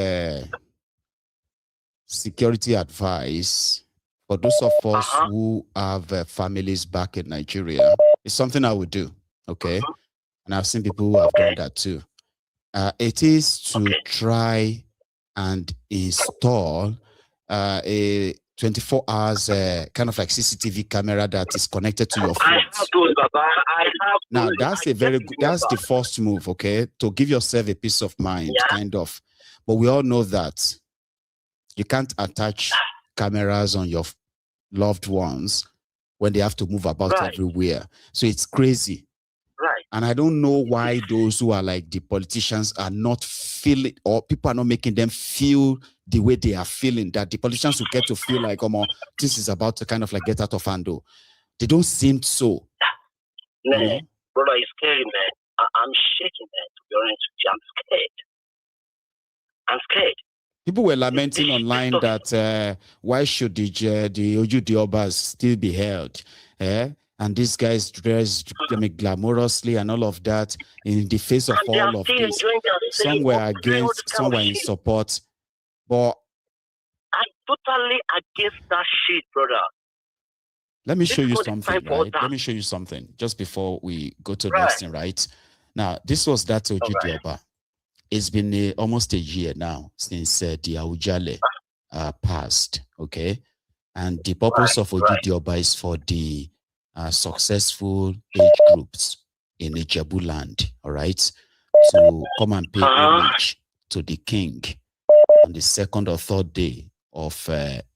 security advice for those of us who have families back in Nigeria? It's something I would do, okay? And I've seen people who have done that too. It is to try and install a 24 hours kind of like CCTV camera that is connected to your phone. Now that's that's the first move, okay? To give yourself a peace of mind, kind of. But we all know that you can't attach cameras on your loved ones when they have to move about everywhere. So it's crazy. Right. And I don't know why those who are like the politicians are not feeling, or people are not making them feel the way they are feeling, that the politicians will get to feel like, oh, this is about to kind of like get out of hand. They don't seem so. Man, brother, it's scary, man. I'm shaking, man, to be honest with you. I'm scared. I'm scared. People were lamenting online that why should the Uzordinma still be held? And these guys dressed glamorously and all of that in the face of all of this. Some were against, some were in support. But I'm totally against that shit, brother. let me show you something, right? Let me show you something just before we go to the next thing, right? Now, this was that Uzordinma. It's been almost a year now since the Abuja passed, okay? And the purpose of Uzordinma is for the successful age groups in Ijebu land, all right? To come and pay homage to the king on the second or third day of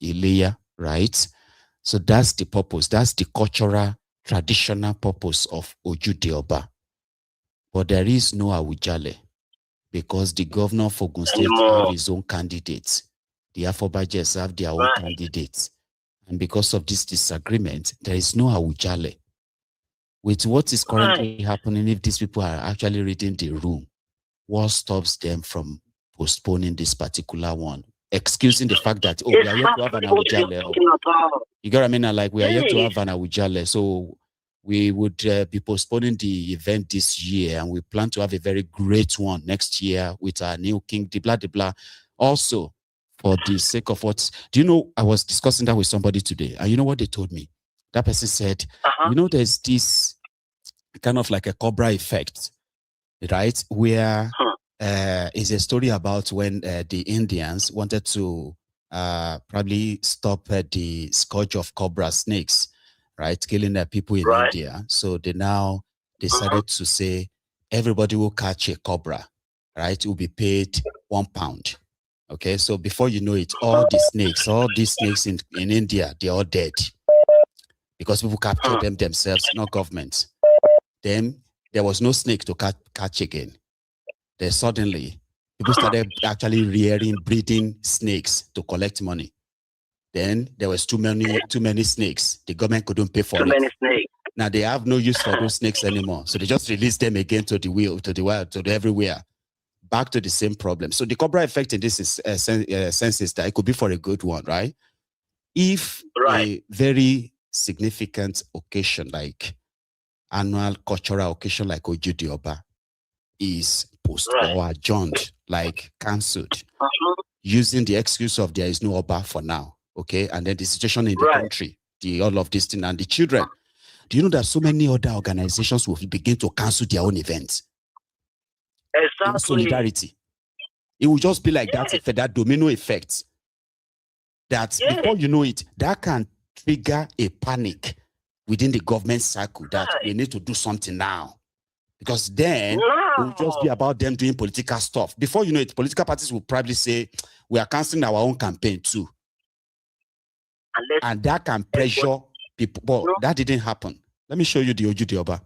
Ileya, right? So that's the purpose. That's the cultural, traditional purpose of Uzordinma. But there is no Awujale, because the governor of Ogun State have his own candidates. The Afobajes have their own candidates. And because of this disagreement, there is no Awujale. With what is currently happening, if these people are actually reading the room, what stops them from postponing this particular one? Excusing the fact that, we are yet to have an Awujale. You get what I mean? Like, we are yet to have an Awujale. So we would be postponing the event this year, and we plan to have a very great one next year with our new king, blah, blah. Also, for the sake of what, do you know, I was discussing that with somebody today, and you know what they told me? That person said, you know, there's this kind of like a Cobra effect, right? Where is a story about when the Indians wanted to probably stop the scourge of cobra snakes, right? Killing the people in India. So they now decided to say, everybody will catch a cobra, right? Will be paid £1. Okay, so before you know it, all these snakes in India, they're all dead. Because people captured them themselves, not government. Then there was no snake to catch again. Then suddenly, people started actually breeding snakes to collect money. Then there was too many snakes. The government couldn't pay for it. Too many snakes. Now they have no use for those snakes anymore. So they just released them again to the wild, to the everywhere. Back to the same problem. So the Cobra effect in this sense is that it could be for a good one, right? If a very significant occasion, like annual cultural occasion like Uzordinma, is postponed or adjourned, like cancelled, using the excuse of there is no Oba for now, okay? And then the situation in the country, all of this thing, and the children. Do you know that so many other organizations will begin to cancel their own events? Exactly. In solidarity. It will just be like that domino effect. That before you know it, that can trigger a panic within the government circle that we need to do something now. Because then it will just be about them doing political stuff. Before you know it, political parties will probably say, we are canceling our own campaign too. And that can pressure people. But that didn't happen. Let me show you the Uzordinma.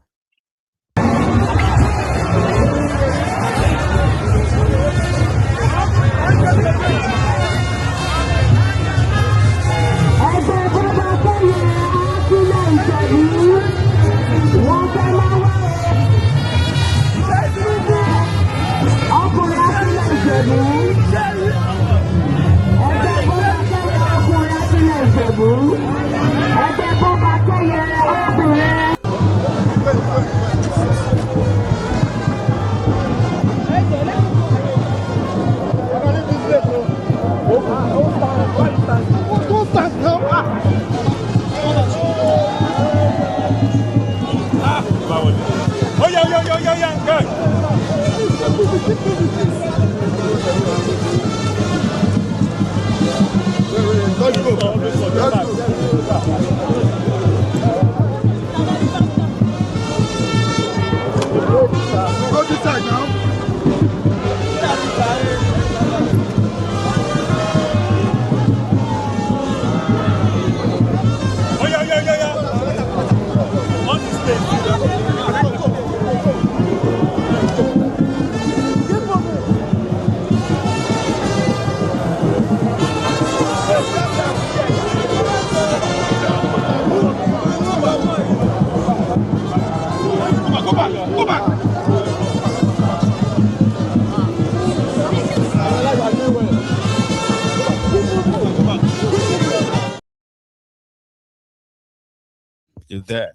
You're there.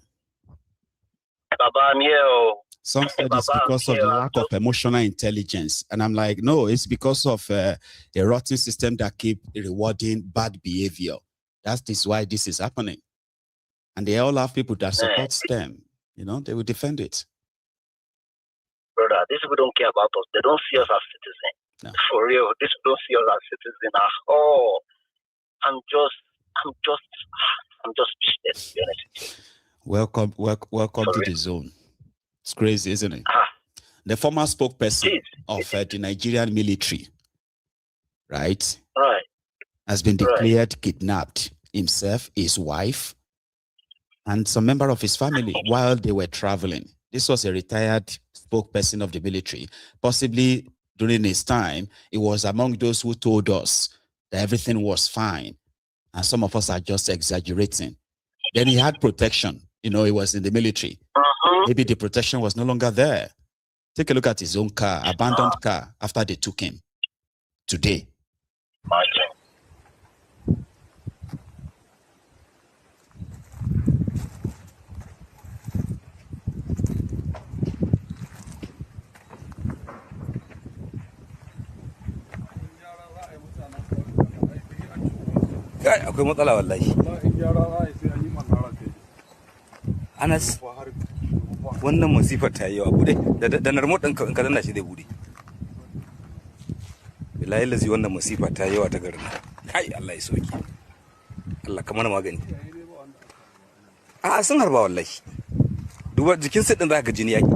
Baba, I'm here. Some said it's because of the lack of emotional intelligence. And I'm like, no, it's because of a rotten system that keep rewarding bad behavior. That is why this is happening. And they all have people that support them. You know, they will defend it. Brother, these people don't care about us. They don't see us as citizens. No. For real, these people don't see us as citizens at all. I'm just speechless, to be honest with you. Welcome to the zone. It's crazy, isn't it? The former spokesperson of the Nigerian military, right, has been declared kidnapped. Himself, his wife, and some member of his family while they were traveling. This was a retired spokesperson of the military. Possibly during his time, he was among those who told us that everything was fine. And some of us are just exaggerating. Then he had protection. You know, he was in the military. Maybe the protection was no longer there. Take a look at his own car, abandoned car, after they took him today. Akwai matsala wallahi. Anas, wannan musifar ta yi yawa bude da narmo ɗinka in ka danna shi zai bude. Bilahi lazi wannan musifa ta yi yawa ta garin. Kai Allah ya soki. Allah kamar magani. A sun harba wallahi. Duba jikin sit din za ka jini yaki.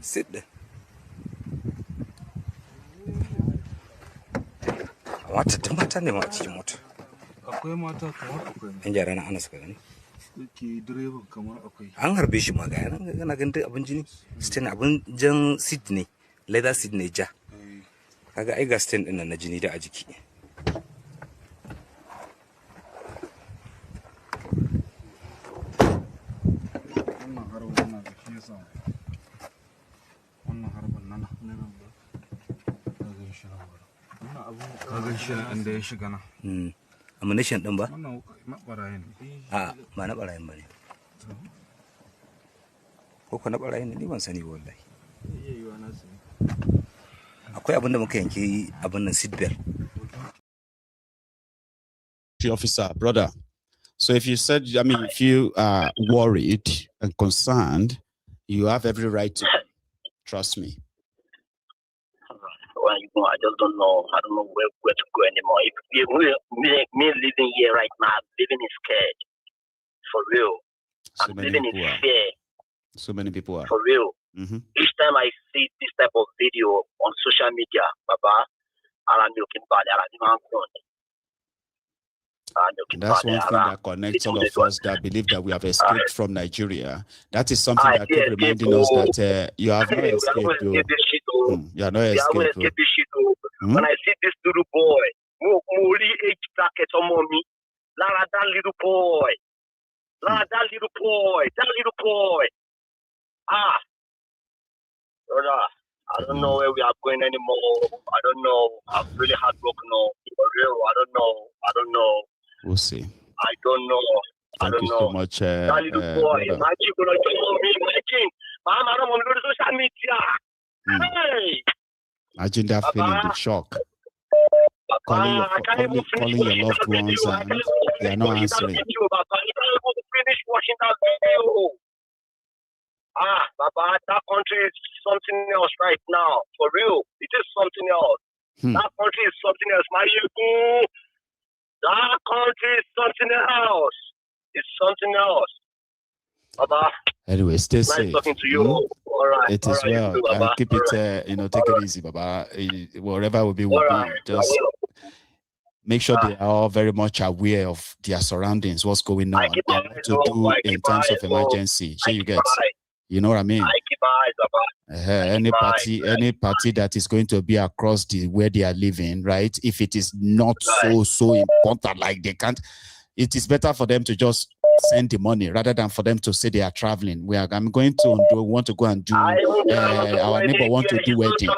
Sit din. Wata da mata ne ma a cikin mota. Akwai mata kamar akwai. An gyara na Anas ka gani. Ke direban kamar akwai. An harbe shi ma ga yana ganin abin jini. Stain abin jan seat ne. Leather seat ne ja. Kaga ai ga stain din nan na jini da a jiki. Wannan harbin nan da ke yasa. Wannan harbin nan ba. Kaga shi nan ba. Wannan abu kaga shi nan da ya shiga nan. Ammunition din ba? Wannan na barayin. A ba na barayin bane. Ko na barayin ne ni ban sani wallahi. Yiwa na sani. Akwai abin da muka yanke abin nan seatbelt. Officer, brother. So if you said, I mean, if you are worried and concerned, you have every right to. Trust me. Well, I just don't know. I don't know where to go anymore. If me living here right now, I'm living in scared. For real. I'm living in fear. So many people are. For real. Each time I see this type of video on social media, Baba, I'm looking bad. That's one thing that connects all of us that believe that we have escaped from Nigeria. That is something that keeps reminding us that you have not escaped. You are not escaped. When I see this little boy, Mori age bracket on me, Lara, that little boy, that little boy. Brother, I don't know where we are going anymore. I don't know. I'm really heartbroken now. For real, I don't know. We'll see. I don't know. Thank you so much. That little boy, imagine Mama, I'm on social media. Hey! Imagine that feeling, the shock. Calling your loved ones and they are not answering. Finish watching that video. Baba, that country is something else right now. For real, it is something else. That country is something else. That country is something else. It's something else. Baba. Anyway, stay safe. Nice talking to you. All right. It is well. Too, and keep it, take it easy, Baba. Wherever will be, just make sure they are all very much aware of their surroundings, what's going on, and what to do in times of emergency. So you get, you know what I mean? Any party that is going to be across where they are living, right? If it is not so important, like they can't, it is better for them to just send the money rather than for them to say they are traveling. I'm going to want to go and do. Our neighbor want to do wedding.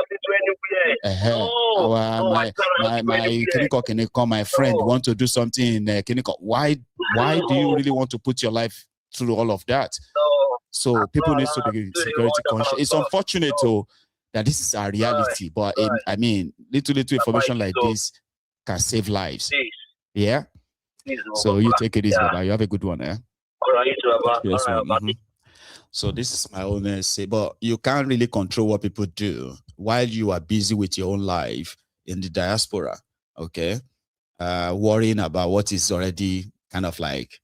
My friend want to do something in Kiniko. Why why do you really want to put your life through all of that? So people need to be security conscious. It's unfortunate that this is our reality, but I mean, little information like this can save lives. Yeah. So you take it easy, Baba. You have a good one, eh? Yes, So this is my own say, but you can't really control what people do while you are busy with your own life in the diaspora. Okay, worrying about what is already kind of like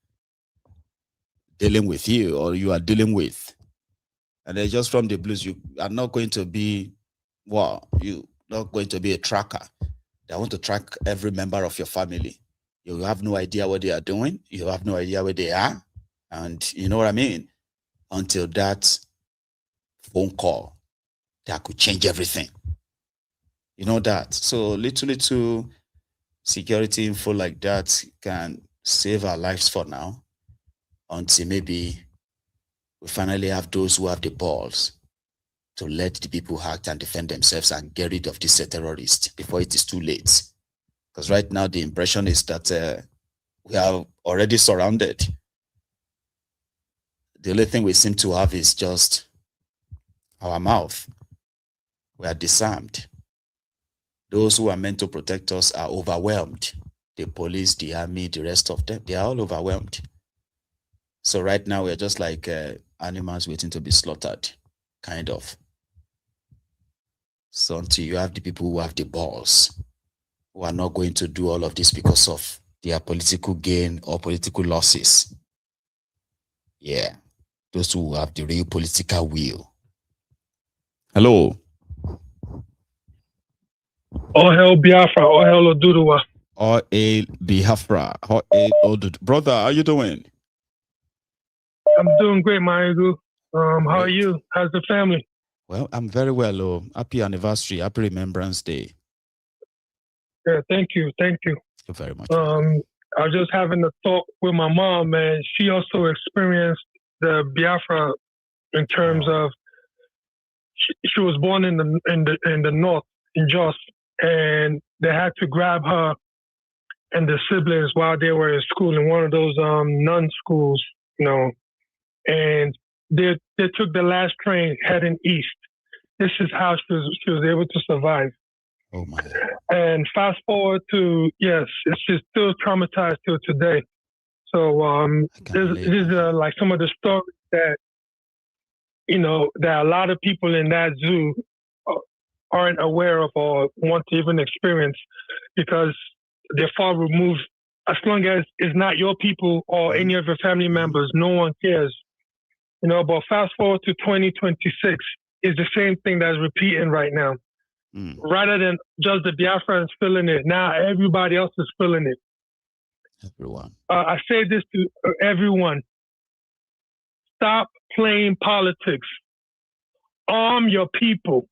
dealing with you or you are dealing with, and then just from the blues, you are not going to be you not going to be a tracker. They want to track every member of your family. You have no idea what they are doing. You have no idea where they are. And you know what I mean? Until that phone call that could change everything. You know that. So little security info like that can save our lives for now. Until maybe we finally have those who have the balls to let the people act and defend themselves and get rid of these terrorists before it is too late. Because right now the impression is that we are already surrounded. The only thing we seem to have is just our mouth. We are disarmed. Those who are meant to protect us are overwhelmed. The police, the army, the rest of them, they are all overwhelmed. So right now we're just like animals waiting to be slaughtered, kind of. So until you have the people who have the balls, who are not going to do all of this because of their political gain or political losses. Yeah. Those who have the real political will. Hello. All hail Biafra, all hail Oduduwa. All hail Biafra, all hail Oduduwa. Brother, how you doing? I'm doing great, Maegu. How are you? How's the family? Well, I'm very well. Oh, happy anniversary, happy Remembrance Day. Yeah, thank you. Thank you. Thank you very much. I was just having a talk with my mom, and she also experienced the Biafra in terms of she was born in the north in Jos, and they had to grab her and the siblings while they were in school in one of those nun schools, you know, and they took the last train heading east. This is how she was able to survive. Oh my! And fast forward to she's still traumatized till today. So these are like some of the stories that that a lot of people in that zoo aren't aware of or want to even experience because they're far removed. As long as it's not your people or any of your family members, no one cares. But fast forward to 2026 is the same thing that's repeating right now. Rather than just the Biafrans feeling it, now everybody else is feeling it. Everyone. I say this to everyone. Stop playing politics. Arm your people.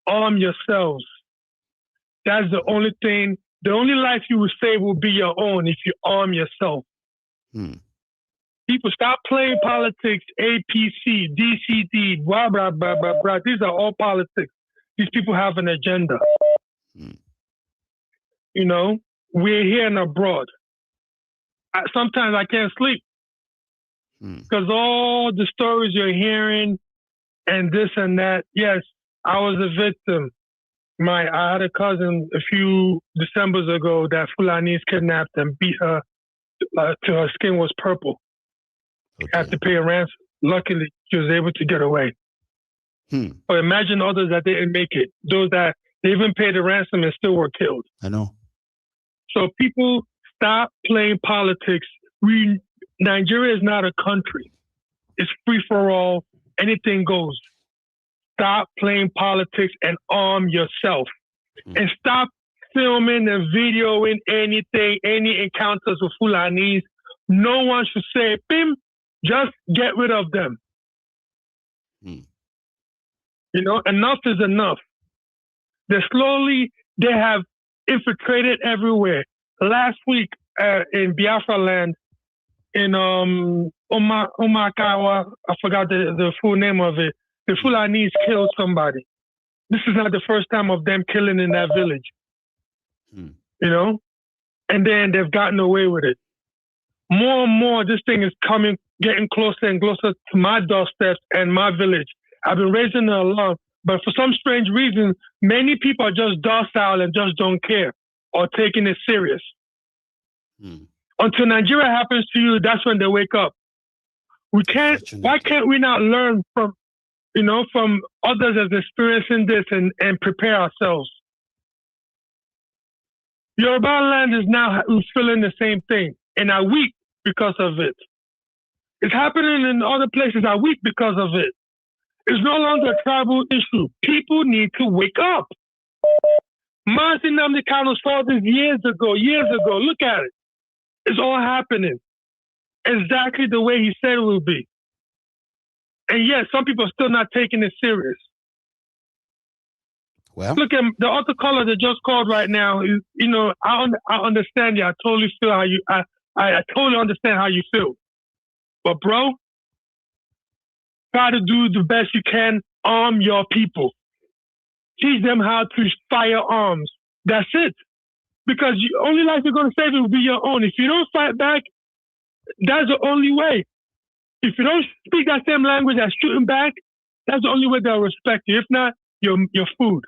Arm yourselves. That's the only thing. The only life you will save will be your own if you arm yourself. People, stop playing politics, APC, DCD, blah, blah, blah, blah, blah. These are all politics. These people have an agenda. We're here and abroad. Sometimes I can't sleep because all the stories you're hearing and this and that. Yes, I was a victim. I had a cousin a few Decembers ago that Fulanis kidnapped and beat her till her skin was purple. Had to pay a ransom. Luckily, she was able to get away. But imagine others that didn't make it. Those that they even paid a ransom and still were killed. I know. So people, stop playing politics. Nigeria is not a country. It's free for all. Anything goes. Stop playing politics and arm yourself. And stop filming and videoing anything, any encounters with Fulanis. No one should say, Bim, just get rid of them. Enough is enough. They have infiltrated everywhere. Last week in Biafra land, in Umakawa, I forgot the full name of it, the Fulanis killed somebody. This is not the first time of them killing in that village. And then they've gotten away with it. more and more this thing is getting closer and closer to my doorstep and my village. I've been raising the alarm, but for some strange reason, many people are just docile and just don't care or taking it serious. Until Nigeria happens to you, that's when they wake up. Why can't we not learn from, from others that's experiencing this and prepare ourselves? Yoruba land is now feeling the same thing and are weak because of it. It's happening in other places are weak because of it. It's no longer a tribal issue. People need to wake up. Martin Nnamdi Kanu saw this years ago. Look at it. It's all happening exactly the way he said it would be. And yet, some people are still not taking it serious. Well, look at the other caller that just called right now. I understand you. I totally feel how you. I totally understand how you feel. But bro, try to do the best you can. Arm your people. Teach them how to fire arms. That's it. Because the only life you're going to save will be your own. If you don't fight back, that's the only way. If you don't speak that same language as shooting back, that's the only way they'll respect you. If not, you're food.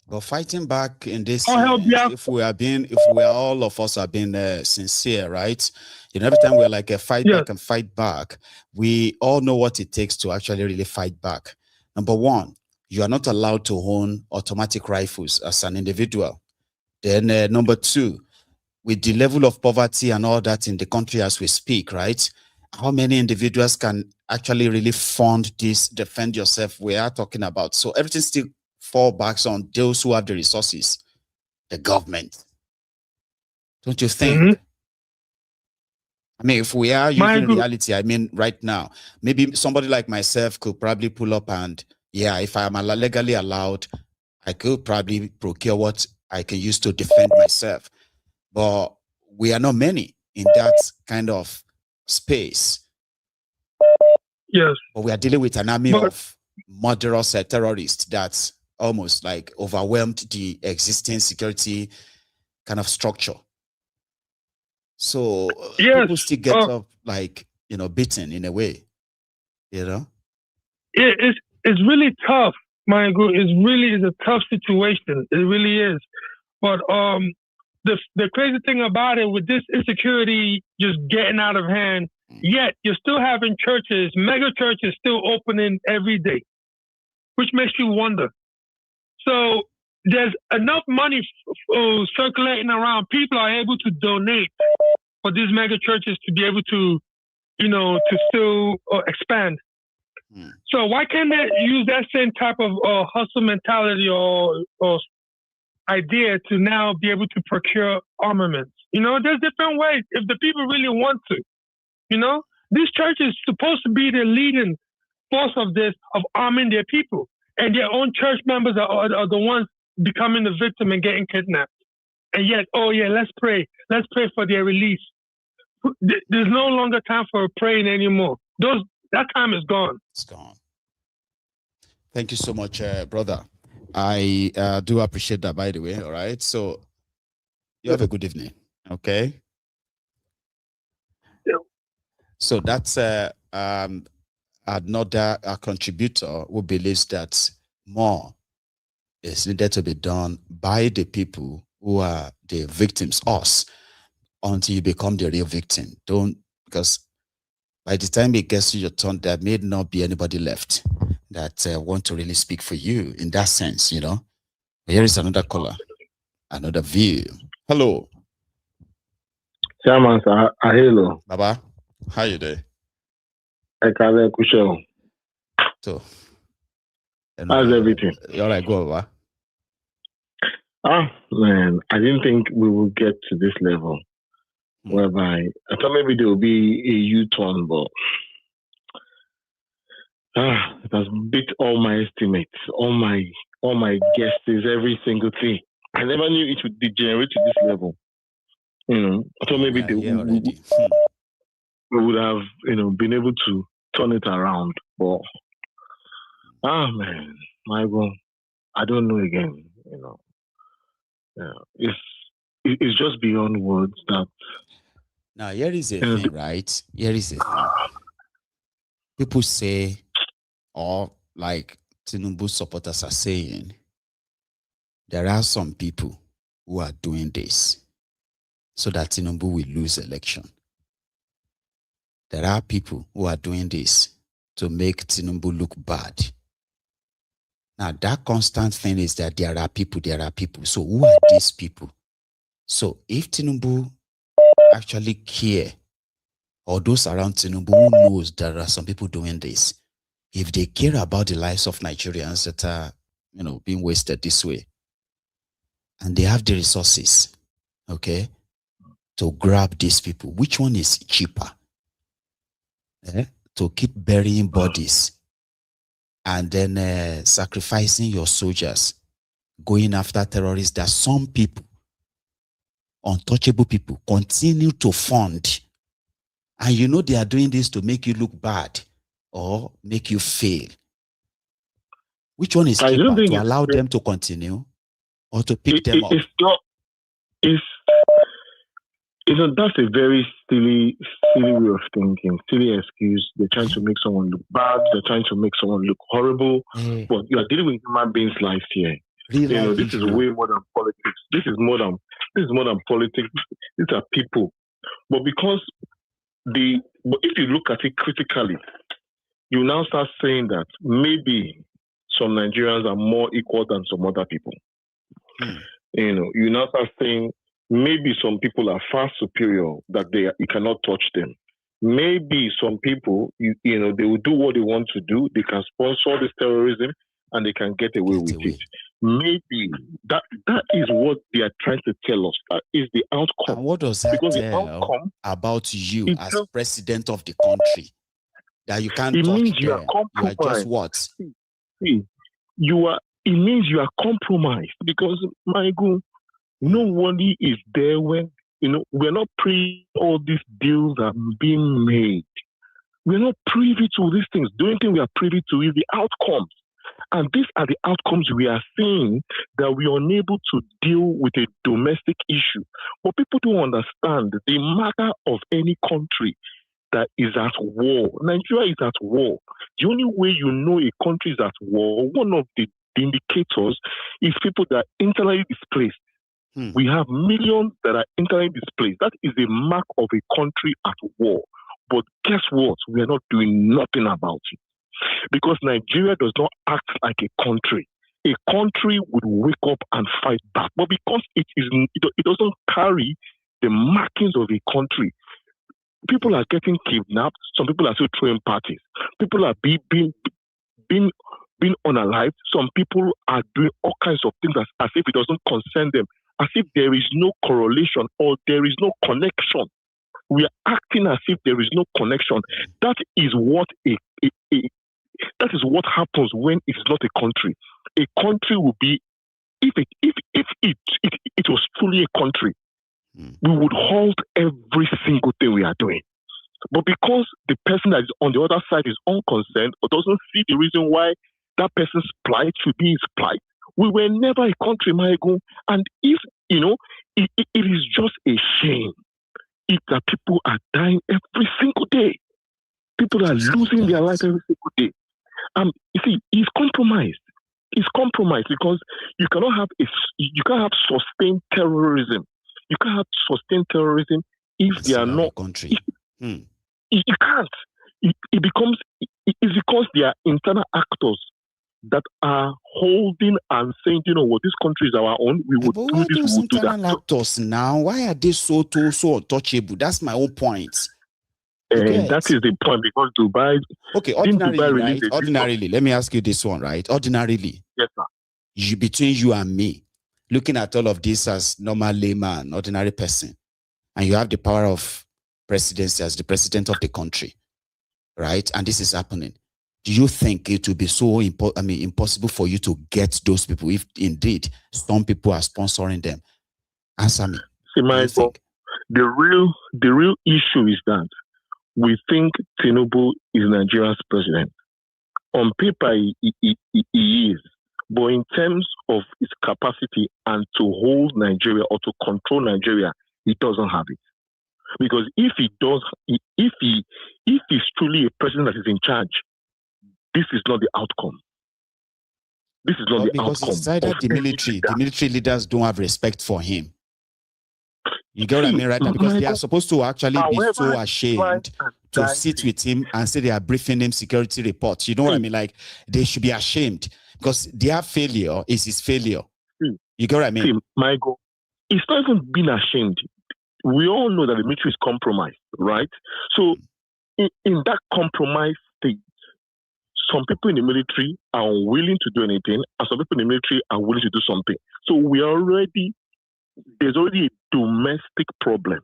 But fighting back in this, if we are all of us are being sincere, right? Every time we're like a fight back and fight back, we all know what it takes to actually really fight back. Number one, you are not allowed to own automatic rifles as an individual. Then number two, with the level of poverty and all that in the country as we speak, right? How many individuals can actually really fund this, defend yourself we are talking about? So everything still fall back on those who have the resources, the government. Don't you think? I mean, if we are using reality, I mean, right now, maybe somebody like myself could probably pull up and, yeah, if I am legally allowed, I could probably procure what I can use to defend myself. But we are not many in that kind of space. Yes. But we are dealing with an army of murderous terrorists that's almost like overwhelmed the existing security kind of structure. So people still get up like, beaten in a way, It's really tough, Michael. It really is a tough situation. It really is. But the crazy thing about it, with this insecurity just getting out of hand, yet you're still having churches, mega churches still opening every day, which makes you wonder. So there's enough money circulating around. People are able to donate for these mega churches to be able to, to still expand. So why can't they use that same type of hustle mentality or idea to now be able to procure armaments? There's different ways if the people really want to. These churches supposed to be the leading force of this, of arming their people, and their own church members are the ones becoming the victim and getting kidnapped. And yet, let's pray for their release. There's no longer time for praying anymore. That time is gone. It's gone. Thank you so much, brother. I do appreciate that, by the way. All right. So you have a good evening. Okay. Yeah. So that's another contributor who believes that more is needed to be done by the people who are the victims, us, until you become the real victim. Because by the time it gets to your turn, there may not be anybody left that want to really speak for you in that sense, Here is another caller, another view. Hello. Chairman, sir. Hello. Baba, how you doing? So, how's everything? All right, go over. Man, I didn't think we would get to this level. Whereby I thought maybe there will be a U-turn, but it has beat all my estimates, all my guesses, every single thing. I never knew it would degenerate to this level. I thought maybe we would have, been able to turn it around. But man, Michael, I don't know again. It's just beyond words that Now, here is a thing, right? Here is a thing. People say, or like Tinubu supporters are saying, there are some people who are doing this so that Tinubu will lose election. There are people who are doing this to make Tinubu look bad. Now, that constant thing is that there are people. So who are these people? So if Tinubu actually care, or those around Tinubu who knows there are some people doing this, if they care about the lives of Nigerians that are, being wasted this way, and they have the resources, okay, to grab these people, which one is cheaper? To keep burying bodies and then sacrificing your soldiers, going after terrorists that some people, untouchable people, continue to fund. And they are doing this to make you look bad or make you fail. Which one is cheaper, to allow them to continue or to pick them up? That's a very silly way of thinking, silly excuse. They're trying to make someone look bad. They're trying to make someone look horrible. But you are dealing with human beings' lives here. This is way more than politics. This is more than politics. These are people. But if you look at it critically, you now start saying that maybe some Nigerians are more equal than some other people. You now start saying maybe some people are far superior, that you cannot touch them. Maybe some people, they will do what they want to do. They can sponsor this terrorism and they can get away with it. Maybe that is what they are trying to tell us. That is the outcome. And what does that tell about you as president of the country? That you can't touch them. You are just what? See, it means you are compromised, because, my God, nobody is there when, we're not privy to all these deals are being made. We're not privy to these things. The only thing we are privy to is the outcomes. And these are the outcomes we are seeing, that we are unable to deal with a domestic issue. But people don't understand the matter of any country that is at war. Nigeria is at war. The only way you know a country is at war, one of the indicators, is people that are internally displaced. We have millions that are internally displaced. That is a mark of a country at war. But guess what? We are not doing nothing about it. Because Nigeria does not act like a country. A country would wake up and fight back. But because it doesn't carry the markings of a country, people are getting kidnapped. Some people are still throwing parties. People are being unalived. Some people are doing all kinds of things as if it doesn't concern them, as if there is no correlation or there is no connection. We are acting as if there is no connection. That is what that is what happens when it is not a country. A country will be, if it was truly a country, we would halt every single thing we are doing. But because the person that is on the other side is unconcerned or doesn't see the reason why that person's plight should be his plight, we were never a country, Michael. And if, it is just a shame that people are dying every single day. People are losing their life every single day. You see, it's compromised. It's compromised because you can't have sustained terrorism. You can't have sustained terrorism if they are not country. You can't. It's because they are internal actors that are holding and saying, what, this country is our own. We will do this. We will do that. Actors now, why are they so untouchable? That's my own point. That is the point, because Dubai. Okay, ordinarily, let me ask you this one, right? Ordinarily, yes, sir. Between you and me, looking at all of this as normal layman, ordinary person, and you have the power of presidency as the president of the country, right? And this is happening. Do you think it will be so impossible for you to get those people if indeed some people are sponsoring them? Answer me. See, Michael, the real issue is that we think Tinubu is Nigeria's president. On paper, he is. But in terms of his capacity and to hold Nigeria or to control Nigeria, he doesn't have it. Because if he's truly a president that is in charge, this is not the outcome. This is not the outcome. Because it's either the military leaders don't have respect for him. You get what I mean, right? Because they are supposed to actually be so ashamed to sit with him and say they are briefing him security reports. You know what I mean? Like, they should be ashamed because their failure is his failure. You get what I mean? Michael, it's not even being ashamed. We all know that the military is compromised, right? So, in that compromised state, some people in the military are unwilling to do anything, and some people in the military are willing to do something. So there's already a domestic problem,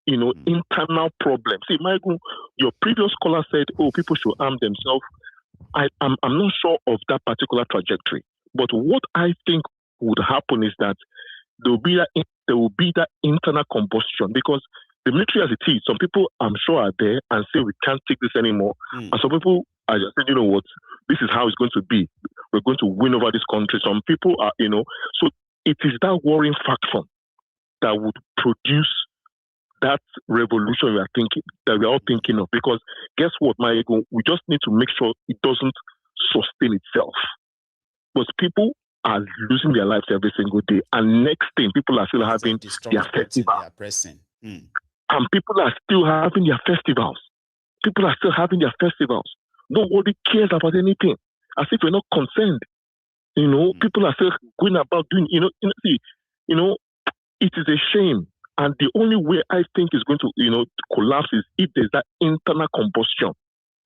internal problem. See, Michael, your previous caller said, people should arm themselves. I'm not sure of that particular trajectory. But what I think would happen is that there will be that internal combustion, because the military as it is, some people I'm sure are there and say we can't take this anymore. And some people are just saying, you know what, this is how it's going to be. We're going to win over this country. Some people are, so it is that warring faction that would produce that revolution we're all thinking of. Because guess what, Michael, we just need to make sure it doesn't sustain itself. But people are losing their lives every single day. And next thing, people are still having their festival. And people are still having their festivals. People are still having their festivals. Nobody cares about anything. As if we're not concerned. People are still going about doing, it is a shame. And the only way I think is going to, collapse is if there's that internal combustion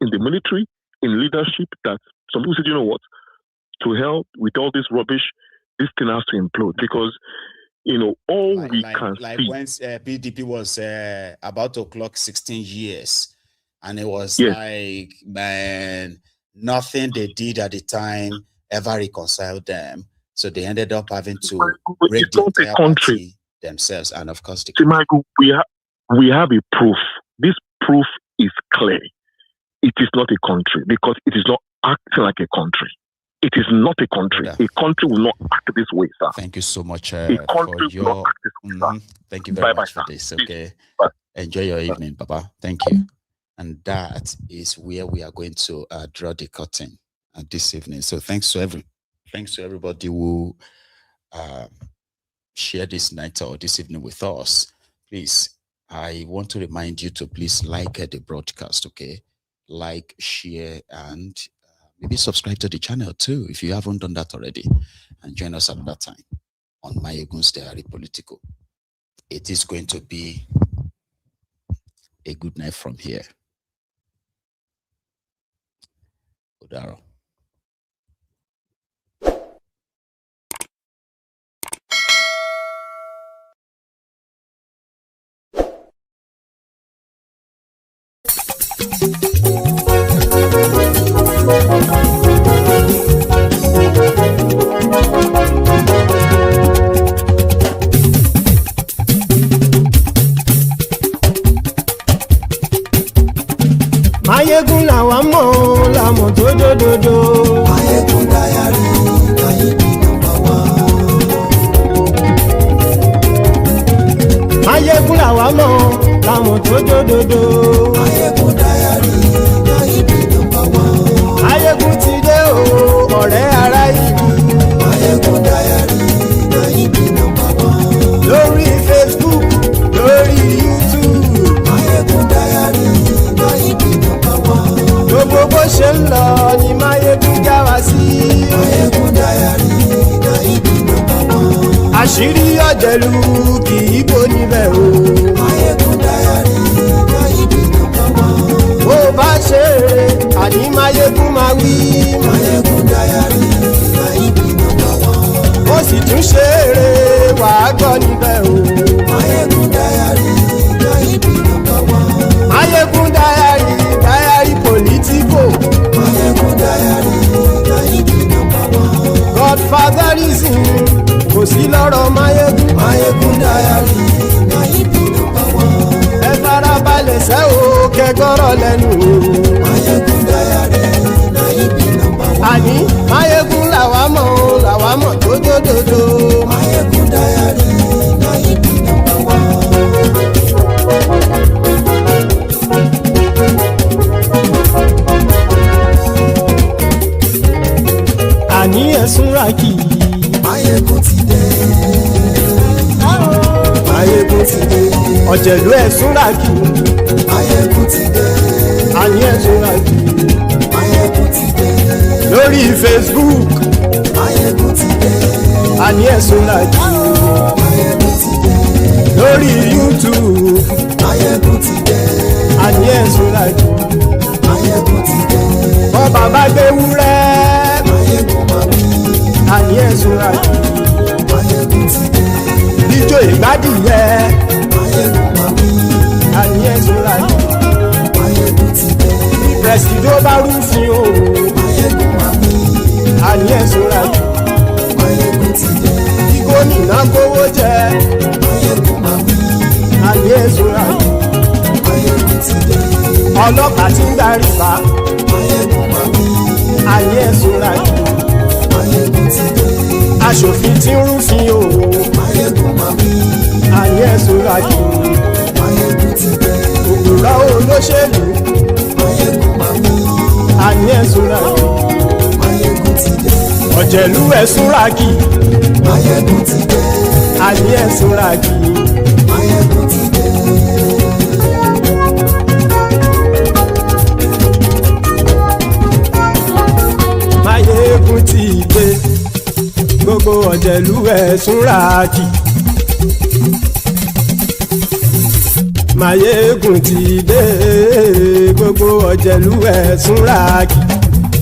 in the military, in leadership, that some people say, you know what, to hell with all this rubbish, this thing has to implode. Because, we can see. When PDP was about to clock 16 years, and it was like, man, nothing they did at the time ever reconciled them. So they ended up having to break the entire country themselves, and of course, Michael, we have a proof. This proof is clear. It is not a country because it is not acting like a country. It is not a country. A country will not act this way, sir. Thank you so much for your. Thank you very much for this. Okay, enjoy your evening, Baba. Thank you. And that is where we are going to draw the curtain this evening. So thanks to everybody who share this night or this evening with us. Please, I want to remind you to please like the broadcast, okay? Like, share, and maybe subscribe to the channel too if you haven't done that already. And join us at that time on Mayegun's Diary Political. It is going to be a good night from here. Odaro. Mayegun làwa mọ̀ làmọ̀ tó dòdòdò. Mayegun Diary Nayibi #1. Mayegun làwa mọ̀ làmọ̀ tó dòdòdò. Mayegun Diary Nayibi #1. Mayegun ti dé o ọ̀rẹ́ ara ìlú. Mayegun Diary Nayibi #1. Lórí Facebook, lórí YouTube. Mayegun Diary Nayibi #1. Gbogbo bó ṣe ń lọ ni Mayegun já wa sí. Mayegun Diary Nayibi #1. Àṣírí ọ̀jẹ̀lú kì í bò níbẹ̀ o. Mayegun Diary Nayibi #1. Bó bá ṣe eré àní Mayegun máa wí. Mayegun Diary Nayibi #1. Ó sì tún ṣe eré wàá gbọ́ níbẹ̀ o. Mayegun Diary Nayibi #1. Mayegun Diary Political. Mayegun Diary Nayibi #1. Godfatherism kò sí lọ́rọ̀ Mayegun. Mayegun Diary Nayibi #1. Ẹ farabalẹ̀ sẹ́ o kẹgọ́rọ̀ lẹ́nu o. Mayegun Diary Nayibi #1. Àní Mayegun làwa mọ̀ tó dòdòdò. Mayegun Diary Nayibi #1. ọ̀jẹ̀lú ẹ̀súnra kì í. Máyégún ti dé. Àní ẹ̀súnra kì í. Máyégún ti dé. Lórí Facebook. Máyégún ti dé. Àní ẹ̀súnra kì í. Máyégún ti dé. Lórí YouTube. Máyégún ti dé. Àní ẹ̀súnra kì í. Máyégún ti dé. Bọ́ bàbá gbé wúrẹ́. Máyégún máa wí. Àní ẹ̀súnra kì í. Máyégún ti dé. Ijó ìgbádìyẹ. Máyégún máa wí. Àní ẹ̀súnra kì í. Máyégún ti dé. Presido bá rúfin o. Máyégún máa wí. Àní ẹ̀súnra kì í. Máyégún ti dé. Kí gómìnà gbówó jẹ. Máyégún máa wí. Àní ẹ̀súnra kì í. Máyégún ti dé. Ọlọ́pàá tí ń darí bá. Máyégún máa wí. Àní ẹ̀súnra kì í. Máyégún ti dé. Aṣòfin tí ń rúfin o. Máyégún máa wí. Àní ẹ̀súnra kì í. Máyégún ti dé. Òwúrọ̀ olóṣèlú. Máyégún máa wí. Àní ẹ̀súnra kì í. Máyégún ti dé. Ọ̀jẹ̀lú ẹ̀súnra kì í. Máyégún ti dé. Àní ẹ̀súnra kì í. Máyégún ti dé. Máyégún ti dé. Gbogbo ọ̀jẹ̀lú ẹ̀súnra kì í. Máyégún ti dé. Gbogbo ọ̀jẹ̀lú ẹ̀súnra kì í.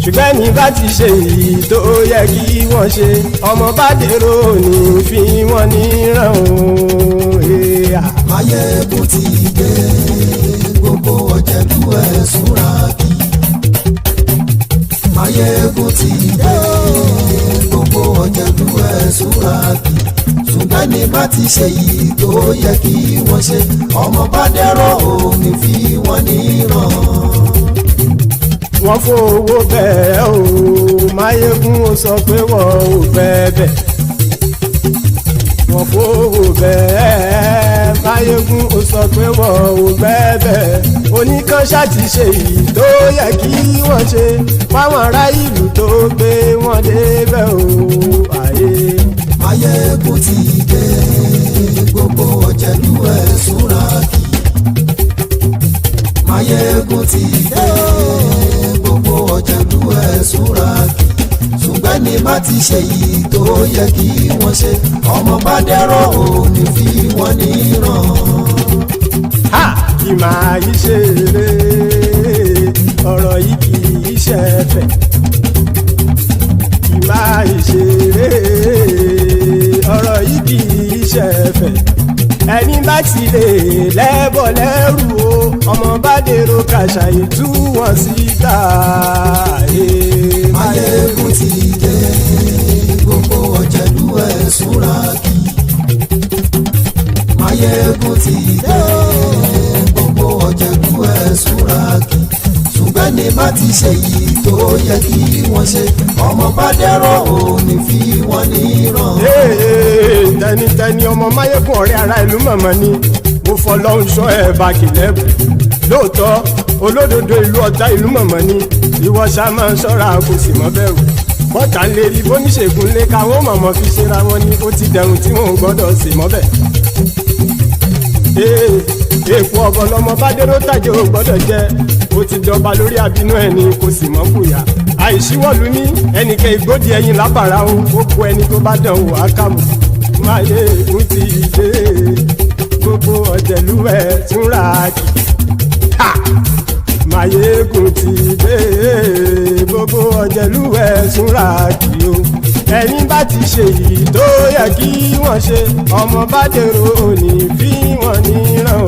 Ṣùgbọ́n ní bá ti ṣe èyí tó yẹ kí wọ́n ṣe, ọmọ bá dèrò ní fi wọ́n níran o. Máyégún ti dé. Gbogbo ọ̀jẹ̀lú ẹ̀súnra kì í. Máyégún ti dé. Gbogbo ọ̀jẹ̀lú ẹ̀súnra kì í. Ṣùgbọ́n ní bá ti ṣe èyí tó yẹ kí wọ́n ṣe, ọmọ bá dèrò ní fi wọ́n níran. Wọ́n fowó bẹ́ẹ̀ o, Máyégún ó sọ pé wọ́n ò fẹ́ bẹ̀. Wọ́n fowó bẹ́ẹ̀, Máyégún ó sọ pé wọ́n ò fẹ́ bẹ̀. Oníkanṣá ti ṣe èyí tó yẹ kí wọ́n ṣe, fáwọn ará ìlú tó gbé wọn débẹ̀ o. Máyégún ti dé. Gbogbo ọ̀jẹ̀lú ẹ̀súnra kì í. Máyégún ti dé. Gbogbo ọ̀jẹ̀lú ẹ̀súnra kì í. Ṣùgbọ́n ní bá ti ṣe yìí tó yẹ kí wọ́n ṣe, ọmọ bá dẹ́rọ̀ ò ní fi wọ́n níran. Kì máa yí ṣe eré, ọ̀rọ̀ yìí kì í ṣe ẹ̀fẹ̀. Kì máa yí ṣe eré, ọ̀rọ̀ yìí kì í ṣe ẹ̀fẹ̀. Ẹni bá ti lè lẹ́bọ̀ lẹ́rù o, ọmọ bá dèrò kàṣàyè tú wọn síta. Máyégún ti dé. Gbogbo ọ̀jẹ̀lú ẹ̀súnra kì í. Máyégún ti dé. Gbogbo ọ̀jẹ̀lú ẹ̀súnra kì í. Ṣùgbọ́n ní bá ti ṣe yìí tó yẹ kí wọ́n ṣe, ọmọ bá dẹ́rọ̀ ò ní fi wọ́n níran. Tẹnitẹni ọmọ Máyégún ọ̀rẹ́ ara ìlú mọ̀mọ́ ni mo fọlọ́hún sọ ẹ̀ bá kìlẹ́bù. Lóòótọ́ olódodo ìlú ọ̀tá ìlú mọ̀mọ́ ni ìwọ ṣá máa ń ṣọ́ra kò sì mọ́ bẹ̀rù. Bọ́tà ń lè rí bóníṣègùn lé káwọn mọ̀mọ́ fi ṣera wọn ni ó ti dẹrùn tí wọn ò gbọ́dọ̀ sì mọ́ bẹ̀. Èèpo ọ̀bọ lọmọ bá dérò tàjẹ́ ò gbọ́dọ̀ jẹ́, ó ti dọba lórí abínú ẹni kò sì mọ́ fòyà. Àìsíwọ́lu ní ẹnìkẹ́ ìgbódì ẹyin lábàrá o, ó kó ẹni tó bá dán wò á kàmù. Máyégún ti dé. Gbogbo ọ̀jẹ̀lú ẹ̀súnra kì í. Máyégún ti dé. Gbogbo ọ̀jẹ̀lú ẹ̀súnra kì í o. Ẹni bá ti ṣe èyí tó yẹ kí wọ́n ṣe, ọmọ bá dèrò òní fi wọ́n níran o.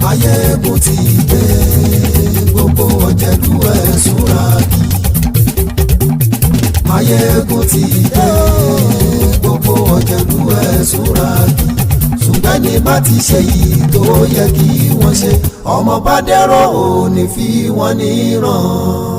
Máyégún ti dé. Gbogbo ọ̀jẹ̀lú ẹ̀súnra kì í. Máyégún ti dé. Gbogbo ọ̀jẹ̀lú ẹ̀súnra kì í. Ṣùgbọ́n ní bá ti ṣe yìí tó yẹ kí wọ́n ṣe, ọmọ bá dẹ́rọ̀ ò ní fi wọ́n níran.